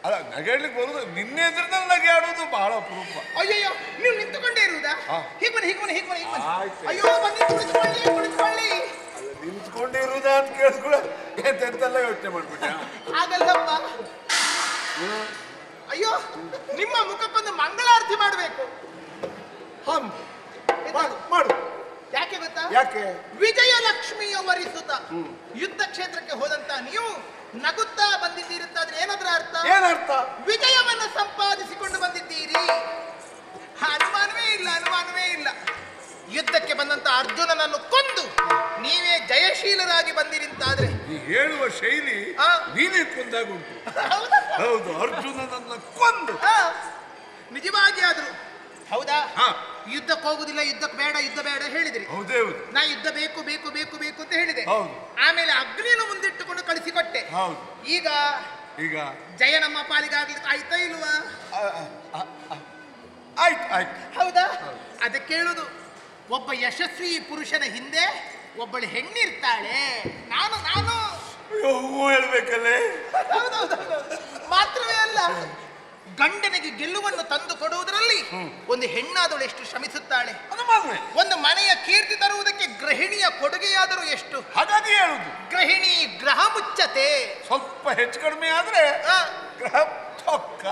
ಅಲ್ಲ ನಗಾಡ್ಲಿಕ್ಕೆ ಬರುದು, ನಿನ್ನೆ ಎದುರಿನಲ್ಲಿ ನಗೆ ಆಡೋದು ಬಹಳ ಅಪರೂಪ. ಅಯ್ಯಯ್ಯೋ, ನೀವು ನಿಂತುಕೊಂಡೇ ಇರುವುದಾ? ಹೀಗೆ ಬನ್ನಿ. ಆಯ್ತು. ಅಯ್ಯೋ, ಬನ್ನಿ, ಕುಳಿತುಕೊಳ್ಳಿ. ನಿಂತ್ಕೊಂಡೇ ಇರುವುದಾ ಅಂತ ಕೇಳಿಸ್ಕೊಳ ಎಂತೆಂತೆಲ್ಲ ಯೋಚನೆ ಮಾಡ್ಬಿಟ್ಟೆ. ಹಾಗಲ್ಲಪ್ಪ, ಅಯ್ಯೋ ನಿಮ್ಮ ಮುಖಕ್ಕೊಂದು ಮಂಗಳಾರತಿ ಮಾಡಬೇಕು. ಮಾಡು. ಯಾಕೆ ಗೊತ್ತಾ? ಯಾಕೆ? ವಿಜಯಲಕ್ಷ್ಮಿಯ ವರಿಸುತ್ತ ಯುದ್ಧ ಕ್ಷೇತ್ರಕ್ಕೆ ಹೋದಂತ ನೀವು ನಗುತ್ತಾ ಬಂದಿದ್ದೀರಂತಾದ್ರೆ ಏನದ್ರ ಅರ್ಥ? ಏನರ್ಥ? ವಿಜಯವನ್ನ ಸಂಪಾದಿಸಿಕೊಂಡು ಬಂದಿದ್ದೀರಿ. ಅನುಮಾನವೇ ಇಲ್ಲ. ಯುದ್ಧಕ್ಕೆ ಬಂದಂತ ಅರ್ಜುನನನ್ನು ಕೊಂದು ನೀವೇ ಜಯಶೀಲರಾಗಿ ಬಂದಿರಿಂತಾದ್ರೆ ಈ ಹೇಳುವ ಶೈಲಿ ನೀನೇ ಕೊಂದಾಗುಂಟು. ಹೌದು, ಅರ್ಜುನನನ್ನ ಕೊಂದು ನಿಜವಾಗಿ ಆದ್ರು. ಹೌದಾ? ಯುದ್ಧಕ್ಕೆ ಹೋಗುದಿಲ್ಲ, ಯುದ್ಧಕ್ಕೆ ಬೇಡ, ಯುದ್ಧ ಬೇಡ ಹೇಳಿದ್ರಿ. ಹೌದೇ. ನಾ ಯುದ್ಧ ಬೇಕು ಅಂತ ಹೇಳಿದೆ. ಹೌದು. ಆಮೇಲೆ ಅಗ್ನಿಯನ್ನು ಮುಂದಿಟ್ಟುಕೊಂಡು ಕಳಿಸಿಕೊಟ್ಟೆ. ಹೌದು. ಈಗ ಜಯ ನಮ್ಮ ಪಾಲಿಗಾಗ್ಲಿಕ್ಕೆ ಆಯ್ತಾ ಇಲ್ವಾ? ಆಯ್ತು. ಹೌದಾ? ಅದಕ್ಕೆ ಹೇಳುದು, ಒಬ್ಬ ಯಶಸ್ವಿ ಪುರುಷನ ಹಿಂದೆ ಒಬ್ಬಳು ಹೆಣ್ಣಿರ್ತಾಳೆ. ನಾನು ಹೇಳ್ಬೇಕಲ್ಲೇ. ಮಾತ್ರವೇ ಅಲ್ಲ, ಗಂಡನಿಗೆ ಗೆಲುವನ್ನು ತಂದು ಕೊಡುವುದರಲ್ಲಿ ಒಂದು ಹೆಣ್ಣಾದವಳು ಎಷ್ಟು ಶ್ರಮಿಸುತ್ತಾಳೆ. ಒಂದು ಮನೆಯ ಕೀರ್ತಿ ತರುವುದಕ್ಕೆ ಗೃಹಿಣಿಯ ಕೊಡುಗೆಯಾದರೂ ಎಷ್ಟು. ಹಾಗಾಗಿ ಹೇಳುದು, ಗೃಹಿಣಿ ಗ್ರಹ ಮುಚ್ಚತೆ. ಸ್ವಲ್ಪ ಹೆಚ್ಚು ಕಡಿಮೆ ಆದ್ರೆ ಗ್ರಹ ಚೊಕ್ಕ.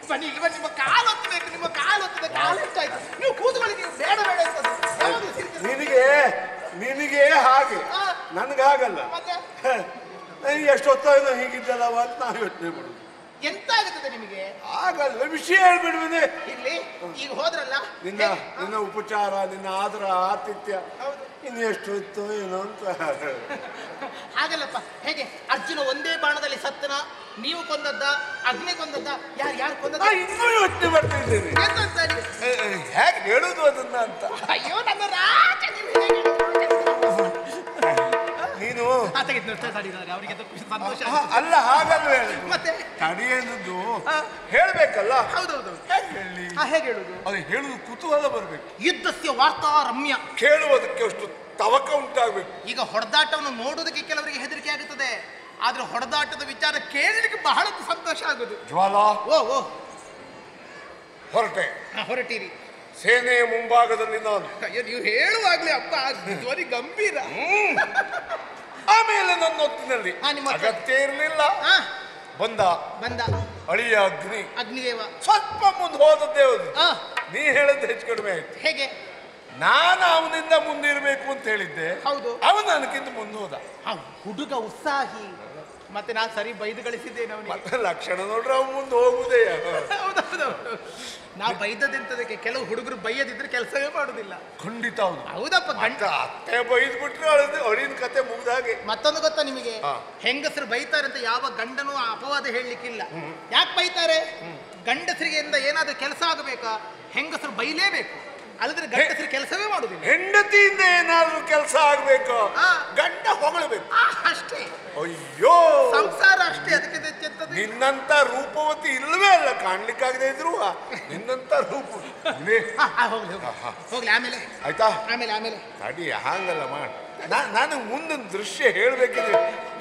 ಬನ್ನಿ, ನಿಮ್ಮ ಕಾಲು ಹೊತ್ತಬೇಕು. ನಿಮ್ಮ ಕಾಲು ಹೊತ್ತದೆ, ಕಾಲು ಹೆಚ್ಚಾಯ್ತು. ನೀವು ಕೂತ್ಕೊಳ್ಳಿ, ನೀವು ಬೇಡ ನಿನಗೆ ಹಾಗೆ, ನನ್ಗಾಗಲ್ಲ. ಎಷ್ಟೊತ್ತಾಗ ಹೀಗಿದ್ದಲ್ಲವ ಅಂತ ನಾವು ಯೋಚನೆ ಮಾಡುದು. ಎಂತ ಆಗುತ್ತದೆ ನಿಮಗೆ? ಆಗಲ್ಲ, ವಿಷಯ ಹೇಳ್ಬಿಡುವುದೇ. ಇಲ್ಲಿ ಈಗ ಹೋದ್ರಲ್ಲ, ನಿನ್ನ ಉಪಚಾರ, ನಿನ್ನ ಆದರ ಆತಿಥ್ಯ ಇನ್ನು ಎಷ್ಟು ಇತ್ತು ಏನೋ ಅಂತ. ಹಾಗಲ್ಲಪ್ಪ. ಹೇಗೆ ಅರ್ಜುನ ಒಂದೇ ಬಾಣದಲ್ಲಿ ಸತ್ತನ? ನೀವು ಕೊಂದದ್ದ? ಅಗ್ನಿ ಕೊಂದದ್ದ? ಯಾರು ಕೊಂದದ್ದ? ಇನ್ನೂ ಯೋಚನೆ ಮಾಡ್ತಾ ಇದ್ದೇನೆ, ಹೇಗೆ ಹೇಳುದು ಅದನ್ನ ಅಂತ. ಅಯ್ಯೋ ನನ್ನ ರಾಜ, ನೀನು ಅವರಿಗೆ ಸಂತೋಷ. ಅಲ್ಲ, ಹಾಗಲ್ಲ ಮತ್ತೆ ತಡೆಯದ್ದು ಹೇಳ್ಬೇಕಲ್ಲ. ಹೌದೌದು. ಹೇಗೆ ಹೇಳುದು? ಅದು ಹೇಳುದು ಕುತೂಹಲ ಬರ್ಬೇಕು. ಯುದ್ಧಸ್ಯ ವಾರ್ತಾ ರಮ್ಯ. ಕೇಳುವುದಕ್ಕೆ ಅಷ್ಟು ತವಕ ಉಂಟಾಗ್ಬೇಕು. ಈಗ ಹೊಡೆದಾಟವನ್ನು ನೋಡುವುದಕ್ಕೆ ಕೆಲವರಿಗೆ ಹೆದರಿಕೆ ಆಗುತ್ತದೆ, ಆದ್ರೆ ಹೊಡೆದಾಟದ ವಿಚಾರ ಕೇಳಲಿಕ್ಕೆ ಬಹಳ ಸಂತೋಷ ಆಗುದು. ಜ್ವಾಲಾ, ಓ ಹೊರಟಿರಿ. ಸೇನೆಯ ಮುಂಭಾಗದಲ್ಲಿ ನಾನು. ಅಯ್ಯೋ, ನೀವು ಹೇಳುವಾಗ್ಲೇ ಅಪ್ಪ ಧ್ವನಿ ಗಂಭೀರ. ಆಮೇಲೆ ನನ್ನ ಹೊತ್ತಿನಲ್ಲಿ ಅಗತ್ಯ ಇರಲಿಲ್ಲ. ಬಂದ ಅಳಿಯ ಅಗ್ನಿದೇವ ಸ್ವಲ್ಪ ಮುಂದೆ ಹೋದದ್ದೇ ಹೌದು. ನೀ ಹೇಳದ್ದು ಹೆಚ್ಚು ಕಡಿಮೆ ಆಯ್ತು. ಹೇಗೆ? ನಾನು ಅವನಿಂದ ಮುಂದಿರಬೇಕು ಅಂತ ಹೇಳಿದ್ದೆ. ಹೌದು. ಅವನು ನನಗಿಂತ ಮುಂದೆ ಹೋದ. ಹುಡುಗ ಉತ್ಸಾಹಿ, ಮತ್ತೆ ನಾನು ಸರಿ ಬೈದು ಗಳಿಸಿದ್ದೇನೆ ಅವನಿಗೆ. ಮತ್ತೆ ಲಕ್ಷಣ ನೋಡ್ರೆ ಅವ್ನು ಮುಂದೆ ಹೋಗುದೇ. ಹೌದೌದು, ನಾವು ಬೈದದೆಂತದಕ್ಕೆ, ಕೆಲವು ಹುಡುಗರು ಬೈಯದಿದ್ರೆ ಕೆಲಸವೇ ಮಾಡುದಿಲ್ಲ. ಖಂಡಿತ ಹೌದು. ಹೌದಪ್ಪ, ಗಂಡ ಅತ್ತೆ ಬೈದ್ ಬಿಟ್ರೆ ಅವಳಿನ ಕತೆ ಮುಗ್ದ ಹಾಗೆ. ಮತ್ತೊಂದು ಗೊತ್ತಾ ನಿಮಗೆ, ಹೆಂಗಸರು ಬೈತಾರೆ ಅಂತ ಯಾವ ಗಂಡನೂ ಅಪವಾದ ಹೇಳಲಿಕ್ಕಿಲ್ಲ. ಯಾಕೆ ಬೈತಾರೆ? ಗಂಡಸರಿಗೆ ಏನಾದ್ರೂ ಕೆಲಸ ಆಗಬೇಕಾ, ಹೆಂಗಸರು ಬೈಲೇಬೇಕು, ಅಲ್ಲದ್ರೆ ಗಂಡಸರು ಕೆಲಸವೇ ಮಾಡುದಿಲ್ಲ. ಹೆಂಡತಿಯಿಂದ ಏನಾದ್ರೂ ಕೆಲಸ ಆಗ್ಬೇಕು, ಗಂಡ ಹೊಗಳಬೇಕು ಅಷ್ಟೇ. ಅಯ್ಯೋ ಸಂಸಾರ ಅಷ್ಟೇ, ಅದಕ್ಕೆ ಹೆಚ್ಚೆಂತದ್ದು. ನಿನ್ನಂತ ರೂಪವತಿ ಇಲ್ವೇ ಅಲ್ಲ, ಕಾಣ್ಲಿಕ್ಕಾಗದೆ ಇದ್ರು ನಿನ್ನಂತ ರೂಪ. ಹೋಗ್ಲಿ ಆಮೇಲೆ ಆಯ್ತಾ, ಆಮೇಲೆ ಅಡಿ ಹಾಂಗಲ್ಲ ಮಾಡ. ನಾನು ಮುಂದಿನ ದೃಶ್ಯ ಹೇಳ್ಬೇಕಿದ್ರೆ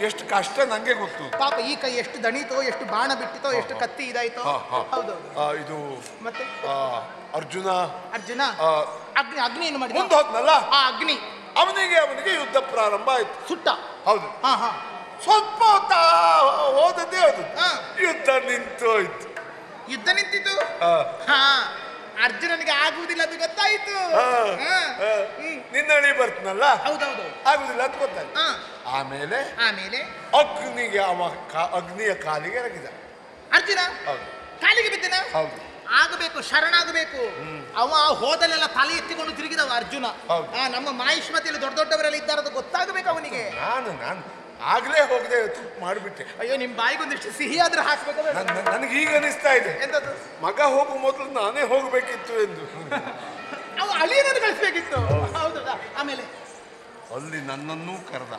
ಎಷ್ಟು ಕಷ್ಟ ನಂಗೆ ಗೊತ್ತು. ಪಾಪ ಈ ಕೈ ಎಷ್ಟು ದಣಿತೋ, ಎಷ್ಟು ಬಾಣ ಬಿಟ್ಟಿತೋ, ಎಷ್ಟು ಕತ್ತಿ ಇದಾಯ್ತೋ. ಹೌದು. ಇದು ಮತ್ತೆ ಅರ್ಜುನ ಅಗ್ನಿ ಏನು ಮಾಡಿ ಮುಂದೆ ಹೋದ್ನಲ್ಲ, ಆ ಅಗ್ನಿ ಅವನಿಗೆ ಯುದ್ಧ ಪ್ರಾರಂಭ ಆಯ್ತು. ಸುಟ್ಟ. ಹೌದು. ಸ್ವಲ್ಪ ಹೋದದ್ದೇ ಹೌದು, ಯುದ್ಧ ನಿಂತೋಯ್ತು. ಯುದ್ಧ ನಿಂತಿತ್ತು. ಅರ್ಜುನನಿಗೆ ಆಗುವುದಿಲ್ಲ ಅದು ಗೊತ್ತಾಯ್ತು. ನಿನ್ನಳಿ ಬರ್ತನಲ್ಲ, ಹೌದೌದು, ಆಗುದಿಲ್ಲ ಅಂತ ಗೊತ್ತಾಯ್ತು. ಆಮೇಲೆ ಅಗ್ನಿಗೆ ಅಗ್ನಿಯ ಕಾಲಿಗೆ ಎರಗಿದ ಅರ್ಜುನ. ಕಾಲಿಗೆ ಬಿದ್ದನ. ಹೌದು. ಆಗಬೇಕು, ಶರಣಾಗಬೇಕು. ಅವ ಹೋದಲ್ಲೆಲ್ಲ ತಲೆ ಎತ್ತಿಕೊಂಡು ತಿರುಗಿದವ ಅರ್ಜುನ. ನಮ್ಮ ಮಾಹಿಷ್ಮತಿಯಲ್ಲಿ ದೊಡ್ಡ ದೊಡ್ಡವರೆಲ್ಲ ಇದ್ದಾರದು ಗೊತ್ತಾಗಬೇಕು ಅವನಿಗೆ. ನಾನು ಆಗ್ಲೇ ಹೋಗದೆ ಮಾಡಿಬಿಟ್ಟೆ. ಅಯ್ಯೋ, ನಿಮ್ ಬಾಯಿಗೊಂದಿಷ್ಟು ಸಿಹಿ ಆದ್ರೆ ಹಾಕ್ಬೇಕು. ನನಗೆ ಈಗ ಅನಿಸ್ತಾ ಇದೆ, ಎಂತದ್ದು? ಮಗ ಹೋಗುವ ಮೊದಲು ನಾನೇ ಹೋಗ್ಬೇಕಿತ್ತು ಎಂದು. ಅವ ಅಳಿಯನನ್ನು ಕಳಿಸ್ಬೇಕಿತ್ತು. ಹೌದಾ? ಆಮೇಲೆ ಅಲ್ಲಿ ನನ್ನನ್ನೂ ಕರೆದ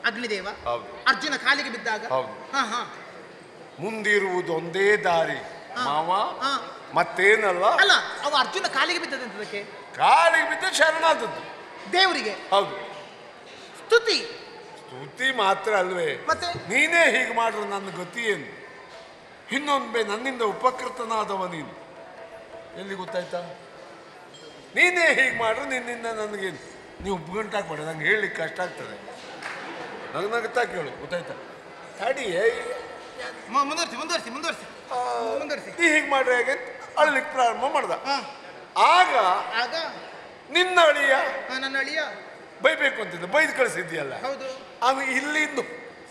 ಅಗ್ನಿದೇವ. ಹೌದು. ಅರ್ಜುನ ಕಾಲಿಗೆ ಬಿದ್ದಾಗ ಹೌದು, ಮುಂದಿರುವುದು ಒಂದೇ ದಾರಿ ಮಾವ, ಮತ್ತೇನಲ್ಲ. ಅಲ್ಲ, ಅವ ಅರ್ಜುನ ಕಾಲಿಗೆ ಬಿದ್ದದಂತದಕ್ಕೆ, ಕಾಲಿಗೆ ಬಿದ್ದ ಶರಣಾದದ್ದು ದೇವರಿಗೆ. ಹೌದು. ಸ್ತುತಿ ಮಾತ್ರ ಅಲ್ವೇ, ಮತ್ತೆ ನೀನೇ ಹೀಗೆ ಮಾಡ್ರು ನನ್ನ ಗತಿ ಏನು? ಇನ್ನೊಂದು ನನ್ನಿಂದ ಉಪಕೃತನಾದವ ನೀನು. ಎಲ್ಲಿ ಗೊತ್ತಾಯ್ತಾ? ನೀನೇ ಹೀಗೆ ಮಾಡ್ರು, ನಿನ್ನಿಂದ ನನಗೇನು? ನೀವು ಉಪ್ಗಂಟಾಕ್ಬೇಡ, ನಂಗೆ ಹೇಳಲಿಕ್ಕೆ ಕಷ್ಟ ಆಗ್ತದೆ. ನಗನಗ್ತಾ ಕೇಳು, ಗೊತ್ತಾಯ್ತಾ? ತಡಿ, ಮುಂದುವರಿಸಿ. ನೀ ಹೀಗೆ ಮಾಡ್ರೆ ಹೇಗೆ ಅಳ್ಲಿಕ್ಕೆ ಪ್ರಾರಂಭ ಮಾಡ್ದ. ಆಗ ನಿನ್ನ ಅಳಿಯ ನನ್ನ ಅಳಿಯ ಬೈಬೇಕು ಅಂತಿದ್ದ, ಬೈದು ಕಳಿಸಿದ್ಯಲ್ಲ. ಹೌದು. ಅವನು ಇಲ್ಲಿಂದು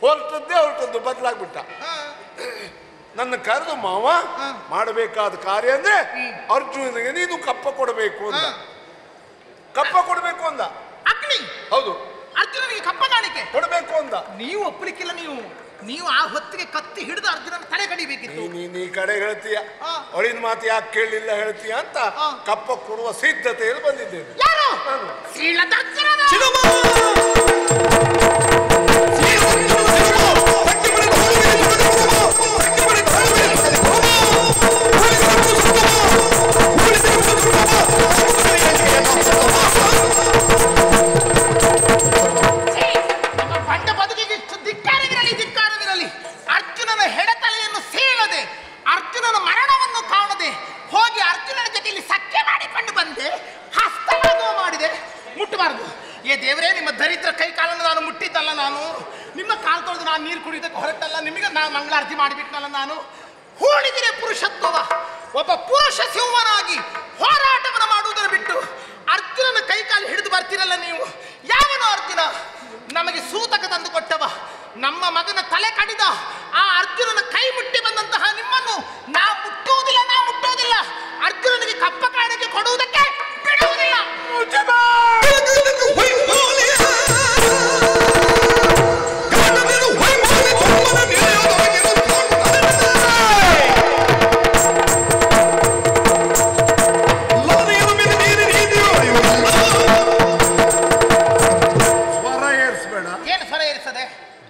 ಹೊರಟದ್ದು ಬದಲಾಗ್ಬಿಟ್ಟ. ನನ್ನ ಕರೆದು ಮಾವ ಮಾಡಬೇಕಾದ ಕಾರ್ಯ ಅಂದ್ರೆ ಅರ್ಜುನನಿಗೆ ನೀನು ಕಪ್ಪ ಕೊಡಬೇಕು ಅಂದ. ಕಪ್ಪ ಕೊಡಬೇಕು ಅಂದ ಅಗ್ನಿ. ಹೌದು, ಅರ್ಜುನನಿಗೆ ಕಪ್ಪ ಕಾಣಿಕೆ ಕೊಡಬೇಕು ಅಂದ. ನೀವು ಒಪ್ಪಲಿಕ್ಕಿಲ್ಲ. ನೀವು ಆ ಹೊತ್ತಿಗೆ ಕತ್ತಿ ಹಿಡಿದು ಅರ್ಜುನನ ತಲೆ ಕಡಿಬೇಕಿತ್ತು. ನೀ ಕಡೆ ಹೇಳ್ತೀಯ, ಅವಳಿನ ಮಾತು ಯಾಕೆ ಕೇಳಲಿಲ್ಲ ಹೇಳ್ತೀಯ ಅಂತ ಕಪ್ಪ ಕೊಡುವ ಸಿದ್ಧತೆಯಲ್ಲಿ ಬಂದಿದ್ದೇನೆ. ಅರ್ಜುನನ ಹೆಡತಲೆಯನ್ನು ಸೀಳದೆ, ಅರ್ಜುನನ ಮರಣವನ್ನು ಕಾಣದೆ ಹೋಗಿ ಅರ್ಜುನನ ಜೊತೆಯಲ್ಲಿ ಸಖ್ಯ ಮಾಡಿಕೊಂಡು ಬಂದೆ, ಹಸ್ತಲಾಘವ ಮಾಡಿದೆ. ಮುಟ್ಟಬಾರದು. ಏ ದೇವರೇ, ನಿಮ್ಮ ದರಿದ್ರ ಕೈ ಕಾಲನ್ನು ನಾನು ಮುಟ್ಟಿದ್ದಲ್ಲ. ನಾನು ನಿಮ್ಮ ಕಾಲು ತೊಳೆದು ನಾನು ನೀರು ಕುಡಿಯೋದಕ್ಕೆ ಹೊರಟಲ್ಲ. ನಿಮಗೆ ನಾನು ಮಂಗಳಾರತಿ ಮಾಡಿಬಿಟ್ನಲ್ಲ. ನಾನು ಹೂಡಿದಿರೆ ಪುರುಷತ್ವವ. ಒಬ್ಬ ಪುರುಷ ಸಿಂಹನಾಗಿ ಹೋರಾಟವನ್ನು ಮಾಡುವುದನ್ನು ಬಿಟ್ಟು ಅರ್ಜುನನ ಕೈ ಕಾಲು ಹಿಡಿದು ಬರ್ತಿರಲ್ಲ ನೀವು. ಯಾವನು ಅರ್ಜುನ? ನಮಗೆ ಸೂತಕ ತಂದು ಕೊಟ್ಟವ. ನಮ್ಮ ಮಗನ ತಲೆ ಕಡಿದ ಆ ಅರ್ಜುನನ ಕೈ ಮುಟ್ಟಿ ಬಂದಂತಹ ನಿಮ್ಮನ್ನು ನಾವು ಮುಟ್ಟುವುದಿಲ್ಲ. ಅರ್ಜುನನಿಗೆ ಕಪ್ಪ ಕಾಣಿಕೆ ಕೊಡುವುದಕ್ಕೆ ಬಿಡುವುದಿಲ್ಲ. ಏನು ಸ್ವರ ಏರಿಸದೆ?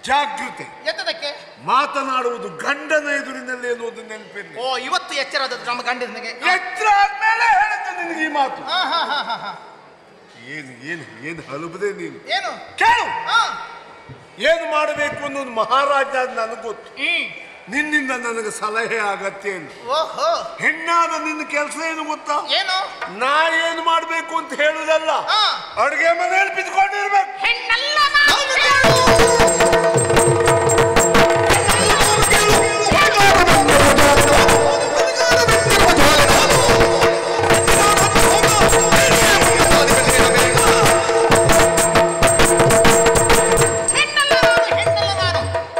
ಜಾಗೃತಿ. ಎತ್ತದಕ್ಕೆ ಮಾತನಾಡುವುದು ಗಂಡನ ಎದುರಿನಲ್ಲಿ ಎನ್ನುವುದು ನೆನಪಿಲ್ಲ. ಓ, ಇವತ್ತು ಎಚ್ಚರದದ್ದು ನಮ್ಮ ಗಂಡನಿಗೆ. ಎಚ್ಚರ ಆದ್ಮೇಲೆ ಹೇಳುತ್ತೆ ನಿನಗೆ ಈ ಮಾತು. ಏನು ಹಲುಬದೆ ನೀನು. ಏನು ಕೇಳು, ಏನು ಮಾಡಬೇಕು ಅನ್ನೋದು ಮಹಾರಾಜ ನನಗೆ ಗೊತ್ತು. ನಿನ್ನಿಂದ ನನಗೆ ಸಲಹೆ ಅಗತ್ಯ ಇಲ್ಲ. ಓಹೋ, ಹೆಣ್ಣಾದ ನಿನ್ನ ಕೆಲಸ ಏನು ಗೊತ್ತಾ? ಏನು? ನಾ ಏನು ಮಾಡ್ಬೇಕು ಅಂತ ಹೇಳುದಲ್ಲ, ಅಡುಗೆ ಮನೆಯಲ್ಲಿ ಬಿದ್ಕೊಂಡಿರ್ಬೇಕು. ಹೆಣ್ಣಲ್ಲ ನಾನು.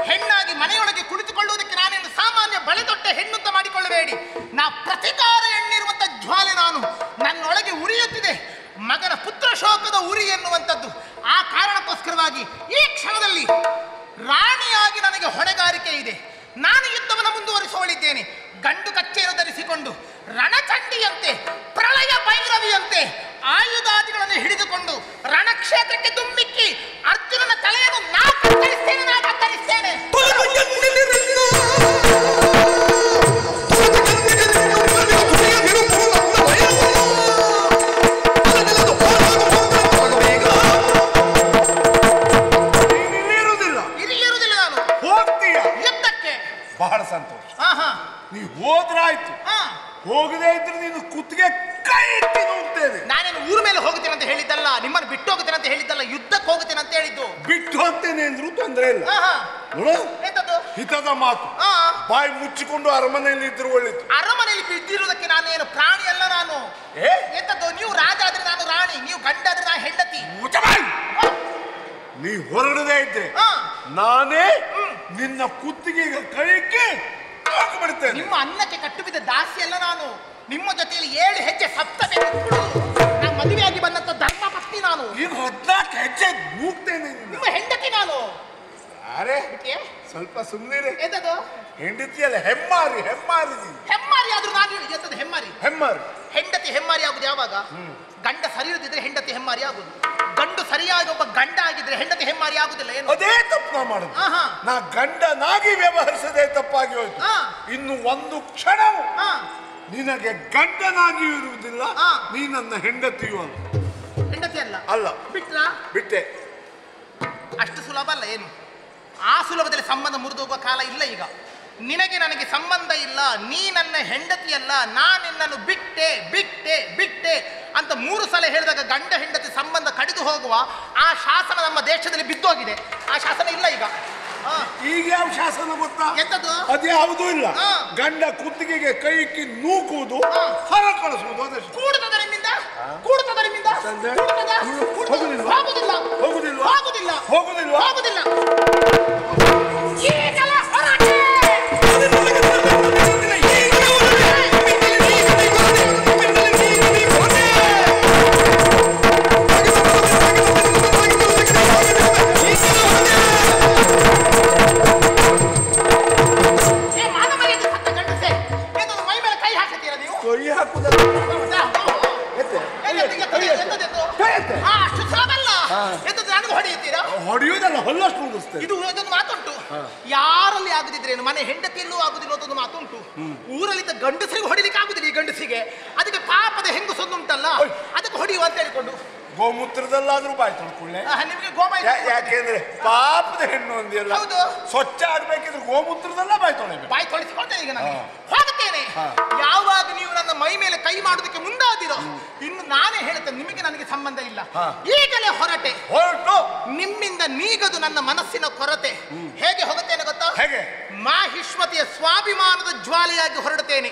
ಹೆಣ್ಣಾಗಿ ಮನೆಯೊಳಗೆ ಕ್ಷಣದಲ್ಲಿ ರಾಣಿಯಾಗಿ ನನಗೆ ಹೊಣೆಗಾರಿಕೆ ಇದೆ. ನಾನು ಯುದ್ಧವನ್ನು ಮುಂದುವರಿಸುವಳಿದ್ದೇನೆ. ಗಂಡು ಕಚ್ಚೆಯನ್ನು ಧರಿಸಿಕೊಂಡು ರಣಚಂಡಿಯಂತೆ ಪ್ರಳಯ ಭೈರವಿಯಂತೆ ಆಯುಧಾದಿಗಳನ್ನು ಹಿಡಿದುಕೊಂಡು ರಣಕ್ಷೇತ್ರಕ್ಕೆ ದುಮ್ಮಿಕ್ಕಿ ಅರ್ಜುನನ ತಲೆಯನ್ನು ನಾ ಕತ್ತರಿಸ್ತೇನೆ. ಇಲ್ಲಿರುವುದಿಲ್ಲ ನಾನು. ಹೋಗ್ತೀಯ? ಯುದ್ಧಕ್ಕೆ. ಬಹಳ ಸಂತೋಷ. ನೀ ಹೋದ್ರಾಯ್ತು. ಹೋಗದೇ ಇದ್ರೆ ನೀನು ಕುತ್ತಿಗೆ ಕೈ ಎತ್ತಿ ಹೋಗ್ತೇನೆ. ನಾನೇನು ಊರ ಮೇಲೆ ಹೋಗುತ್ತೇನೆ ಅಂತ ಹೇಳಿದ್ದಲ್ಲ, ನಿಮ್ಮನ್ನು ಬಿಟ್ಟು ಹೋಗುತ್ತೇನೆ ಅಂತ ಹೇಳಿದ್ದಲ್ಲ, ಯುದ್ಧಕ್ಕೆ ಹೋಗುತ್ತೇನೆ ಅಂತ ಹೇಳಿದ್ದು. ಬಿಟ್ಟು ಹೋಗ್ತೇನೆ ಅಂದ್ರೂ ತೊಂದರೆ ಇಲ್ಲ. ನೋಡು, ಹಿತದ ಮಾತು. ಬಾಯಿ ಮುಚ್ಚಿಕೊಂಡು ಅರಮನೆಯಲ್ಲಿ ಇದ್ರು ಒಳ್ಳಿತು. ಅರಮನೆಯಲ್ಲಿ ಬಿದ್ದಿರುವುದಕ್ಕೆ ನಾನೇನು ಪ್ರಾಣಿ ಅಲ್ಲ ನಾನು. ಎಂತದ್ದು? ನೀವು ರಾಜ ಆದ್ರೆ ನಾನು ರಾಣಿ, ನೀವು ಗಂಡ ಆದ್ರೆ ನಾನು ಹೆಂಡತಿ. ನೀ ಹೊರಡದೇ ಇದ್ದೆ ನಾನೇ ನಿನ್ನ ಕುತ್ತಿಗೆಗೆ ಕೈಗೆ ಹಾಕಿಬಿಡ್ತೇನೆ. ನಿಮ್ಮ ಅನ್ನಕ್ಕೆ ಕಟ್ಟು ಬಿದ್ದ ದಾಸಿ ಅಲ್ಲ ನಾನು. ನಿಮ್ಮ ಜೊತೆಯಲ್ಲಿ 7 ಹೆಜ್ಜೆ ಸಪ್ತಬೇಕು. ನಾನು ಮದುವೆಯಾಗಿ ಬಂದಂತ ಧರ್ಮ ಪತ್ನಿ ನಾನು. ಈಗ 14 ಹೆಜ್ಜೆ ಮೂಗ್ತೇನೆ. ನಿಮ್ಮ ಹೆಂಡತಿ ನಾನು. ಅರೆ ಸ್ವಲ್ಪ ಸುಮ್ಮನೆ. ಎಂತದ್ದು? ಹೆಂಡತಿಯಲ್ಲ, ಹೆಮ್ಮಾರಿ. ಹೆಮ್ಮಾರಿ ಆದ್ರೂ ನಾನು ಎಂತದ್ದು? ಹೆಮ್ಮಾರಿ ಹೆಂಡತಿ ಹೆಮ್ಮಾರಿ ಆಗುದು ಯಾವಾಗ? ಗಂಡ ಸರಿ ಇರದಿದ್ರೆ ಹೆಂಡತಿ ಹೆಮ್ಮಾರಿ ಆಗುದು. ಗಂಡು ಸರಿಯಾಗಿ ಒಬ್ಬ ಗಂಡ ಆಗಿದ್ರೆ ಹೆಂಡತಿ ಹೆಮ್ಮಾರಿ ಆಗುದಿಲ್ಲ. ಏನು ಅದೇ ತಪ್ಪು ನಾ ಮಾಡುದು. ನಾ ಗಂಡನಾಗಿ ವ್ಯವಹರಿಸದೆ ತಪ್ಪಾಗಿ ಹೋಯ್ತು. ಇನ್ನು ಒಂದು ಕ್ಷಣವು ನಿನಗೆ ಗಂಡನಾಗಿ ಇರುವುದಿಲ್ಲ. ನೀ ನನ್ನ ಹೆಂಡತಿಯು ಅಲ್ಲ. ಹೆಂಡತಿ ಅಲ್ಲ. ಬಿಟ್ಟೆ. ಅಷ್ಟು ಸುಲಭ ಅಲ್ಲ. ಏನು ಆ ಸುಲಭದಲ್ಲಿ ಸಂಬಂಧ ಮುರಿದು ಹೋಗುವ ಕಾಲ ಇಲ್ಲ ಈಗ. ನಿನಗೆ ನನಗೆ ಸಂಬಂಧ ಇಲ್ಲ, ನೀ ನನ್ನ ಹೆಂಡತಿಯಲ್ಲ, ನಾನು ನಿನ್ನನ್ನು ಬಿಟ್ಟೆ ಅಂತ 3 ಸಲ ಹೇಳಿದಾಗ ಗಂಡ ಹೆಂಡತಿ ಸಂಬಂಧ ಕಡಿದು ಹೋಗುವ ಆ ಶಾಸನ ನಮ್ಮ ದೇಶದಲ್ಲಿ ಬಿದ್ದೋಗಿದೆ. ಆ ಶಾಸನ ಇಲ್ಲ ಈಗ. ಈಗ ಯಾವ ಶಾಸನ ಗೊತ್ತಾ? ಎಂತದ್ದು? ಅದ್ಯಾವುದೂ ಇಲ್ಲ. ಗಂಡ ಕುತ್ತಿಗೆಗೆ ಕೈ ಇಕ್ಕಿ ನೂಕುವುದು, ಹೊರ ಕಳಿಸುವುದು. ಅದಷ್ಟು. ಕೂಡುತ್ತದೆ ನಿಮ್ಮಿಂದ? ಹೋಗುದಿಲ್ಲ. ಈಗಲೇ ಹೊರಗೆ. ಹೊಡೆಯುವುದಲ್ಲ, ಹೊಲ್ಲಷ್ಟು ಮುಗಿಸ್ತೇನೆ. ಇದು ಅದೊಂದು ಮಾತುಂಟು. ಯಾರಲ್ಲಿ ಆಗುದಿದ್ರೇನು, ಮನೆ ಹೆಂಡತಿಯಲ್ಲೂ ಆಗುದಿಲ್ಲ ಅದೊಂದು ಮಾತುಂಟು. ಊರಲ್ಲಿದ್ದ ಗಂಡಸರಿಗೆ ಹೊಡಿಲಿಕ್ಕೆ ಆಗುದಿಲ್ಲ. ಈ ಗಂಡಸಿಗೆ ಅದಕ್ಕೆ ಪಾಪದ ಹೆಂಗಸೊಂದುಂಟಲ್ಲ, ಅದಕ್ಕೆ ಹೊಡೆಯುವ ಅಂತ ಹೇಳಿಕೊಂಡು ಗೋಮೂತ್ರದಲ್ಲಾದ್ರೂ ಬಾಯಿ ತೊಳ್ಕೊಳ್ಳೆ. ನಿಮಗೆ ಗೋಮಾಯ ಯಾಕೆಂದ್ರೆ ಪಾಪದ ಹೆಣ್ಣು ಒಂದಿಲ್ಲ. ಸ್ವಚ್ಛ ಆಗ್ಬೇಕಿದ್ರೆ ಗೋಮೂತ್ರದಲ್ಲ ಬಾಯಿ ತೊಳಿಸಿಕೊಳ್ತೇನೆ. ಈಗ ನಾನು ಹೋಗುತ್ತೇನೆ. ಯಾವಾಗ ನೀವು ನನ್ನ ಮೈ ಮೇಲೆ ಕೈ ಮಾಡೋದಕ್ಕೆ ಮುಂದಾದಿರೋ ಇನ್ನು ನಾನೇ ಹೇಳುತ್ತೇನೆ, ನಿಮಗೆ ನನಗೆ ಸಂಬಂಧ ಇಲ್ಲ. ಈಗಲೇ ಹೊರಟು ನಿಮ್ಮಿಂದ ನೀಗದು ನನ್ನ ಮನಸ್ಸಿನ ಕೊರತೆ. ಹೇಗೆ ಹೋಗುತ್ತೇನೆ ಗೊತ್ತಾ? ಹೇಗೆ? ಮಾಹಿಷ್ಮತಿಯ ಸ್ವಾಭಿಮಾನದ ಜ್ವಾಲೆಯಾಗಿ ಹೊರಡುತ್ತೇನೆ.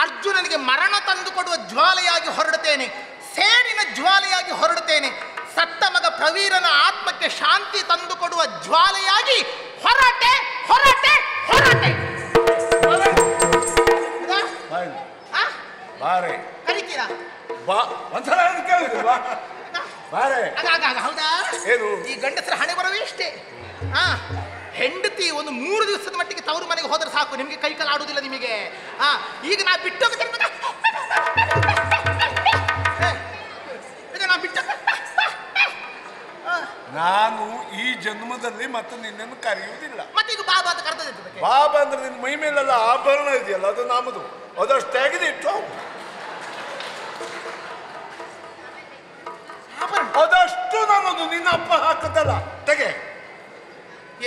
ಅರ್ಜುನನಿಗೆ ಮರಣ ತಂದು ಕೊಡುವ ಜ್ವಾಲೆಯಾಗಿ ಹೊರಡುತ್ತೇನೆ. ಸೇಡಿನ ಜ್ವಾಲೆಯಾಗಿ ಹೊರಡುತ್ತೇನೆ. ಸತ್ತ ಮಗ ಪ್ರವೀರನ ಆತ್ಮಕ್ಕೆ ಶಾಂತಿ ತಂದು ಕೊಡುವ ಜ್ವಾಲೆಯಾಗಿ ಹೊರಟೆ. ಕರಿತೀರಾ? ಹೌದಾ? ಈ ಗಂಡಸರ ಹಣೆ ಬರವೇ ಇಷ್ಟೇ. ಹೆಂಡತಿ ಒಂದು 3 ದಿವಸದ ಮಟ್ಟಿಗೆ ತವರು ಮನೆಗೆ ಹೋದ್ರೆ ಸಾಕು, ನಿಮಗೆ ಕೈ ಕಾಲು ಆಡುವುದಿಲ್ಲ ನಿಮಗೆ. ಈಗ ನಾ ಬಿಟ್ಟೋಗ್ತೇನೆ. ನಾನು ಈ ಜನ್ಮದಲ್ಲಿ ಮತ್ತೆ ನಿನ್ನನ್ನು ಕರೆಯುವುದಿಲ್ಲ. ಮತ್ತೆ ಈಗ ಬಾಬಾ ಅಂತ ಕರೆದ ಬಾಬಾ ಅಂದ್ರೆ ನಿನ್ನ ಮೈ ಮೇಲೆಲ್ಲ ಆಭರಣ ಇದೆಯಲ್ಲ, ಅದು ನಮ್ಮದು. ಅದಷ್ಟು ತೆಗೆದಿಟ್ಟು ಅದಷ್ಟು ನಮ್ಮದು. ನಿನ್ನ ಅಪ್ಪ ಹಾಕದಲ್ಲ, ತೆಗೆ.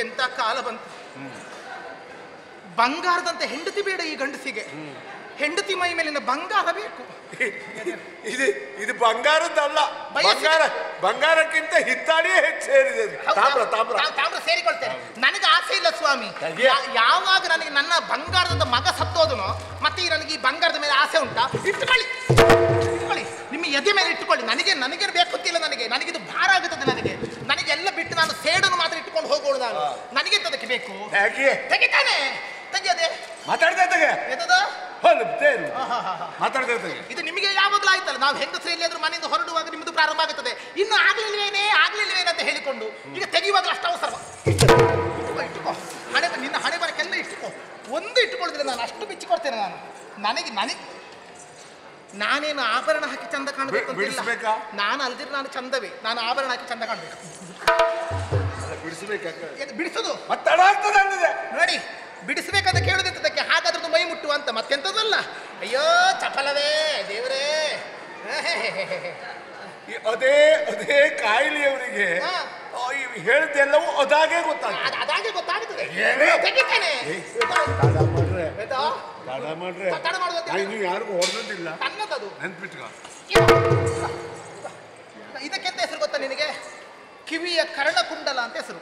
ಎಂತ ಕಾಲ ಬಂತು. ಬಂಗಾರದಂತ ಹೆಂಡತಿ ಬೇಡ ಈ ಗಂಡಸಿಗೆ. ಹೆಂಡತಿ ಮೈ ಮೇಲಿನ ಬಂಗಾರ ಬೇಕು. ಇದು ಬಂಗಾರದ್ದಲ್ಲ, ಬಂಗಾರಕ್ಕಿಂತ ಹಿತ್ತಾಳಿಯೇ ಹೆಚ್ಚು ಸೇರಿದೆ. ತಾಮ್ರ ಸೇರಿಕೊಳ್ತೇನೆ. ನನಗೆ ಆಸೆ ಇಲ್ಲ ಸ್ವಾಮಿ. ಯಾವಾಗ ನನಗೆ ನನ್ನ ಬಂಗಾರದಂತ ಮಗ ಸತ್ತೋದನೋ ಮತ್ತೆ ನನಗೆ ಈ ಬಂಗಾರದ ಮೇಲೆ ಆಸೆ ಉಂಟಾ? ಇಟ್ಟುಕೊಳ್ಳಿ, ನಿಮ್ಮ ಎದೆ ಮೇಲೆ ಇಟ್ಟುಕೊಳ್ಳಿ. ನನಗೆ ಬೇಕುತ್ತಿಲ್ಲ. ನನಗಿದು ಭಾರ ಆಗುತ್ತದೆ. ನನಗೆಲ್ಲ ಬಿಟ್ಟು ನಾನು ಸೇಡನ್ನು ಮಾತ್ರ ಇಟ್ಟುಕೊಂಡು ಹೋಗೋಳು ನಾನು. ನನಗೆ ಅದಕ್ಕೆ ಬೇಕು. ತೆಗಿತಾನೆ, ತೆಗಿಯದೆ ಮಾತಾಡ್ತೇವೆ ಎಂತದ ಮಾತಾಡ್ತೇವೆ. ಇದು ನಿಮಗೆ ಯಾವಾಗಲೂ ಆಯ್ತಲ್ಲ, ನಾವು ಹೆಂಗಸರು ಎಲ್ಲಿಯಾದ್ರೂ ಮನೆಯಿಂದ ಹೊರಡುವಾಗ ನಿಮ್ಮದು ಪ್ರಾರಂಭ ಆಗುತ್ತದೆ. ಇನ್ನು ಆಗ್ಲಿಲ್ವೇನೆ ಅಂತ ಹೇಳಿಕೊಂಡು ಈಗ ತೆಗೆಯುವಾಗಲೂ ಅಷ್ಟು ಅವಸರ. ಇಟ್ಟುಕೋ ಹಣೆ, ನಿನ್ನ ಹಣೆ ಬರಕ್ಕೆಲ್ಲ ಇಟ್ಟುಕೋ. ಒಂದು ಇಟ್ಟುಕೊಳ್ಳಿದ್ರೆ ನಾನು ಅಷ್ಟು ಬಿಚ್ಚಿಕೊಡ್ತೇನೆ. ನನಗೆ ನಾನೇನು ಆಭರಣ ಹಾಕಿ ಚಂದ ಕಾಣಬೇಕು ಅಂತ ನಾನು ಅಲ್ದಿರ, ನಾನು ಚಂದವೇ, ನಾನು ಆಭರಣ ಹಾಕಿ ಚಂದ ಕಾಣಬೇಕು. ಬಿಡಿಸೋದು ನೋಡಿ, ಬಿಡಿಸ್ಬೇಕಂತ ಕೇಳುದಿದ್ದಕ್ಕೆ ಹಾಗಾದ್ರದ್ದು ಮೈ ಮುಟ್ಟು ಅಂತ ಮತ್ತೆಂತದಲ್ಲ. ಅಯ್ಯೋ ಚಪಲವೇ ದೇವರೇ. ಅದೇ ಕಾಯಿಲೆ ಅವರಿಗೆ ಹೇಳ್ದೆಲ್ಲವೂ ಅದಾಗೆ ಗೊತ್ತಾಗ್ತದೆ. ಯಾರಿಗೂ ಹೊಡೆದಿಲ್ಲ, ನೆನ್ಪಿಟ್ಕೊ. ಇದಕ್ಕೆಂತ ಹೆಸರು ಗೊತ್ತಾ ನಿನಗೆ? ಕಿವಿಯ ಕರ್ಣಕುಂಡಲ ಅಂತ ಹೆಸರು.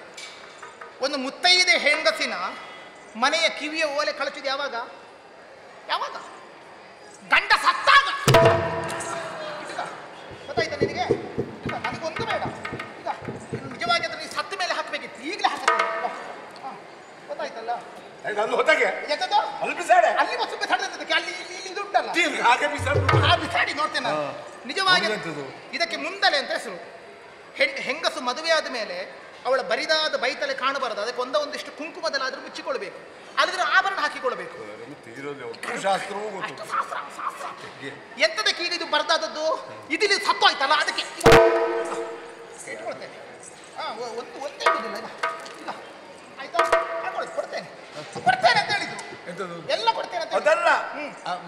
ಒಂದು ಮುತ್ತೈದೆ ಹೆಂಗಸಿನ ಮನೆಯ ಕಿವಿಯ ಓಲೆ ಕಳಚಿದ ಯಾವಾಗ? ಗಂಡ ಸತ್ತಾಗ. ಗೊತ್ತಾಯ್ತಾ ನಿನಗೆ? ನನಗೊಂದು ಬೇಡ. ಈಗ ನಿಜವಾಗಿ ಅದನ್ನು ಸತ್ತ ಮೇಲೆ ಹಾಕಬೇಕಿತ್ತು, ಈಗಲೇ ಹಾಕುತ್ತೇನೆ. ಗೊತ್ತಾಯ್ತಲ್ಲ? ಅಲ್ಲಿ ಬಸ್ಸು ಬಿಸಾಡೋದಕ್ಕೆ ಅಲ್ಲಿ ಇಲ್ಲಿ ಉಂಟಲ್ಲ, ಬಿಸಾಡಿ ನೋಡ್ತೇನೆ ನಾನು. ನಿಜವಾಗಿ ಇದಕ್ಕೆ ಮುಂದಲೆ ಅಂತ ಹೆಸರು. ಹೆಂಗಸು ಮದುವೆ ಆದ ಮೇಲೆ ಅವಳ ಬರಿದಾದ ಬೈತಲೆ ಕಾಣಬಾರದು. ಅದಕ್ಕೆ ಒಂದಿಷ್ಟು ಕುಂಕುಮದಲ್ಲಾದ್ರೂ ಮುಚ್ಚಿಕೊಳ್ಬೇಕು, ಅಲ್ಲಿದ್ರೆ ಆಭರಣ ಹಾಕಿಕೊಳ್ಬೇಕು. ಎಂತದಕ್ಕೆ ಈಗ ಇದು ಬರ್ದಾದದ್ದು? ಇದಿಲ್ಲಿ ಸತ್ತು ಆಯ್ತಲ್ಲ, ಅದಕ್ಕೆ ಇಟ್ಕೊಳ್ತೇನೆ. ಒಂದೇ ಇರುದಿಲ್ಲ ಈಗ. ಆಯ್ತಾ? ಕೊಡ್ತೇನೆ ಅಂತ ಹೇಳಿದ್ರು, ಎಲ್ಲ ಕೊಡ್ತೇನೆ ಅಂತ. ಅದಲ್ಲ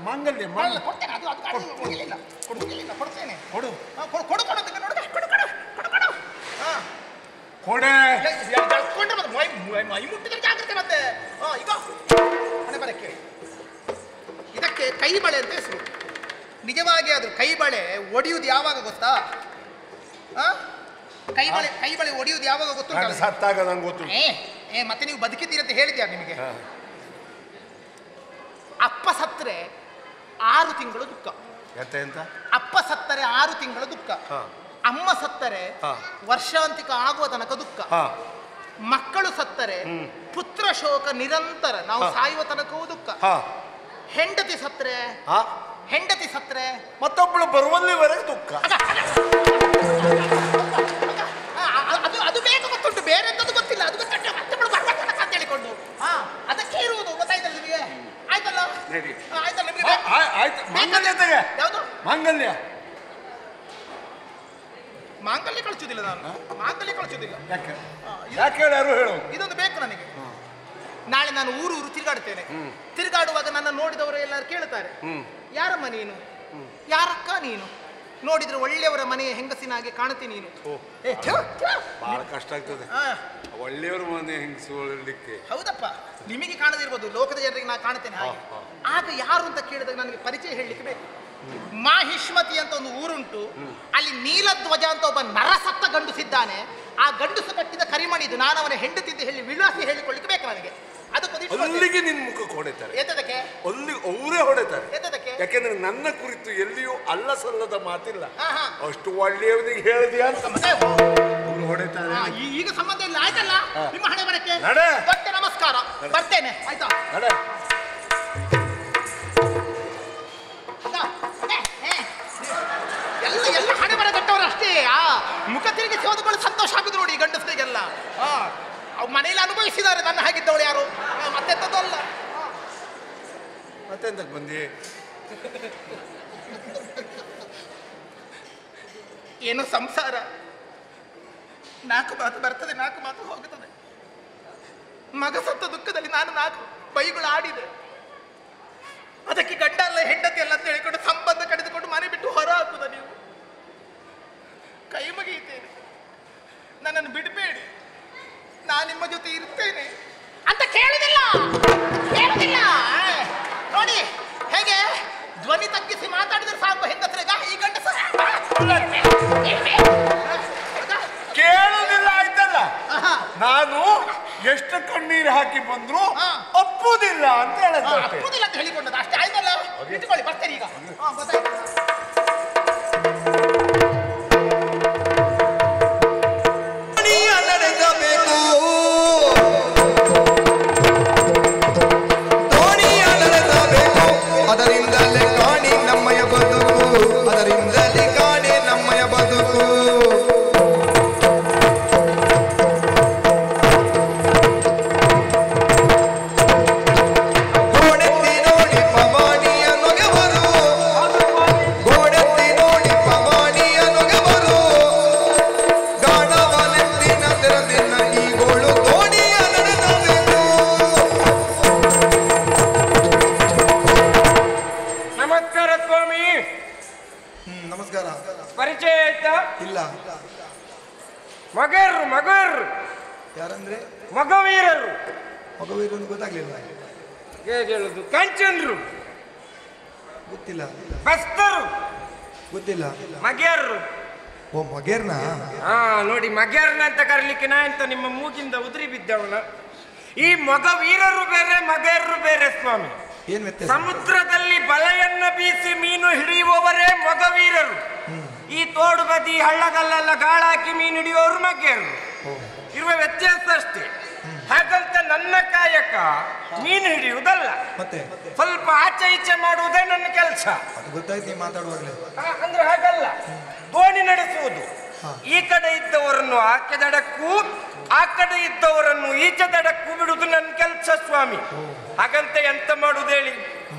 ಮಾಂಗಲ್ಯ ಕೊಡ್ತೇನೆ. ಅದು ಕೊಡಲಿಲ್ಲ, ಕೊಡ್ತೇನೆ. ಕೊಡು ಕೊಡೆ ಮೈ ಮುಟ್ಟಿದ್ರೆ ಜಾಗ್ರತೆ ಮತ್ತೆ. ಈಗ ಮನೆ ಬರಕ್ಕೆ ಇದಕ್ಕೆ ಕೈ ಬಳೆ ಅಂತ ಹೆಸರು. ನಿಜವಾಗಿ ಅದು ಕೈ ಬಳೆ ಒಡೆಯುವುದು ಯಾವಾಗ ಗೊತ್ತಾ? ಕೈ ಬಳೆ ಒಡೆಯುವುದು ಯಾವಾಗ ಗೊತ್ತುಂಟ? ಸತ್ತಾಗ ನಂಗೆ ಗೊತ್ತು. ಮತ್ತೆ ನೀವು ಬದುಕಿದ್ದೀರಿ ಅಂತ ಹೇಳಿದ್ಯಾ ನಿಮಗೆ? ಅಪ್ಪ ಸತ್ತರೆ 6 ತಿಂಗಳು ದುಃಖ. ಅಪ್ಪ ಸತ್ತರೆ 6 ತಿಂಗಳ ದುಃಖ. ಅಮ್ಮ ಸತ್ತರೆ ವರ್ಷಾಂತಿಕ ಆಗುವ ತನಕ ದುಃಖ. ಮಕ್ಕಳು ಸತ್ತರೆ ಪುತ್ರ ಶೋಕ ನಿರಂತರ, ನಾವು ಸಾಯುವ ತನಕವೂ ದುಃಖ. ಹೆಂಡತಿ ಸತ್ತರೆ ಮತ್ತೊಬ್ಬಳು ಬರುವಲ್ಲಿವರೆಗೆ ದುಃಖ. ಅದು ಬೇಗ ಗೊತ್ತುಂಟು, ಬೇರೆ ಎಂತದ್ದು ಗೊತ್ತಿಲ್ಲ. ಅದು ಗೊತ್ತುಂಟು, ಮತ್ತೊಬ್ಬಳು ಬರುವ ತನಕ ಅಂತ ಹೇಳಿಕೊಂಡು ಅದಕ್ಕೆ ಇರುವುದು. ಗೊತ್ತಾಯ್ತಲ್ಲ ನಿಮಗೆ? ಆಯ್ತಲ್ಲ ನಿಮಗೆ? ಯಾವುದು ಮಾಂಗಲ್ಯ ಕಳಿಸುವುದಿಲ್ಲ ನಾನು. ಮಾಂಗಲ್ಯ ಕಳಿಸುವುದಿಲ್ಲ. ಯಾಕೆ ಹೇಳು? ಇದೊಂದು ಬೇಕು ನನಗೆ. ನಾಳೆ ನಾನು ಊರು ತಿರುಗಾಡ್ತೇನೆ. ತಿರುಗಾಡುವಾಗ ನನ್ನ ನೋಡಿದವರು ಎಲ್ಲರೂ ಕೇಳುತ್ತಾರೆ, ಯಾರಮ್ಮ ನೀನು, ಯಾರಕ್ಕ ನೀನು? ನೋಡಿದ್ರೆ ಒಳ್ಳೆಯವರ ಮನೆಯ ಹೆಂಗಸಿನ ಹಾಗೆ ಕಾಣುತ್ತೀನಿ ನೀನು. ಬಹಳ ಕಷ್ಟ ಆಗ್ತದೆ ಒಳ್ಳೆಯವರ ಮನೆ ಹೆಂಗಸಲಿಕ್ಕೆ. ಹೌದಪ್ಪ, ನಿಮಗೆ ಕಾಣದಿರ್ಬೋದು, ಲೋಕದ ಜನರಿಗೆ ನಾನು ಕಾಣುತ್ತೇನೆ ಹಾಗೆ. ಆಗ ಯಾರು ಅಂತ ಕೇಳಿದಾಗ ನನಗೆ ಪರಿಚಯ ಹೇಳಲಿಕ್ಕೆ ಬೇಕು. ಮಾಹಿಷ್ಮತಿ ಅಂತ ಒಂದು ಊರುಂಟು, ಅಲ್ಲಿ ನೀಲಧ್ವಜ ಅಂತ ಒಬ್ಬ ನರಸತ್ತ ಗಂಡುಸಿದ್ದಾನೆ. ಆ ಗಂಡುಸು ಕಟ್ಟಿದ ಕರಿಮಣಿದು, ನಾನು ಅವನ ಹೆಂಡತಿದ್ದು ಹೇಳಿ ವಿಳಾಸಿ ಹೇಳಿಕೊಳ್ಳಿಕ್ಕೆ ಬೇಕು ನನಗೆ. ಅಲ್ಲಿಗೆ ನಿನ್ ಮುಖ ಹೊಡೆತಾರೆ. ಎತ್ತದಕ್ಕೆ ಅಲ್ಲಿ ಅವರೇ ಹೊಡೆತಾರೆ. ಎತ್ತದಕ್ಕೆ? ಯಾಕೆಂದ್ರೆ ನನ್ನ ಕುರಿತು ಎಲ್ಲಿಯೂ ಅಲ್ಲ ಸಲ್ಲದ ಮಾತಿಲ್ಲ. ಅಷ್ಟು ಒಳ್ಳೆಯವನಿಗೆ ಹೇಳಿದ್ಯಾ ಅಂತ ಅವರು ಹೊಡೆತಾರೆ. ಈಗ ಸಂಬಂಧ ಇಲ್ಲ ಆಯ್ತಲ್ಲ ನಿಮ್ಮ ಹಣೆ ಬರಕ್ಕೆ. ನಡೆ. ಮತ್ತೆ ನಮಸ್ಕಾರ, ಬರ್ತೇನೆ ಆಯ್ತಾ? ನಡೆ. ಎಲ್ಲ ಹಣೆ ಬರ ಕಟ್ಟವರು ಅಷ್ಟೇ. ಮುಖ ತಿರುಗಿ ಹೋದಗಳು ಸಂತೋಷ ಆಗುದು ನೋಡಿ ಗಂಡಸರಿಗೆಲ್ಲ. ಅವ್ ಮನೆಯಲ್ಲಿ ಅನುಭವಿಸಿದ್ದಾರೆ ನನ್ನ ಹಾಗಿದ್ದವಳು ಯಾರು, ಮತ್ತೆಂತದ್ದು ಅಲ್ಲ. ಮತ್ತೆಂತಕ್ಕೆ ಬಂದಿ? ಏನು ಸಂಸಾರ, 4 ಮಾತು ಬರ್ತದೆ, 4 ಮಾತು ಹೋಗುತ್ತದೆ. ಮಗ ಸತ್ತ ದುಃಖದಲ್ಲಿ ನಾನು 4 ಬೈಗಳು ಆಡಿದೆ. ಅದಕ್ಕೆ ಗಂಡ ಅಲ್ಲ ಹೆಂಡತಿ ಅಲ್ಲ ಅಂತ ಹೇಳಿಕೊಂಡು ಸಂಬಂಧ ಕಡಿದುಕೊಂಡು ಮನೆ ಬಿಟ್ಟು ಹೊರ ಹಾಕುದ ನೀವು? ಕೈ ಮುಗಿಯುತ್ತೇನೆ, ನನ್ನನ್ನು ಬಿಡಬೇಡಿ, ನಾನು ನಿಮ್ಮ ಜೊತೆ ಇರ್ತೇನೆ ಅಂತ ಕೇಳುದಿಲ್ಲ ನೋಡಿ. ಹೇಗೆ ಧ್ವನಿ ತಗ್ಗಿಸಿ ಮಾತಾಡಿದ್ರೆ ಸಾಕು ಹೆಂಗಸರಿಗ. ಈ ಗಂಡಸ ಕೇಳುದಿಲ್ಲ ಆಯ್ತಲ್ಲ. ನಾನು ಎಷ್ಟು ಕಣ್ಣೀರು ಹಾಕಿ ಬಂದ್ರು ಒಪ್ಪುದಿಲ್ಲ ಅಂತ ಒಪ್ಪುದಿಲ್ಲ ಅಂತ ಹೇಳಿಕೊಂಡದ್ದು ಅಷ್ಟೇ. ಆಯ್ತಲ್ಲ, ಇಟ್ಕೊಳ್ಳಿ, ಬರ್ತೇನೆ ಈಗ. ಗೊತ್ತಾಯ್ತು. ದೋಣಿಯ ಅಂದ್ರೆ ಮಗವೀರರು. ಮಗವೀರನ್ನು ಗೊತ್ತಾಗ್ಲಿಲ್ಲ. ಹೇಗೆ ಹೇಳುದು? ಕಂಚನ್ರು, ಗೊತ್ತಿಲ್ಲ. ಬಸ್ತರು, ಗೊತ್ತಿಲ್ಲ. ಮಗೇರ್ರು. ಓ ಮಗೇರ್ನ. ಹಾ ನೋಡಿ, ಮಗೇರ್ನ ಅಂತ ಕರೀಲಿಕ್ಕೆ ನಾ ಎಂತ ನಿಮ್ಮ ಮೂಗಿಂದ ಉದುರಿ ಬಿದ್ದವನ? ಈ ಮಗವೀರರು ಬೇರೆ, ಮಗೇರ್ರು ಬೇರೆ ಸ್ವಾಮಿ. ಏನ್ ವ್ಯತ್ಯಾಸ? ಸಮುದ್ರದಲ್ಲಿ ಬಲೆಯನ್ನ ಬೀಸಿ ಮೀನು ಹಿಡಿಯುವವರೇ ಮಗವೀರರು. ಈ ತೋಡು ಬದಿ ಹಳ್ಳಗಲ್ಲೆಲ್ಲ ಗಾಳಾಕಿ ಮೀನು ಹಿಡಿಯುವವರು ಮಗೇರರು. ಇರುವ ವ್ಯತ್ಯಾಸ ಅಷ್ಟೇ. ಹಾಗಂತ ನನ್ನ ಕಾಯಕ ಮೀನು ಹಿಡಿಯುವುದಲ್ಲ, ಮತ್ತೆ ಸ್ವಲ್ಪ ಆಚೆ ಈಚೆ ಮಾಡುವುದೇ ನನ್ನ ಕೆಲಸ. ಅದು ಗೊತ್ತಾಯ್ತು ನೀವು ಮಾತಾಡುವಾಗಲೇ. ಅಂದ್ರೆ ಹಾಗಲ್ಲ, ದೋಣಿ ನಡೆಸುವುದು. ಈ ಕಡೆ ಇದ್ದವರನ್ನು ಆಚೆ ದಡಕ್ಕೂ, ಆ ಕಡೆ ಇದ್ದವರನ್ನು ಈಚೆ ದಡಕ್ಕೂ ಬಿಡುವುದು ನನ್ನ ಕೆಲಸ ಸ್ವಾಮಿ. ಹಾಗಂತ ಎಂತ ಮಾಡುವುದು ಹೇಳಿ?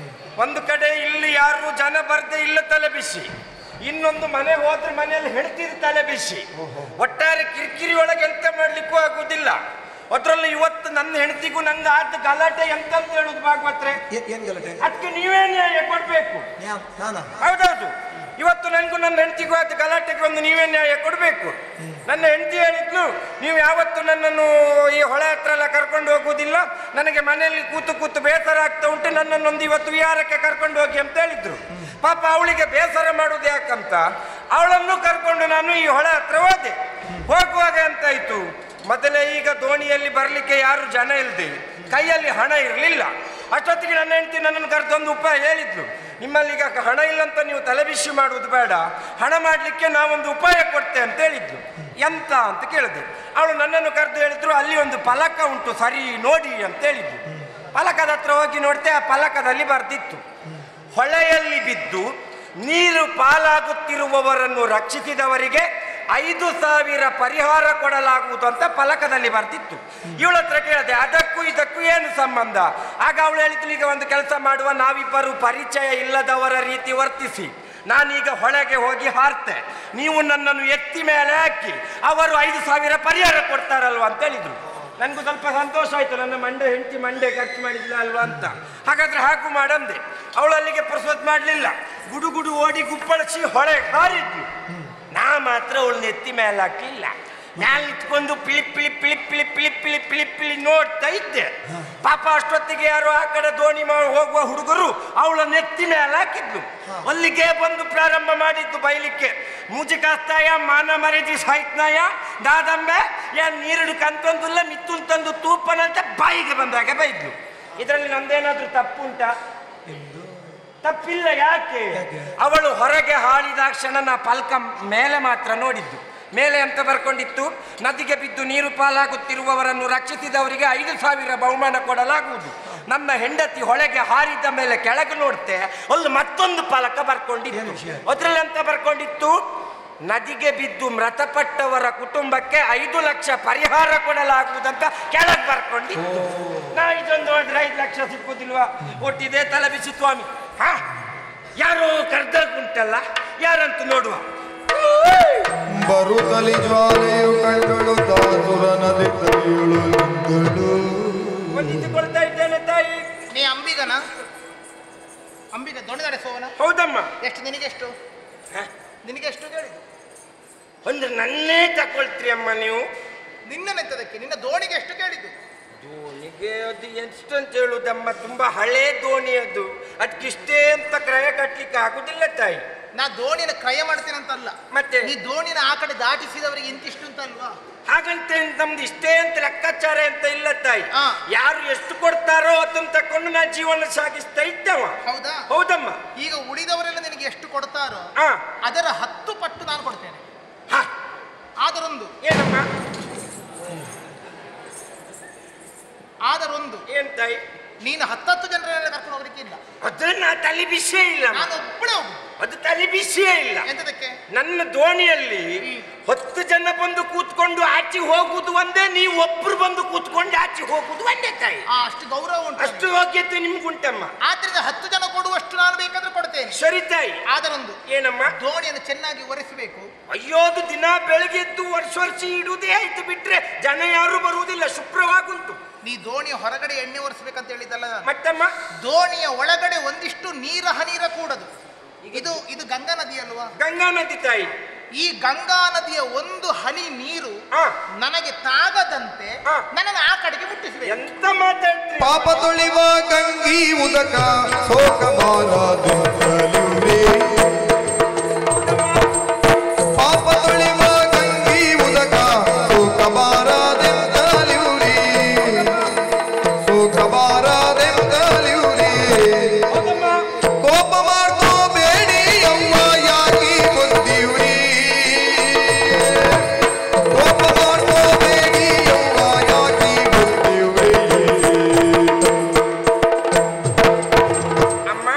ಒಂದು ಕಡೆ ಇಲ್ಲಿ ಯಾರು ಜನ ಬರ್ದೆ ಇಲ್ಲ ತಲೆ ಬಿಸಿ, ಇನ್ನೊಂದು ಮನೆ ಹೋದ್ರೆ ಮನೆಯಲ್ಲಿ ಹೆಣ್ತಿದ ತಲೆ ಬಿಸಿ. ಒಟ್ಟಾರೆ ಕಿರಿಕಿರಿ ಒಳಗೆ ಎಂತ ಮಾಡ್ಲಿಕ್ಕೂ ಆಗುದಿಲ್ಲ. ಅದ್ರಲ್ಲಿ ಇವತ್ತು ನನ್ನ ಹೆಂಡತಿಗೂ ನಂಗೆ ಆದ ಗಲಾಟೆ ಎಂತಂತ ಹೇಳುದು ಭಾಗವತ್ರೆ. ಏನ್ ಗಲಾಟೆ? ಅದಕ್ಕೆ ನೀವೇ ನ್ಯಾಯ ಕೊಡ್ಬೇಕು. ಹೌದೌದು, ಇವತ್ತು ನನಗೂ ನನ್ನ ಹೆಂಡತಿಗೂ ಆದ ಗಲಾಟೆಗೆ ಒಂದು ನೀವೇ ನ್ಯಾಯ ಕೊಡ್ಬೇಕು. ನನ್ನ ಹೆಂಡತಿ ಹೇಳಿದ್ಲು, ನೀವು ಯಾವತ್ತು ನನ್ನನ್ನು ಈ ಹೊಳೆ ಹತ್ರ ಎಲ್ಲ ಕರ್ಕೊಂಡು ಹೋಗುವುದಿಲ್ಲ, ನನಗೆ ಮನೆಯಲ್ಲಿ ಕೂತು ಕೂತು ಬೇಸರ ಆಗ್ತಾ ಉಂಟು, ನನ್ನನ್ನೊಂದು ಇವತ್ತು ವಿಹಾರಕ್ಕೆ ಕರ್ಕೊಂಡು ಹೋಗಿ ಅಂತ ಹೇಳಿದ್ರು. ಪಾಪ ಅವಳಿಗೆ ಬೇಸರ ಮಾಡುವುದು ಯಾಕಂತ ಅವಳನ್ನು ಕರ್ಕೊಂಡು ನಾನು ಈ ಹೊಳೆ ಹತ್ರ ಹೋದೆ. ಹೋಗುವಾಗ ಎಂತಾಯ್ತು, ಮೊದಲೇ ಈಗ ದೋಣಿಯಲ್ಲಿ ಬರಲಿಕ್ಕೆ ಯಾರು ಜನ ಇಲ್ಲದೆ, ಕೈಯಲ್ಲಿ ಹಣ ಇರಲಿಲ್ಲ. ಅಷ್ಟೊತ್ತಿಗೆ ನನ್ನ ಹೆಂಡತಿ ನನ್ನನ್ನು ಕರೆದೊಂದು ಉಪಾಯ ಹೇಳಿದ್ಲು. ನಿಮ್ಮಲ್ಲಿ ಈಗ ಹಣ ಇಲ್ಲ ಅಂತ ನೀವು ತಲೆಬಿಸಿ ಮಾಡುವುದು ಬೇಡ, ಹಣ ಮಾಡಲಿಕ್ಕೆ ನಾವೊಂದು ಉಪಾಯ ಕೊಡ್ತೆ ಅಂತ ಹೇಳಿದ್ಲು. ಎಂತ ಅಂತ ಕೇಳಿದೆ. ಅವಳು ನನ್ನನ್ನು ಕರೆದು ಹೇಳಿದ್ರು, ಅಲ್ಲಿ ಒಂದು ಫಲಕ ಉಂಟು, ಸರಿ ನೋಡಿ ಅಂತ ಹೇಳಿದ್ಲು. ಫಲಕದ ಹತ್ರ ಹೋಗಿ ನೋಡ್ತೆ, ಆ ಫಲಕದಲ್ಲಿ ಬರ್ದಿತ್ತು, ಹೊಳೆಯಲ್ಲಿ ಬಿದ್ದು ನೀರು ಪಾಲಾಗುತ್ತಿರುವವರನ್ನು ರಕ್ಷಿಸಿದವರಿಗೆ 5,000 ಪರಿಹಾರ ಕೊಡಲಾಗುವುದು ಅಂತ ಫಲಕದಲ್ಲಿ ಬರ್ತಿತ್ತು. ಇವಳ ಹತ್ರ ಕೇಳಿದೆ, ಅದಕ್ಕೂ ಇದಕ್ಕೂ ಏನು ಸಂಬಂಧ? ಆಗ ಅವಳು ಹೇಳಿದ್ಲು, ಈಗ ಒಂದು ಕೆಲಸ ಮಾಡುವ, ನಾವಿಬ್ಬರು ಪರಿಚಯ ಇಲ್ಲದವರ ರೀತಿ ವರ್ತಿಸಿ ನಾನೀಗ ಹೊಳೆಗೆ ಹೋಗಿ ಹಾರ್ತೆ, ನೀವು ನನ್ನನ್ನು ಎತ್ತಿ ಮೇಲೆ ಹಾಕಿ ಅವರು 5,000 ಪರಿಹಾರ ಕೊಡ್ತಾರಲ್ವ ಅಂತ ಹೇಳಿದ್ರು. ನನಗೂ ಸ್ವಲ್ಪ ಸಂತೋಷ ಆಯ್ತು, ನನ್ನ ಹೆಂಡತಿ ಮಂಡೆ ಖರ್ಚು ಮಾಡಿಲ್ಲ ಅಲ್ವಾ ಅಂತ. ಹಾಗಾದ್ರೆ ಹಾಕು ಮಾಡಂದೆ. ಅವಳು ಅಲ್ಲಿಗೆ ಪುರ್ಸೊತ್ ಮಾಡಲಿಲ್ಲ, ಗುಡುಗುಡು ಓಡಿ ಗುಪ್ಪಳಿಸಿ ಹೊಳೆಗೆ ಹಾರಿದ್ಲು. ನಾ ಮಾತ್ರ ಅವಳು ನೆತ್ತಿ ಮೇಲೆ ಹಾಕಲಿಲ್ಲ, ಮ್ಯಾಲೆ ನಿಂತ್ಕೊಂಡು ಪಿಳಿಪ್ ಪಿಳಿಪ್ ಪಿಳಿಪ್ ಪಿಳಿಪ್ ಪಿಳಿಪ್ ಪಿಳಿಪ್ ಪಿಳಿಪ್ ಪಿಳಿ ನೋಡ್ತಾ ಇದ್ದೆ. ಪಾಪ ಅಷ್ಟೊತ್ತಿಗೆ ಯಾರೋ ಆ ಕಡೆ ದೋಣಿ ಹೋಗುವ ಹುಡುಗರು ಅವಳ ನೆತ್ತಿ ಮೇಲೆ ಹಾಕಿದ್ಲು. ಅಲ್ಲಿಗೆ ಬಂದು ಪ್ರಾರಂಭ ಮಾಡಿದ್ದು ಬೈಲಿಕ್ಕೆ, ಮೂಜಿಕಾಸ್ತಾಯ ಮಾನ ಮರ್ಯಾದೆ ಸಾಯ್ತನಾಯ ದಾದಂಬೆ ಏನ್ ನೀರುಡು ಕಂತೊಂದಿಲ್ಲ ಮಿತ್ತುಂತಂದು ತೂಪನಂತ ಬಾಯಿಗೆ ಬಂದಾಗ ಬೈದ್ಲು. ಇದರಲ್ಲಿ ನಂದೇನಾದ್ರೂ ತಪ್ಪುಂಟಾ? ತಪ್ಪಿಲ್ಲ. ಯಾಕೆ? ಅವಳು ಹೊರಗೆ ಹಾಡಿದಾಕ್ಷಣ ನಾ ಫಲಕ ಮೇಲೆ ಮಾತ್ರ ನೋಡಿದ್ದು. ಮೇಲೆ ಅಂತ ಬರ್ಕೊಂಡಿತ್ತು, ನದಿಗೆ ಬಿದ್ದು ನೀರು ಪಾಲಾಗುತ್ತಿರುವವರನ್ನು ರಕ್ಷಿಸಿದವರಿಗೆ 5,000 ಬಹುಮಾನ ಕೊಡಲಾಗುವುದು. ನನ್ನ ಹೆಂಡತಿ ಹೊಳೆಗೆ ಹಾರಿದ ಮೇಲೆ ಕೆಳಗೆ ನೋಡ್ತೆ, ಅಲ್ಲಿ ಮತ್ತೊಂದು ಫಲಕ ಬರ್ಕೊಂಡಿತ್ತು. ಅದ್ರಲ್ಲಿ ಅಂತ ಬರ್ಕೊಂಡಿತ್ತು, ನದಿಗೆ ಬಿದ್ದು ಮೃತಪಟ್ಟವರ ಕುಟುಂಬಕ್ಕೆ 5 ಲಕ್ಷ ಪರಿಹಾರ ಕೊಡಲಾಗುವುದಂತ ಕೆಳಗೆ ಬರ್ಕೊಂಡಿತ್ತು. ನಾ ಇದೊಂದು ನೋಡಿದ್ರೆ 5 ಲಕ್ಷ ಸಿಕ್ಕುದಿಲ್ವಾ? ಒಟ್ಟಿದೆ ತಲೆ ಬಿಸಿ ಸ್ವಾಮಿ. ಹಾ, ಯಾರೋ ಕರ್ದಾಗುಂಟಲ್ಲ, ಯಾರಂತ ನೋಡುವ. ಬರುತ್ತಲಿ ಜ್ವಾಲೆಯು ಕಂಡಳು ದಾಸುರ ನದಿ ತಲೆಯಳು ನಿಂತಳು. ವಂದಿಸಿಕೊಳ್ತಾ ಇದ್ದೇನೆ ತಾಯಿ. ನೀ ಅಂಬಿಗನ? ಅಂಬಿಗ ದೋಣಿ ನಡೆಸುವವನ? ಹೌದಮ್ಮ. ಎಷ್ಟು ನಿನಗೆಷ್ಟು? ನಿನಗೆಷ್ಟು ಕೇಳಿದ್ದು? ಅಂದ್ರೆ ನನ್ನೇ ತಕೊಳ್ತೀರಿ ಅಮ್ಮ ನೀವು? ನಿನ್ನನೆಂತದಕ್ಕೆ? ನಿನ್ನ ದೋಣಿಗೆ ಎಷ್ಟು ಕೇಳಿದ್ದು? ದೋಣಿಗೆ ಅದು ಎಷ್ಟು ಅಂತ ಹೇಳುದಮ್ಮ, ತುಂಬಾ ಹಳೆ ದೋಣಿ ಅದು, ಅದಕ್ಕಿಷ್ಟೇ ಅಂತ ಕ್ರಯ ಕಟ್ಲಿಕ್ಕೆ ಆಗುದಿಲ್ಲ ತಾಯಿ. ನಾ ದೋಣಿನ ಕ್ರಯ ಮಾಡ್ತೀನಂತಲ್ಲ, ಮತ್ತೆ ನೀ ದೋಣಿನ ಆ ಕಡೆ ದಾಟಿಸಿದವರಿಗೆ ಇಂತಿಷ್ಟು ಅಂತ ಅಲ್ವಾ? ಹಾಗಂತ ನಮ್ದು ಇಷ್ಟೇ ಅಂತ ಲೆಕ್ಕಾಚಾರ ಅಂತ ಇಲ್ಲ ತಾಯಿ. ಯಾರು ಎಷ್ಟು ಕೊಡ್ತಾರೋ ಅದನ್ನ ತಕೊಂಡು ನಾ ಜೀವನ ಸಾಗಿಸ್ತಾ ಇದ್ದವ. ಹೌದಾ? ಹೌದಮ್ಮ. ಈಗ ಉಳಿದವರೆಲ್ಲ ನಿನಗೆ ಎಷ್ಟು ಕೊಡ್ತಾರೋ ಅದರ 10 ಪಟ್ಟು ನಾನು ಕೊಡ್ತೇನೆ. ಆದರೊಂದು. ಏನಮ್ಮ? ಆದರೊಂದು. ಏನ್ ತಾಯಿ? ನೀನು 10 ಜನರನ್ನ ಕರ್ಕೊಂಡು ಹೋಗ್ಲಿಕ್ಕೆ ಇಲ್ಲ. ಅದನ್ನ ತಲೆ ಬಿಸಿಯೇ ಇಲ್ಲ. ನಾನು ಒಬ್ಬಳೇ ಹೋಗು. ಅದು ತಲೆ ಬಿಸಿಯೇ ಇಲ್ಲ. ಎಂತದಕ್ಕೆ? ನನ್ನ ದೋಣಿಯಲ್ಲಿ 10 ಜನ ಬಂದು ಕೂತ್ಕೊಂಡು ಆಚೆ ಹೋಗುದು ಒಂದೇ, ನೀವು ಒಬ್ರು ಬಂದು ಕೂತ್ಕೊಂಡು ಆಚೆ ಹೋಗುದು ಒಂದೇ ತಾಯಿ. ಅಷ್ಟು ಗೌರವ ಉಂಟು, ಅಷ್ಟು ಯೋಗ್ಯತೆ ನಿಮ್ಗುಂಟಮ್ಮ. ಆದ್ರಿಂದ 10 ಜನ ಕೊಡುವಷ್ಟು ನಾನು ಬೇಕಾದ್ರೆ ಕೊಡ್ತೇನೆ. ಸರಿ ತಾಯಿ. ಆದರೊಂದು. ಏನಮ್ಮ? ದೋಣಿಯನ್ನು ಚೆನ್ನಾಗಿ ಒರೆಸಬೇಕು. ಅಯ್ಯೋ, ಅದು ದಿನ ಬೆಳಗ್ಗೆ ಎದ್ದು ವರ್ಷ ಇಡುವುದೇ ಆಯ್ತು, ಬಿಟ್ರೆ ಜನ ಯಾರು ಬರುವುದಿಲ್ಲ, ಶುಭ್ರವಾಗುಂಟು. ನೀ ದೋಣಿಯ ಹೊರಗಡೆ ಎಣ್ಣೆ ಒರೆಸ್ಬೇಕಂತ ಹೇಳಿದಲ್ಲ. ಮತ್ತಮ್ಮ? ದೋಣಿಯ ಒಳಗಡೆ ಒಂದಿಷ್ಟು ನೀರ ಹನೀರ ಕೂಡದು. ಇದು ಗಂಗಾ ನದಿ ಅಲ್ವಾ? ಗಂಗಾ ನದಿ ತಾಯಿ. ಈ ಗಂಗಾ ನದಿಯ ಒಂದು ಹನಿ ನೀರು ನನಗೆ ತಾಗದಂತೆ ನನ್ನನ್ನು ಆ ಕಡೆಗೆ ಮುಟ್ಟಿಸಬೇಕು. ಎಂತ ಮಾತಾಡ್ತೀರಿ? ಪಾಪ ತೊಳಿವ ಗಂಗಿ ಉದಕ ಸೋಕಬಾರದೆಂದಲೂರಿ. ಪಾಪ ತೊಳಿವ ಗಂಗಿ ಉದಕ ಸೋಕಬಾರದೆಂದಲೂರಿ. ಸೋಕಬಾರದೆಂದಲೂರಿ. ಕೋಪ ಮಾಡ್ಕೋ ಬೇಡಿ ಅಮ್ಮ ಯಾಕಿ ಬುದ್ಧಿವ್ರಿ. ಕೋಪ ಮಾಡ್ಕೋ ಬೇಡಿ ಅಮ್ಮ ಯಾಕಿ ಬುದ್ಧಿವ್ರಿ. ಅಮ್ಮ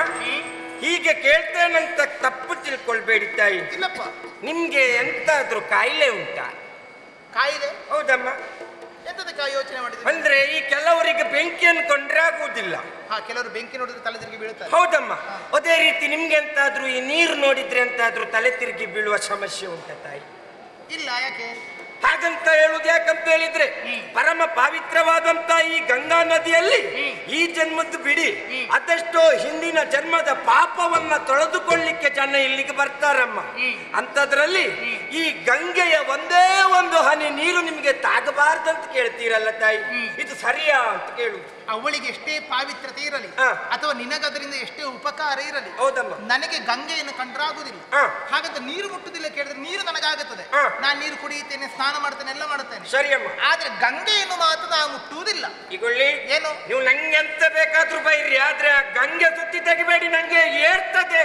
ಹೀಗೆ ಕೇಳ್ತೇನಂತ ತಪ್ಪು ತಿಳ್ಕೊಳ್ಬೇಡಿ ತಾಯಿ. ಇಲ್ಲಪ್ಪ. ನಿಮ್ಗೆ ಎಂತಾದ್ರೂ ಕಾಯಿಲೆ ಉಂಟಾ? ಕಾಯಿಲೆ? ಹೌದಮ್ಮ. ಎಂತದಕ್ಕೆ ಯೋಚನೆ ಮಾಡಿದ್ರೆ? ಅಂದ್ರೆ ಈ ಕೆಲವರಿಗೆ ಬೆಂಕಿಯನ್ನು ಕೊಂಡ್ರೆ ಆಗುವುದಿಲ್ಲ. ಕೆಲವರು ಬೆಂಕಿ ನೋಡಿದ್ರೆ ತಲೆ ತಿರುಗಿ ಬೀಳುತ್ತಾರೆ. ಹೌದಮ್ಮ. ಅದೇ ರೀತಿ ನಿಮ್ಗೆ ಎಂತಾದ್ರೂ ಈ ನೀರು ನೋಡಿದ್ರೆ ಎಂತಾದ್ರೂ ತಲೆ ತಿರುಗಿ ಬೀಳುವ ಸಮಸ್ಯೆ ಉಂಟಾ ತಾಯಿ? ಇಲ್ಲ. ಯಾಕೆ ಹಾಗಂತ ಹೇಳುದು? ಯಾಕಂತ ಹೇಳಿದ್ರೆ ಪರಮ ಪವಿತ್ರವಾದಂತ ಈ ಗಂಗಾ ನದಿಯಲ್ಲಿ ಈ ಜನ್ಮದ್ದು ಬಿಡಿ, ಅದೆಷ್ಟೋ ಹಿಂದಿನ ಜನ್ಮದ ಪಾಪವನ್ನ ತೊಳೆದುಕೊಳ್ಳಿಕ್ಕೆ ಜನ ಇಲ್ಲಿಗೆ ಬರ್ತಾರಮ್ಮ. ಅಂತದ್ರಲ್ಲಿ ಈ ಗಂಗೆಯ ಒಂದೇ ಒಂದು ಹನಿ ನೀರು ನಿಮ್ಗೆ ತಾಗಬಾರ್ದಂತ ಕೇಳ್ತೀರಲ್ಲ ತಾಯಿ, ಇದು ಸರಿಯಾ ಅಂತ ಕೇಳುದು. ಅವಳಿಗೆ ಎಷ್ಟೇ ಪಾವಿತ್ರತೆ ಇರಲಿ ಅಥವಾ ನಿನಗದರಿಂದ ಎಷ್ಟೇ ಉಪಕಾರ ಇರಲಿ, ಹೌದಮ್ಮ, ನನಗೆ ಗಂಗೆಯನ್ನು ಕಂಡ್ರಾಗುದಿಲ್ಲ. ಹಾಗಂತ ನೀರು ಮುಟ್ಟುದಿಲ್ಲ ಕೇಳಿದ್ರೆ ನೀರು ನನಗಾಗುತ್ತದೆ. ನಾನು ನೀರು ಕುಡಿಯುತ್ತೇನೆ, ಸ್ನಾನ ಮಾಡ್ತೇನೆ, ಎಲ್ಲ ಮಾಡ್ತೇನೆ, ಸರಿಯಮ್ಮ. ಆದ್ರೆ ಗಂಗೆಯನ್ನು ಮಾತ್ರ ನಾವು ಮುಟ್ಟುವುದಿಲ್ಲ. ಈಗೊಳ್ಳಿ ಏನು ನೀವು ನಂಗೆ ಎಂತ ಬೇಕಾದ್ರೂ ಬೈರಿ, ಆದ್ರೆ ಆ ಗಂಗೆ ಸುತ್ತಿ ತೆಗಿಬೇಡಿ, ನಂಗೆ ಏರ್ತದೆ.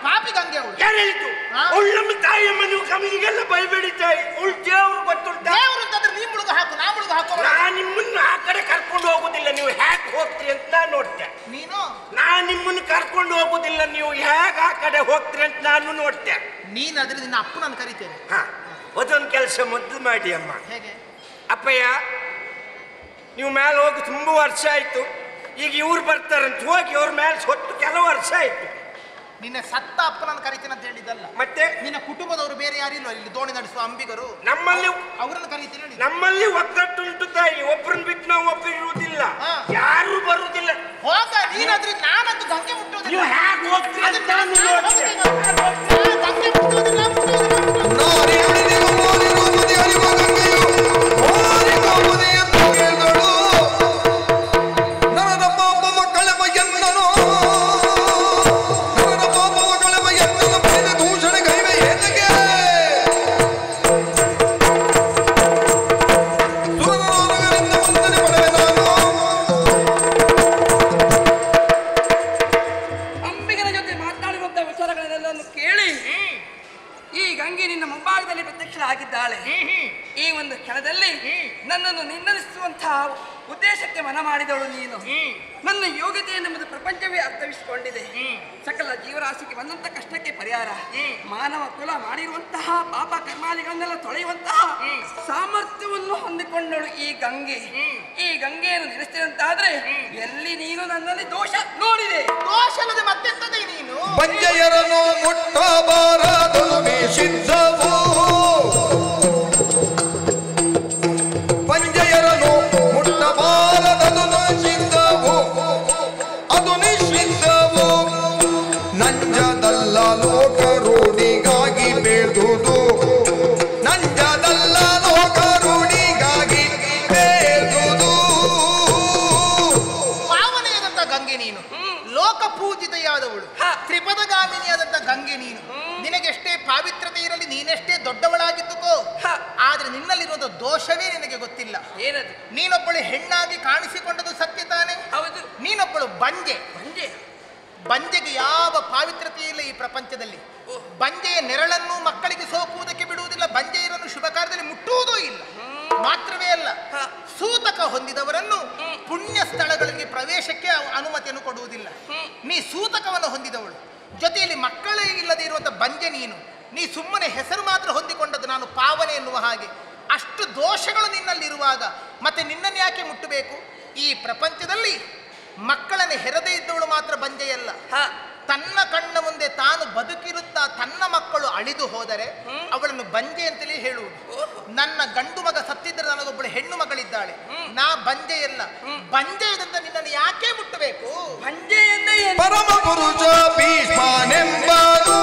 ಪಾಪಿ ಗಂಗೆ ಅವಳು. ಯಾರು ಹೇಳಿತು? ಅವಳು ನಮ್ಮ ತಾಯಿಯಮ್ಮ. ನೀವು ಕಮ್ಮಿಗೆಲ್ಲ ಬೈಬೇಡಿ ತಾಯಿ. ಅವಳು ದೇವ್ರು ಗೊತ್ತುಂಟ. ದೇವ್ರು ಅಂತಂದ್ರೆ ನೀ ಮುಳುಗು ಹಾಕು, ನಾ ಮುಳುಗು ಹಾಕೋ. ನಾನು ನಿಮ್ಮನ್ನ ಆ ಕಡೆ ಕರ್ಕೊಂಡು ಹೋಗುದಿಲ್ಲ, ನೀವು ಹೇಗೆ ಹೋಗ್ತೀರಿ ಅಂತ ನಾನು ನೋಡ್ತೆ. ನೀನು ನಾನು ನಿಮ್ಮನ್ನು ಕರ್ಕೊಂಡು ಹೋಗುದಿಲ್ಲ, ನೀವು ಹೇಗೆ ಆ ಕಡೆ ಹೋಗ್ತೀರಿ ಅಂತ ನಾನು ನೋಡ್ತೆ. ನೀನ್ ಅದ್ರ ನಿನ್ನ ಅಪ್ಪ ನಾನು ಕರಿತೇನೆ. ಅದೊಂದು ಕೆಲಸ ಮೊದಲು ಮಾಡಿ ಅಮ್ಮ. ಹೇಗೆ? ಅಪ್ಪಯ್ಯ, ನೀವು ಮೇಲೆ ಹೋಗಿ ತುಂಬಾ ವರ್ಷ ಆಯ್ತು, ಈಗ ಇವ್ರು ಬರ್ತಾರಂತ ಹೋಗಿ ಅವ್ರ ಮೇಲೆ ಹೊತ್ತು ಕೆಲವು ವರ್ಷ ಆಯ್ತು. ನಿನ್ನ ಸತ್ತ ಅಪ್ಪ ನಾನು ಕರಿತೇನೆ ಅಂತ ಹೇಳಿದ್ದಲ್ಲ. ಮತ್ತೆ ನಿನ್ನ ಕುಟುಂಬದವರು ಬೇರೆ ಯಾರಿಲ್ಲ ಇಲ್ಲಿ ದೋಣಿ ನಡೆಸುವ ಅಂಬಿಗರು, ನಮ್ಮಲ್ಲಿ ಅವರನ್ನು ಕರೀತೇನೆ. ನಮ್ಮಲ್ಲಿ ಒಗ್ಗಟ್ಟುಂಟು ತಾಯಿ. ಒಬ್ಬರನ್ನ ಬಿಟ್ಟು ನಾವು ಒಬ್ಬರು ಇರುವುದಿಲ್ಲ, ಯಾರು ಬರುವುದಿಲ್ಲ. ಹೋಗ ನೀನಾದ್ರೂ ನಾನಂತೂ ಗಂಗೆ ಮುಟ್ಟೋದಿಲ್ಲ. ನೀವು ಹೇಗೆ ಹೋಗ್ತೀರಿ ಅಂತ ನಾನು ನೋಡ್ತೇನೆ. ಗಂಗೆ ಮುಟ್ಟೋದಿಲ್ಲ. ಆಗಿದ್ದಾಳೆ. ಈ ಒಂದು ಕ್ಷಣದಲ್ಲಿ ನನ್ನನ್ನು ನಿಂದಿಸುವಂತಹ ಉದ್ದೇಶಕ್ಕೆ ಮನ ಮಾಡಿದವಳು ನೀನು. ನನ್ನ ಯೋಗ್ಯತೆಯೆಂಬುದು ಪ್ರಪಂಚವೇ ಅರ್ಥವಿಸಿಕೊಂಡಿದೆ. ಸಕಲ ಜೀವರಾಶಿಗೆ ಬಂದಂತ ಕಷ್ಟಕ್ಕೆ ಪರಿಹಾರ, ಮಾನವ ಕುಲ ಮಾಡಿರುವಂತಹ ಪಾಪ ಕರ್ಮಾದಿಗಳನ್ನೆಲ್ಲ ತೊಳೆಯುವಂತಹ ಸಾಮರ್ಥ್ಯವನ್ನು ಹೊಂದಿಕೊಂಡಳು ಈ ಗಂಗೆ. ಈ ಗಂಗೆಯನ್ನು ನೆನೆಸ್ತೇನಂತಾದ್ರೆ ಎಲ್ಲಿ ನೀನು ನನ್ನಲ್ಲಿ ದೋಷ ನೋಡಿದೆ. ದೋಷ ಅಲ್ಲದೆ ಮತ್ತೆಂತದೆ ನೀನು? ಬಂಜೆಯರನ್ನು ಮುಟ್ಟಬಾರದು ನಿಷಿದ್ಧವು. ಬಂಜೆಯರನ್ನು ಮುಟ್ಟಬಾರದು ನಿಷಿದ್ಧವು, ಅದು ನಿಷಿದ್ಧವು. ನಂಜದಲ್ಲ ಲೋಕರೂಢಿಗಾಗಿ ಬೇಡುವುದು, ನಂಜದಲ್ಲ ಲೋಕರೂಢಿಗಾಗಿ ಬೇಡುವುದು. ಪಾವನೆಯಾದಂತ ಗಂಗೆ ನೀನು, ಲೋಕ ಪೂಜಿತೆಯಾದವಳು, ತ್ರಿಪದಗಾಮಿನಿಯಾದಂತ ಗಂಗೆ ನೀನು. ನಿನಗೆಷ್ಟೇ ಪಾವಿತ್ರತೆ ಇರಲಿ, ನೀನೆಷ್ಟೇ ದೊಡ್ಡವಳಾಗಿದ್ದುಕೋ, ಆದ್ರೆ ನಿನ್ನಲ್ಲಿರುವುದು ದೋಷವೇ ನಿನಗೆ ಗೊತ್ತಿಲ್ಲ. ಏನದು? ನೀನೊಬ್ಬಳು ಹೆಣ್ಣಾಗಿ ಕಾಣಿಸಿಕೊಂಡದು ಸತ್ಯ ತಾನೆ? ಹೌದು. ನೀನೊಬ್ಬಳು ಬಂಜೆ. ಬಂಜೆ? ಬಂಜೆಗೆ ಯಾವ ಪಾವಿತ್ರತೆ ಇಲ್ಲ ಈ ಪ್ರಪಂಚದಲ್ಲಿ. ಬಂಜೆಯ ನೆರಳನ್ನು ಮಕ್ಕಳಿಗೆ ಸೋಕುವುದಕ್ಕೆ ಬಿಡುವುದಿಲ್ಲ, ಬಂಜೆಯರನ್ನು ಶುಭ ಕಾರ್ಯದಲ್ಲಿ ಮುಟ್ಟುವುದೂ ಇಲ್ಲ. ಮಾತ್ರವೇ ಅಲ್ಲ, ಸೂತಕ ಹೊಂದಿದವರನ್ನು ಪುಣ್ಯ ಸ್ಥಳಗಳಿಗೆ ಪ್ರವೇಶಕ್ಕೆ ಅನುಮತಿಯನ್ನು ಕೊಡುವುದಿಲ್ಲ. ನೀ ಸೂತಕವನ್ನು ಹೊಂದಿದವಳು, ಜೊತೆಯಲ್ಲಿ ಮಕ್ಕಳೇ ಇಲ್ಲದೆ ಇರುವಂತ ಬಂಜೆ ನೀನು. ನೀ ಸುಮ್ಮನೆ ಹೆಸರು ಮಾತ್ರ ಹೊಂದಿಕೊಂಡದ್ದು ನಾನು ಪಾವನೆ ಎನ್ನುವ ಹಾಗೆ. ಅಷ್ಟು ದೋಷಗಳು ನಿನ್ನಲ್ಲಿರುವಾಗ ಮತ್ತೆ ನಿನ್ನನ್ನು ಯಾಕೆ ಮುಟ್ಟಬೇಕು? ಈ ಪ್ರಪಂಚದಲ್ಲಿ ಮಕ್ಕಳನ್ನು ಹೆರದೇ ಇದ್ದವಳು ಮಾತ್ರ ಬಂಜೆಯಲ್ಲ. ತನ್ನ ಕಣ್ಣ ಮುಂದೆ ತಾನು ಬದುಕಿರುತ್ತಾ ತನ್ನ ಮಕ್ಕಳು ಅಳಿದು ಹೋದರೆ ಅವಳನ್ನು ಬಂಜೆ ಅಂತಲೇ ಹೇಳುವುದು. ನನ್ನ ಗಂಡು ಮಗ ಸತ್ತಿದ್ದರೆ ನನಗೊಬ್ಬಳು ಹೆಣ್ಣು ಮಗಳಿದ್ದಾಳೆ, ನಾ ಬಂಜೆಯಲ್ಲ. ಬಂಜೆಯದಂತ ನಿನ್ನನ್ನು ಯಾಕೆ ಮುಟ್ಟಬೇಕು? ಬಂಜೆಯನ್ನ ಪರಮ ಪುರುಷ ಭೀಷ್ಮನೆಂಬುದು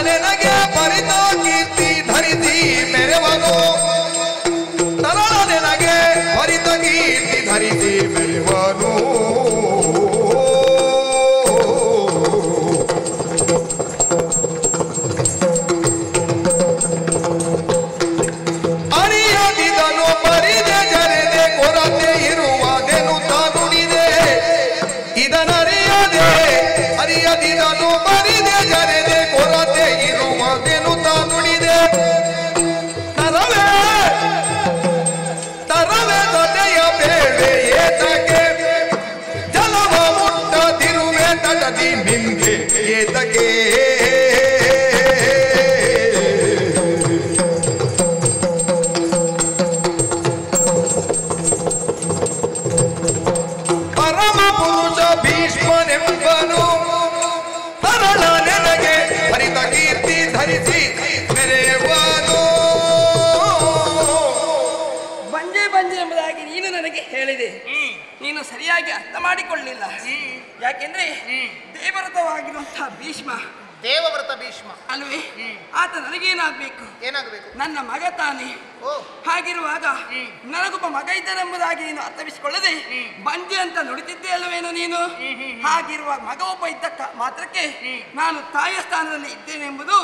ನೆನಗೆ ಪರಿತ ಕೀರ್ತಿ ಧರಿಸಿ ಮೆರೆವನು ತರಳ ನೆನಗೆ ಪರಿತ ಕೀರ್ತಿ ಧರಿಸಿ ಮೆರೆವನು ಅರಿಯದಿದನು ಪರಿದೆ ಜರೆದೆ ಕೊರತೆ ಇರುವುದೆನು ತಾನುಡಿದೆ ಇದನರಿಯದೆ ಅರಿಯದಿದನು ಪರಿದೆ ಜರೆದೆ ಕೊರತೆ ಇರುವುದೆನು ತಾನುಡಿದೆ ತರವೇ ತರವೇ ತಡೆಯ ಬೇಳೆ ಏತಕ್ಕೆ ಜಲವ ಮುಟ್ಟದಿರುವೆ ತಟದಿ ನಿಂಗೆ ಏತಕ್ಕೆ ಪರಮ ಪುರುಷ ಭೀಷ್ಮನೆಂಬನು ತರಳ ನೆನಗೆ ಹರಿತ ಕೀರ್ತಿ ಧರಿಸಿ ಮೆರೆಯುವನು ಬಂಜೆ ಬಂಜೆ ಎಂಬುದಾಗಿ ನೀನು ನನಗೆ ಹೇಳಿದೆ. ನೀನು ಸರಿಯಾಗಿ ಅರ್ಥ ಮಾಡಿಕೊಳ್ಳಿಲ್ಲ. ಯಾಕೆಂದ್ರೆ ದೇವವ್ರತವಾಗಿರುವಂತಹ ಭೀಷ್ಮ ದೇವವ್ರತ ಭೀಷ್ಮ ಅಲ್ವೇ? ಆತ ನನಗೇನಾಗ್ಬೇಕು? ಏನಾಗಬೇಕು? ನನ್ನ ಮಗ ತಾನೆ. ಹಾಗಿರುವಾಗ ನನಗೊಬ್ಬ ಮಗ ಇದ್ದಾನೆಂಬುದಾಗಿ ನೀನು ಅರ್ಥವಿಸಿಕೊಳ್ಳದೆ ಬಂಜೆ ಅಂತ ನುಡಿತಿದ್ದೆ ಅಲ್ವೇನು ನೀನು? ಹಾಗಿರುವ ಮಗ ಒಬ್ಬ ಇದ್ದ ಮಾತ್ರಕ್ಕೆ ನಾನು ತಾಯಿಯ ಸ್ಥಾನದಲ್ಲಿ ಇದ್ದೇನೆ ಎಂಬುದು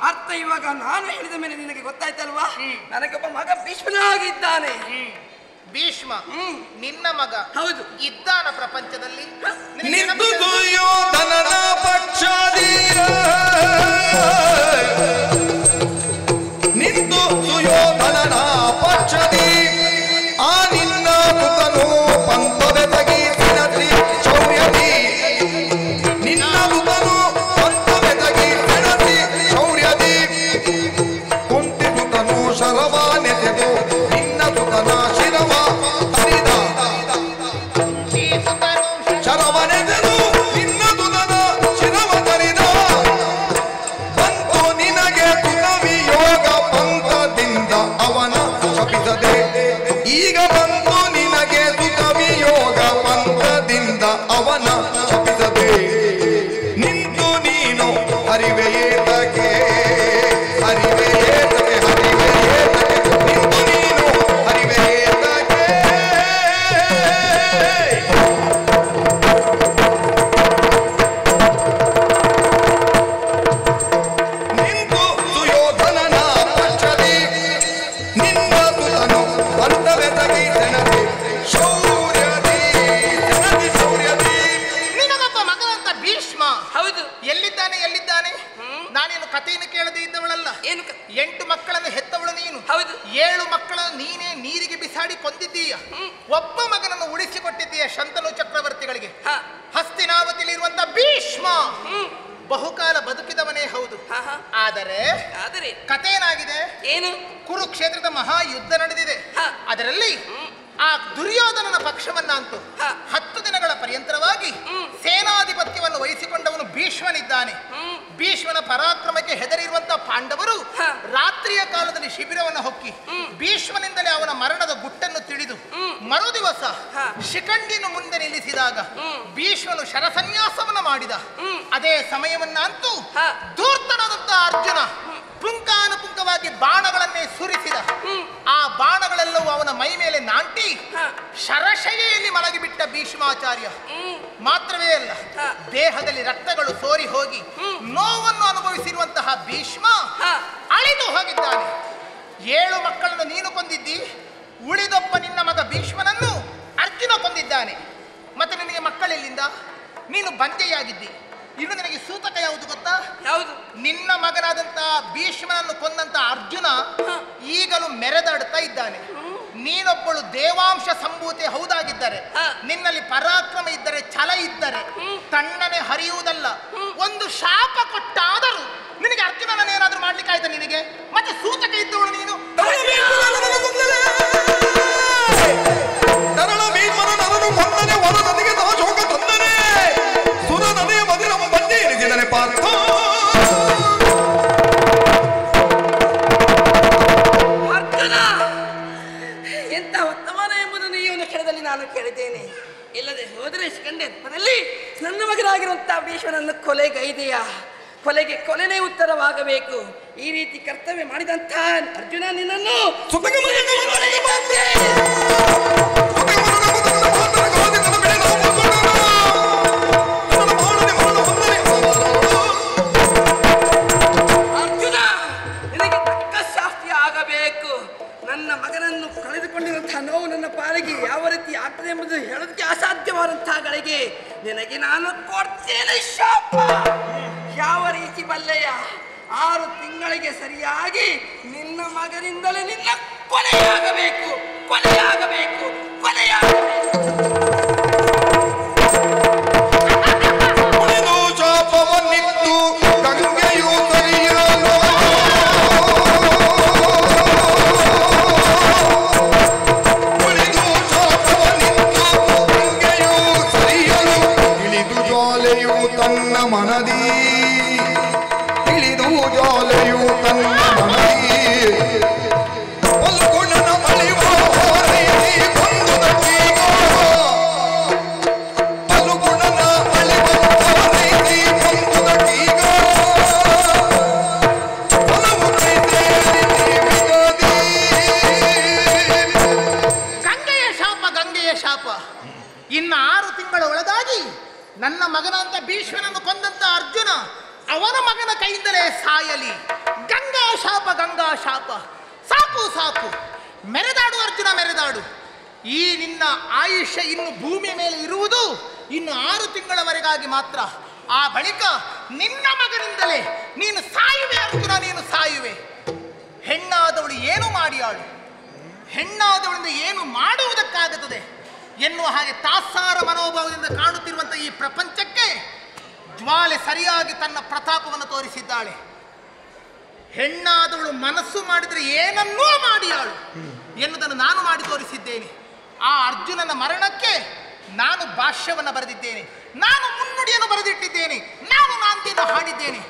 ಅರ್ಥ ಇವಾಗ ನಾನು ಹೇಳಿದ ಮೇಲೆ ನಿನಗೆ ಗೊತ್ತಾಯ್ತಲ್ವಾ? ನನಗೊಬ್ಬ ಮಗ ಭೀಷ್ಮನಾಗಿದ್ದಾನೆ. ಭೀಷ್ಮ ನಿನ್ನ ಮಗ ಹೌದು. ಇದ್ದಾನ ಪ್ರಪಂಚದಲ್ಲಿ? ನಿಂದು ದುರ್ಯೋಧನನ ಪಕ್ಷದಿ ನಿಂದು ದುರ್ಯೋಧನನ ಪಕ್ಷದಿ ಆ ನಿನ್ನ ಸುತನು ಪಂಥವೆ ತಗಿಸಿನತಿ ಶೌರ್ಯದಿ ನಿನ್ನ ಸುತನು ಪಂಥವೆ ತಗಿಸಿನತಿ ಶೌರ್ಯದಿ ಕುಂತಿ ಸುತನು ಶರವ ನೆತೆದು ನಿನ್ನ ಸುತನ ಶಿರವ ಹರಿದ ಶರವನೆದೆದು ನಿನ್ನ ತುದನ ಶಿರವ ತರಿದ ಬಂತು ನಿನಗೆ ತುನವಿ ಯೋಗ ಪಂಥದಿಂದ ಅವನ ಶಪಿಸದೆ ಈಗ ಬಂತು ನಿನಗೆ ತುನವಿ ಯೋಗ ಪಂಥದಿಂದ ಅವನ ಶಪಿಸದೆ ನಿಂತು ನೀನು ಹರಿವೆ ಏತಕ್ಕೆ ಹರಿವೆ ಏತಕ್ಕೆ ಹರಿವೆ ಏತಕ್ಕೆ ನಿಂತು ನೀನು ಹರಿವೆ ಏತಕ್ಕೆ ನಿಂತು ಸುಯೋಧನನ ಪಕ್ಷದಿ ನಿನ್ನ ಸುತನು ಪಂಥವೆ ತಗಿಸೆನದಿ ಶೌರ್ಯದಿ ಸೆನದಿ ಶೌರ್ಯದಿ ನಿನಗೊಬ್ಬ ಮಗನಂತ ಭೀಷ್ಮ ಹೌದು. ಎಲ್ಲಿದ್ದಾನೆ ಎಲ್ಲಿದ್ದಾನೆ? ನಾನೇನು ಕಥೆಯನ್ನು ಕೇಳದೆ ಇದ್ದವಳಲ್ಲ. ಏನು 8 ಮಕ್ಕಳನ್ನು ಹೆತ್ತವಳು ನೀನು. ಹೌದು. 7 ಮಕ್ಕಳನ್ನು ನೀನೇ ನೀರಿಗೆ ಬಿಸಾಡಿ ಕೊಂದಿದ್ದೀಯ. ಒಬ್ಬ ಮಗನನ್ನು ಉಳಿಸಿಕೊಟ್ಟಿದ್ದೀಯ ಶಂತನು ಚಕ್ರವರ್ತಿಗಳಿಗೆ. ಹಸ್ತಿನಾವತಿಲಿರುವಂತ ಭೀಷ್ಮ ಬಹುಕಾಲ ಬದುಕಿದವನೇ ಹೌದು. ಆದರೆ ಕಥೆ ಏನಾಗಿದೆ? ಏನು? ಕುರುಕ್ಷೇತ್ರದ ಮಹಾಯುದ್ಧ ನಡೆದಿದೆ. ಅದರಲ್ಲಿ ಆ ದುರ್ಯೋಧನನ ಪಕ್ಷವನ್ನ ಅಂತೂ 10 ದಿನಗಳ ಪರ್ಯಂತರವಾಗಿ ಸೇನಾಧಿಪತ್ಯವನ್ನು ವಹಿಸಿಕೊಂಡವನು ಭೀಷ್ಮನಿದ್ದಾನೆ. ಭೀಷ್ಮನ ಪರಾಕ್ರಮಕ್ಕೆ ಹೆದರಿರುವಂತಹ ಪಾಂಡವರು ರಾತ್ರಿಯ ಕಾಲದಲ್ಲಿ ಶಿಬಿರವನ್ನು ಹೊಕ್ಕಿ ಭೀಷ್ಮನಿಂದಲೇ ಅವನ ಮರಣದ ಗುಟ್ಟನ್ನು ತಿಳಿದು ಮರುದಿವಸ ಶಿಖಂಡಿಯನ್ನು ಮುಂದೆ ನಿಲ್ಲಿಸಿದಾಗ ಭೀಷ್ಮನು ಶರಸನ್ಯಾಸವನ್ನು ಮಾಡಿದ. ಅದೇ ಸಮಯವನ್ನಂತೂ ಧೂರ್ತನಾದಂತಹ ಅರ್ಜುನ ಪುಂಖಾನುಪುಂಖವಾಗಿ ಬಾಣಗಳನ್ನೇ ಸುರಿಸಿದ. ಆ ಬಾಣಗಳೆಲ್ಲವೂ ಅವನ ಮೈ ಮೇಲೆ ನಾಂಟಿ ಶರಶೈಯಲ್ಲಿ ಮಲಗಿಬಿಟ್ಟ ಭೀಷ್ಮಾಚಾರ್ಯ. ಮಾತ್ರವೇ ಅಲ್ಲ, ದೇಹದಲ್ಲಿ ರಕ್ತಗಳು ಸೋರಿ ಹೋಗಿ ನೋವನ್ನು ಅನುಭವಿಸಿರುವಂತಹ ಭೀಷ್ಮ ಅಳಿದು ಹೋಗಿದ್ದಾನೆ. 7 ಮಕ್ಕಳನ್ನು ನೀನು ಕೊಂದಿದ್ದಿ, ಉಳಿದೊಬ್ಬ ನಿನ್ನ ಮಗ ಭೀಷ್ಮನನ್ನು ಅರ್ಜುನ ಕೊಂದಿದ್ದಾನೆ. ಮತ್ತೆ ನಿನಗೆ ಮಕ್ಕಳೆಲ್ಲಿಂದ? ನೀನು ಬಂಜೆಯಾಗಿದ್ದಿ. ಇನ್ನು ನಿನಗೆ ಸೂತಕ ಯಾವುದು ಗೊತ್ತಾ? ಯಾವುದು? ನಿನ್ನ ಮಗನಾದಂತಹ ಭೀಷ್ಮನನ್ನು ಕೊಂದಂತ ಅರ್ಜುನ ಈಗಲೂ ಮೆರೆದಾಡುತ್ತಾ ಇದ್ದಾನೆ. ನೀನೊಬ್ಬಳು ದೇವಾಂಶ ಸಂಭೂತಿ ಹೌದಾಗಿದ್ದರೆ, ನಿನ್ನಲ್ಲಿ ಪರಾಕ್ರಮ ಇದ್ದರೆ, ಛಲ ಇದ್ದರೆ ತಣ್ಣನೆ ಹರಿಯುವುದಲ್ಲ. ಒಂದು ಶಾಪ ಕೊಟ್ಟಾದರೂ ನಿನಗೆ ಅರ್ಜುನನೇನಾದ್ರೂ ಮಾಡ್ಲಿಕ್ಕೆ ಆಯ್ತಾ ನಿನಗೆ? ಮತ್ತೆ ಸೂತಕ ಇದ್ದವಳು ನೀನು. ತರಳ ಭೀಷ್ಮನ ನರನು ಕೊಂದನೆ ಹೊರ ನದಿಗೆ ತವ ಶೋಕ ತಂದನೆ ಸುರ ನದಿಯ ಮದಿರ ಬಂದೆ ಎನಿಸಿದನೆ ಪಾರ್ಥ. ಅರ್ಜುನ ಎಂತ ವರ್ತಮಾನ ಎಂಬುದನ್ನು ಈ ಒಂದು ಕ್ಷಣದಲ್ಲಿ ನಾನು ಕೇಳಿದ್ದೇನೆ. ಇಲ್ಲದೆ ಹೋದರೆ ಶಿಖಂಡಿ ಪದಲ್ಲಿ ನನ್ನ ಮಗನಾಗಿರುವಂತಹ ಭೀಷ್ಮನನ್ನು ಕೊಲೆಗೈದೆಯಾ? ಕೊಲೆಗೆ ಕೊಲೆನೇ ಉತ್ತರವಾಗಬೇಕು. ಈ ರೀತಿ ಕರ್ತವ್ಯ ಮಾಡಿದಂಥ ಅರ್ಜುನ ನಿನ್ನನ್ನು ಅರ್ಜುನ ನಿನಗೆ ತಕ್ಕ ಶಾಸ್ತಿ ಆಗಬೇಕು. ನನ್ನ ಮಗನನ್ನು ಕಳೆದುಕೊಂಡಿರುವಂತಹ ನೋವು ನನ್ನ ಪಾಲಿಗೆ ಯಾವ ರೀತಿ ಆಗ್ತದೆ ಎಂಬುದು ಹೇಳೋದಕ್ಕೆ ಅಸಾಧ್ಯವಾದಂತಹ ಗಳಿಗೆ ನಿನಗೆ ನಾನು ಕೊಡ್ತೇನೆ ಶಾಪ. ಯಾವ ರೀತಿ ಬಲ್ಲೆಯ? 6 ತಿಂಗಳಿಗೆ ಸರಿಯಾಗಿ ನಿನ್ನ ಮಗನಿಂದಲೇ ನಿನ್ನ ಕೊಲೆಯಾಗಬೇಕು, ಕೊಲೆಯಾಗಬೇಕು, ಕೊಲೆಯಾಗಬೇಕು. ಶಾಪವನ್ನಿತ್ತು ಗಂಗೆಯು ಸರಿಯಲು ಉಳಿದು ಶಾಪವನ್ನಿತ್ತು ಗಂಗೆಯು ಸರಿಯಲು ಇಳಿದು ಜ್ವಾಲೆಯು ತನ್ನ ಮನದಿ ಇಳಿದು ಜ್ವಾಲೆಯು ತನ್ನ ಮನದಿ ಒಲಗುಣನ ಅಳಿವ ಹೊರೈತಿ ಬಂದುದಕ್ಕೀಗ ಒಲಗುಣನ ಅಳಿವ ಹೊರೈತಿ ಬಂದುದಕ್ಕೀಗ ಒಲವು ಗಂಗೆಯ ಶಾಪ. ಇನ್ನು 6 ತಿಂಗಳ ಒಳಗಾಗಿ ನನ್ನ ಮಗನಂತ ಭೀಷ್ಮನನ್ನು ಕೊಂದಂತ ಅರ್ಜುನ ಅವನ ಮಗನ ಕೈಯಿಂದಲೇ ಸಾಯಲಿ. ಗಂಗಾ ಶಾಪ, ಗಂಗಾ ಶಾಪ. ಸಾಕು ಸಾಕು, ಮೆರೆದಾಡು ಅರ್ಜುನ, ಮೆರೆದಾಡು. ಈ ನಿನ್ನ ಆಯುಷ್ಯ ಇನ್ನು ಭೂಮಿಯ ಮೇಲೆ ಇರುವುದು ಇನ್ನು 6 ತಿಂಗಳವರೆಗಾಗಿ ಮಾತ್ರ. ಆ ಬಳಿಕ ನಿನ್ನ ಮಗನಿಂದಲೇ ನೀನು ಸಾಯುವೆ ಅರ್ಜುನ, ನೀನು ಸಾಯುವೆ. ಹೆಣ್ಣಾದವಳು ಏನು ಮಾಡಿಯಾಳು, ಹೆಣ್ಣಾದವಳಿಂದ ಏನು ಮಾಡುವುದಕ್ಕಾಗುತ್ತದೆ ಎನ್ನುವ ಹಾಗೆ ತಾತ್ಸಾರ ಮನೋಭಾವದಿಂದ ಕಾಣುತ್ತಿರುವಂಥ ಈ ಪ್ರಪಂಚಕ್ಕೆ ಜ್ವಾಲೆ ಸರಿಯಾಗಿ ತನ್ನ ಪ್ರತಾಪವನ್ನು ತೋರಿಸಿದ್ದಾಳೆ. ಹೆಣ್ಣಾದವಳು ಮನಸ್ಸು ಮಾಡಿದರೆ ಏನನ್ನೂ ಮಾಡಿಯಾಳು ಎನ್ನುವುದನ್ನು ನಾನು ಮಾಡಿ ತೋರಿಸಿದ್ದೇನೆ. ಆ ಅರ್ಜುನನ ಮರಣಕ್ಕೆ ನಾನು ಭಾಷ್ಯವನ್ನು ಬರೆದಿದ್ದೇನೆ, ನಾನು ಮುನ್ನುಡಿಯನ್ನು ಬರೆದಿಟ್ಟಿದ್ದೇನೆ, ನಾನು ನಾಂದಿಯನ್ನು ಹಾಡಿದ್ದೇನೆ.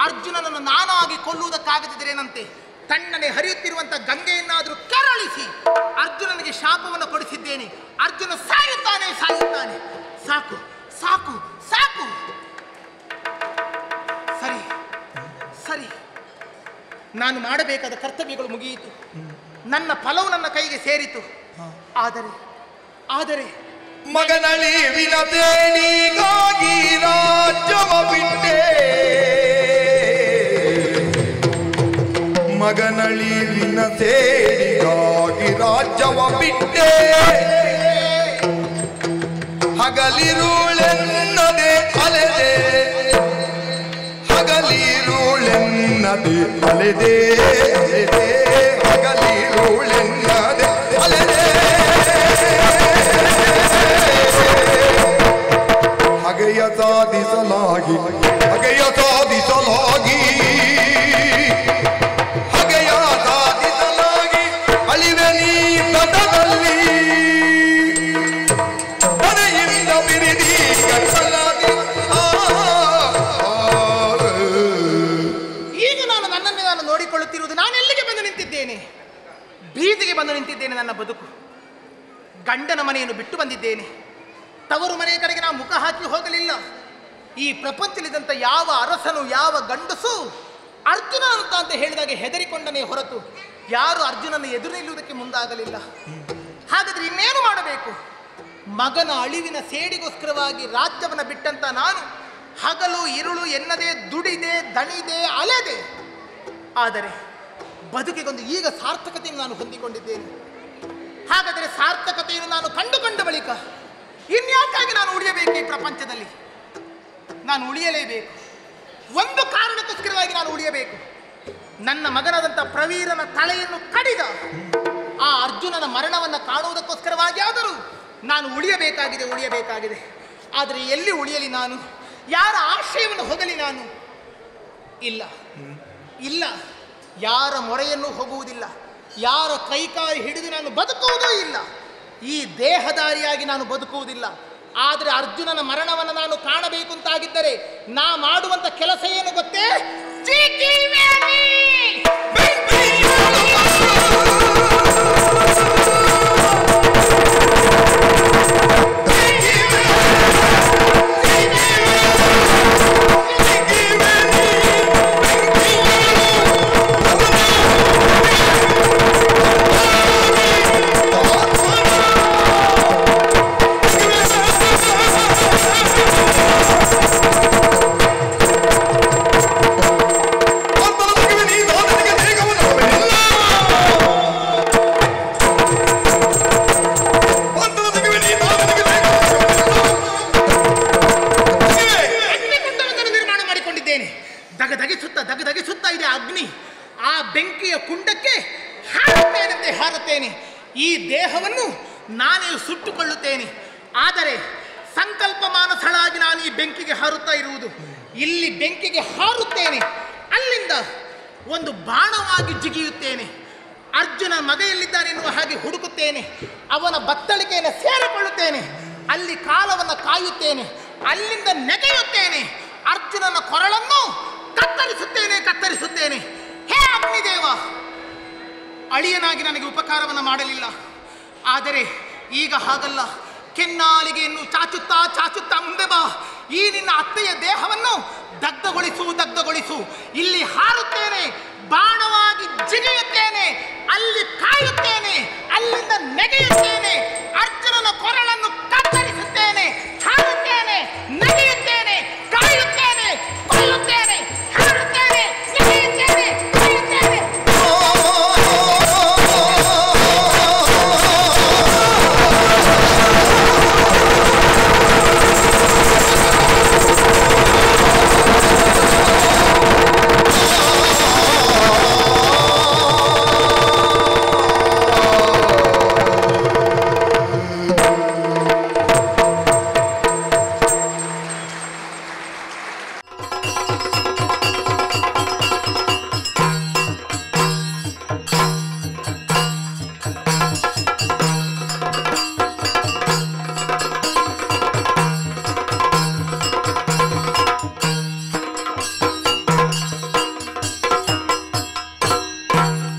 ಅರ್ಜುನನನ್ನು ನಾನಾಗಿ ಕೊಲ್ಲುವುದಕ್ಕಾಗದಿದ್ದರೇನಂತೆ ತಣ್ಣನೆ ಹರಿಯುತ್ತಿರುವಂಥ ಗಂಗೆಯನ್ನಾದರೂ ಕೆರಳಿಸಿ ಅರ್ಜುನನಿಗೆ ಶಾಪವನ್ನು ಕೊಡಿಸಿದ್ದೇನೆ. ಅರ್ಜುನ ಸಾಯುತ್ತಾನೆ, ಸಾಯುತ್ತಾನೆ. ಸಾಕು ಸಾಕು ಸಾಕು. ಸರಿ ಸರಿ, ನಾನು ಮಾಡಬೇಕಾದ ಕರ್ತವ್ಯಗಳು ಮುಗಿಯಿತು, ನನ್ನ ಫಲವು ನನ್ನ ಕೈಗೆ ಸೇರಿತು. ಆದರೆ ಆದರೆ ಮಗನಳಿವಿನ ದೇಣಿಗಾಗಿ ರಾಜ್ಯವ ಬಿಟ್ಟೆ, ಮಗನಳಿವಿನ ಸೇಡಿಗಾಗಿ ರಾಜ್ಯವ ಬಿಟ್ಟೆ, ಹಗಲಿರುಳೆನ್ನದೆ ಅಲೆದೆ, ಹಗಲಿರುಳೆನ್ನದೆ ಅಲೆದೆ, ಅಲೆದೆ, ಹಗಲಿರುಳೆನ್ನದೆ ಅಲೆದೆ. ಹಗೆಯ ಸಾಧಿಸಲಾಗಿ, ಹಗೆಯ ಸಾಧಿಸಲಾಗಿ, ಹಗೆಯ ಸಾಧಿಸಲಾಗಿ ಅಳಿವೆ ನೀ ಪದದಲ್ಲಿ ಮನೆಯಿಂದ ಬಿರಿದಿ ಕಟ್ಟಲಾಗಿ. ಈಗ ನಾನು ನನ್ನನ್ನೇ ನಾನು ನೋಡಿಕೊಳ್ಳುತ್ತಿರುವುದು, ನಾನು ಎಲ್ಲಿಗೆ ಬಂದು ನಿಂತಿದ್ದೇನೆ? ಬೀದಿಗೆ ಬಂದು ನಿಂತಿದ್ದೇನೆ. ನನ್ನ ಬದುಕು, ಗಂಡನ ಮನೆಯನ್ನು ಬಿಟ್ಟು ಬಂದಿದ್ದೇನೆ. ತವರು ಮನೆಯ ಕಡೆಗೆ ನಾವು ಮುಖ ಹಾಕಿ ಹೋಗಲಿಲ್ಲ. ಈ ಪ್ರಪಂಚದಲ್ಲಿದ್ದಂಥ ಯಾವ ಅರಸನು, ಯಾವ ಗಂಡಸು ಅರ್ಜುನ ಅಂತ ಹೇಳಿದಾಗ ಹೆದರಿಕೊಂಡನೇ ಹೊರತು ಯಾರು ಅರ್ಜುನನ ಎದುರು ನಿಲ್ಲುವುದಕ್ಕೆ ಮುಂದಾಗಲಿಲ್ಲ. ಹಾಗಾದ್ರೆ ಇನ್ನೇನು ಮಾಡಬೇಕು? ಮಗನ ಅಳಿವಿನ ಸೇಡಿಗೋಸ್ಕರವಾಗಿ ರಾಜ್ಯವನ್ನು ಬಿಟ್ಟಂತ ನಾನು ಹಗಲು ಇರುಳು ಎನ್ನದೆ ದುಡಿದೆ, ದಣಿದೆ, ಅಲೆದೆ. ಆದರೆ ಬದುಕಿಗೊಂದು ಈಗ ಸಾರ್ಥಕತೆಯನ್ನು ನಾನು ಹೊಂದಿಕೊಂಡಿದ್ದೇನೆ. ಹಾಗಾದರೆ ಸಾರ್ಥಕತೆಯನ್ನು ನಾನು ಕಂಡುಕೊಂಡ ಬಳಿಕ ಇನ್ಯಾಕಾಗಿ ನಾನು ಉಳಿಯಬೇಕು ಈ ಪ್ರಪಂಚದಲ್ಲಿ? ನಾನು ಉಳಿಯಲೇಬೇಕು. ಒಂದು ಕಾರಣಕ್ಕೋಸ್ಕರವಾಗಿ ನಾನು ಉಳಿಯಬೇಕು. ನನ್ನ ಮಗನಾದಂಥ ಪ್ರವೀರನ ತಲೆಯನ್ನು ಕಡಿದ ಆ ಅರ್ಜುನನ ಮರಣವನ್ನು ಕಾಣುವುದಕ್ಕೋಸ್ಕರವಾಗಿ ಆದರೂ ನಾನು ಉಳಿಯಬೇಕಾಗಿದೆ, ಉಳಿಯಬೇಕಾಗಿದೆ. ಆದರೆ ಎಲ್ಲಿ ಉಳಿಯಲಿ ನಾನು? ಯಾರ ಆಶ್ರಯವನ್ನು ಹೋಗಲಿ ನಾನು? ಇಲ್ಲ ಇಲ್ಲ, ಯಾರ ಮೊರೆಯನ್ನು ಹೋಗುವುದಿಲ್ಲ, ಯಾರ ಕೈಕಾಯಿ ಹಿಡಿದು ನಾನು ಬದುಕುವುದೂ ಇಲ್ಲ. ಈ ದೇಹದಾರಿಯಾಗಿ ನಾನು ಬದುಕುವುದಿಲ್ಲ. ಆದರೆ ಅರ್ಜುನನ ಮರಣವನ್ನು ನಾನು ಕಾಣಬೇಕು ಅಂತಾಗಿದ್ದರೆ ನಾ ಮಾಡುವಂತ ಕೆಲಸ ಏನು ಗೊತ್ತೇ? ದಗದಗಿಸುತ್ತಾ ಇದೆ ಅಗ್ನಿ. ಆ ಬೆಂಕಿಯ ಕುಂಡಕ್ಕೆ ಹಾರುತ್ತೇನಂತೆ ಹಾರುತ್ತೇನೆ. ಈ ದೇಹವನ್ನು ನಾನೇ ಸುಟ್ಟುಕೊಳ್ಳುತ್ತೇನೆ. ಆದರೆ ಸಂಕಲ್ಪ ಮಾನಸಳಾಗಿ ನಾನು ಈ ಬೆಂಕಿಗೆ ಹಾರುತ್ತಾ ಇರುವುದು. ಇಲ್ಲಿ ಬೆಂಕಿಗೆ ಹಾರುತ್ತೇನೆ, ಅಲ್ಲಿಂದ ಒಂದು ಬಾಣವಾಗಿ ಜಿಗಿಯುತ್ತೇನೆ. ಅರ್ಜುನ ಮಗ ಎಲ್ಲಿದ್ದಾನೆ ಎನ್ನುವ ಹಾಗೆ ಹುಡುಕುತ್ತೇನೆ. ಅವನ ಬತ್ತಳಿಕೆಯನ್ನು ಸೇರಿಕೊಳ್ಳುತ್ತೇನೆ. ಅಲ್ಲಿ ಕಾಲವನ್ನು ಕಾಯುತ್ತೇನೆ, ಅಲ್ಲಿಂದ ನೆಗೆಯುತ್ತೇನೆ. ಅರ್ಜುನನ ಕೊರಳನ್ನು ಕತ್ತರಿಸುತ್ತೇನೆ. ಹೇ ಅಗ್ನಿದೇವ, ಅಳಿಯನಾಗಿ ನನಗೆ ಉಪಕಾರವನ್ನು ಮಾಡಲಿಲ್ಲ. ಆದರೆ ಈಗ ಹಾಗಲ್ಲ. ಕೆನ್ನಾಲಿಗೆಯನ್ನು ಚಾಚುತ್ತಾ ಮುಂದೆ ಬಾ. ಈ ನಿನ್ನ ಅತ್ತೆಯ ದೇಹವನ್ನು ದಗ್ಧಗೊಳಿಸು. ಇಲ್ಲಿ ಹಾರುತ್ತೇನೆ, ಬಾಣವಾಗಿ ಜಿಗಿಯುತ್ತೇನೆ, ಅಲ್ಲಿ ಕಾಯುತ್ತೇನೆ, ಅಲ್ಲಿಂದ ನೆಗೆಯುತ್ತೇನೆ.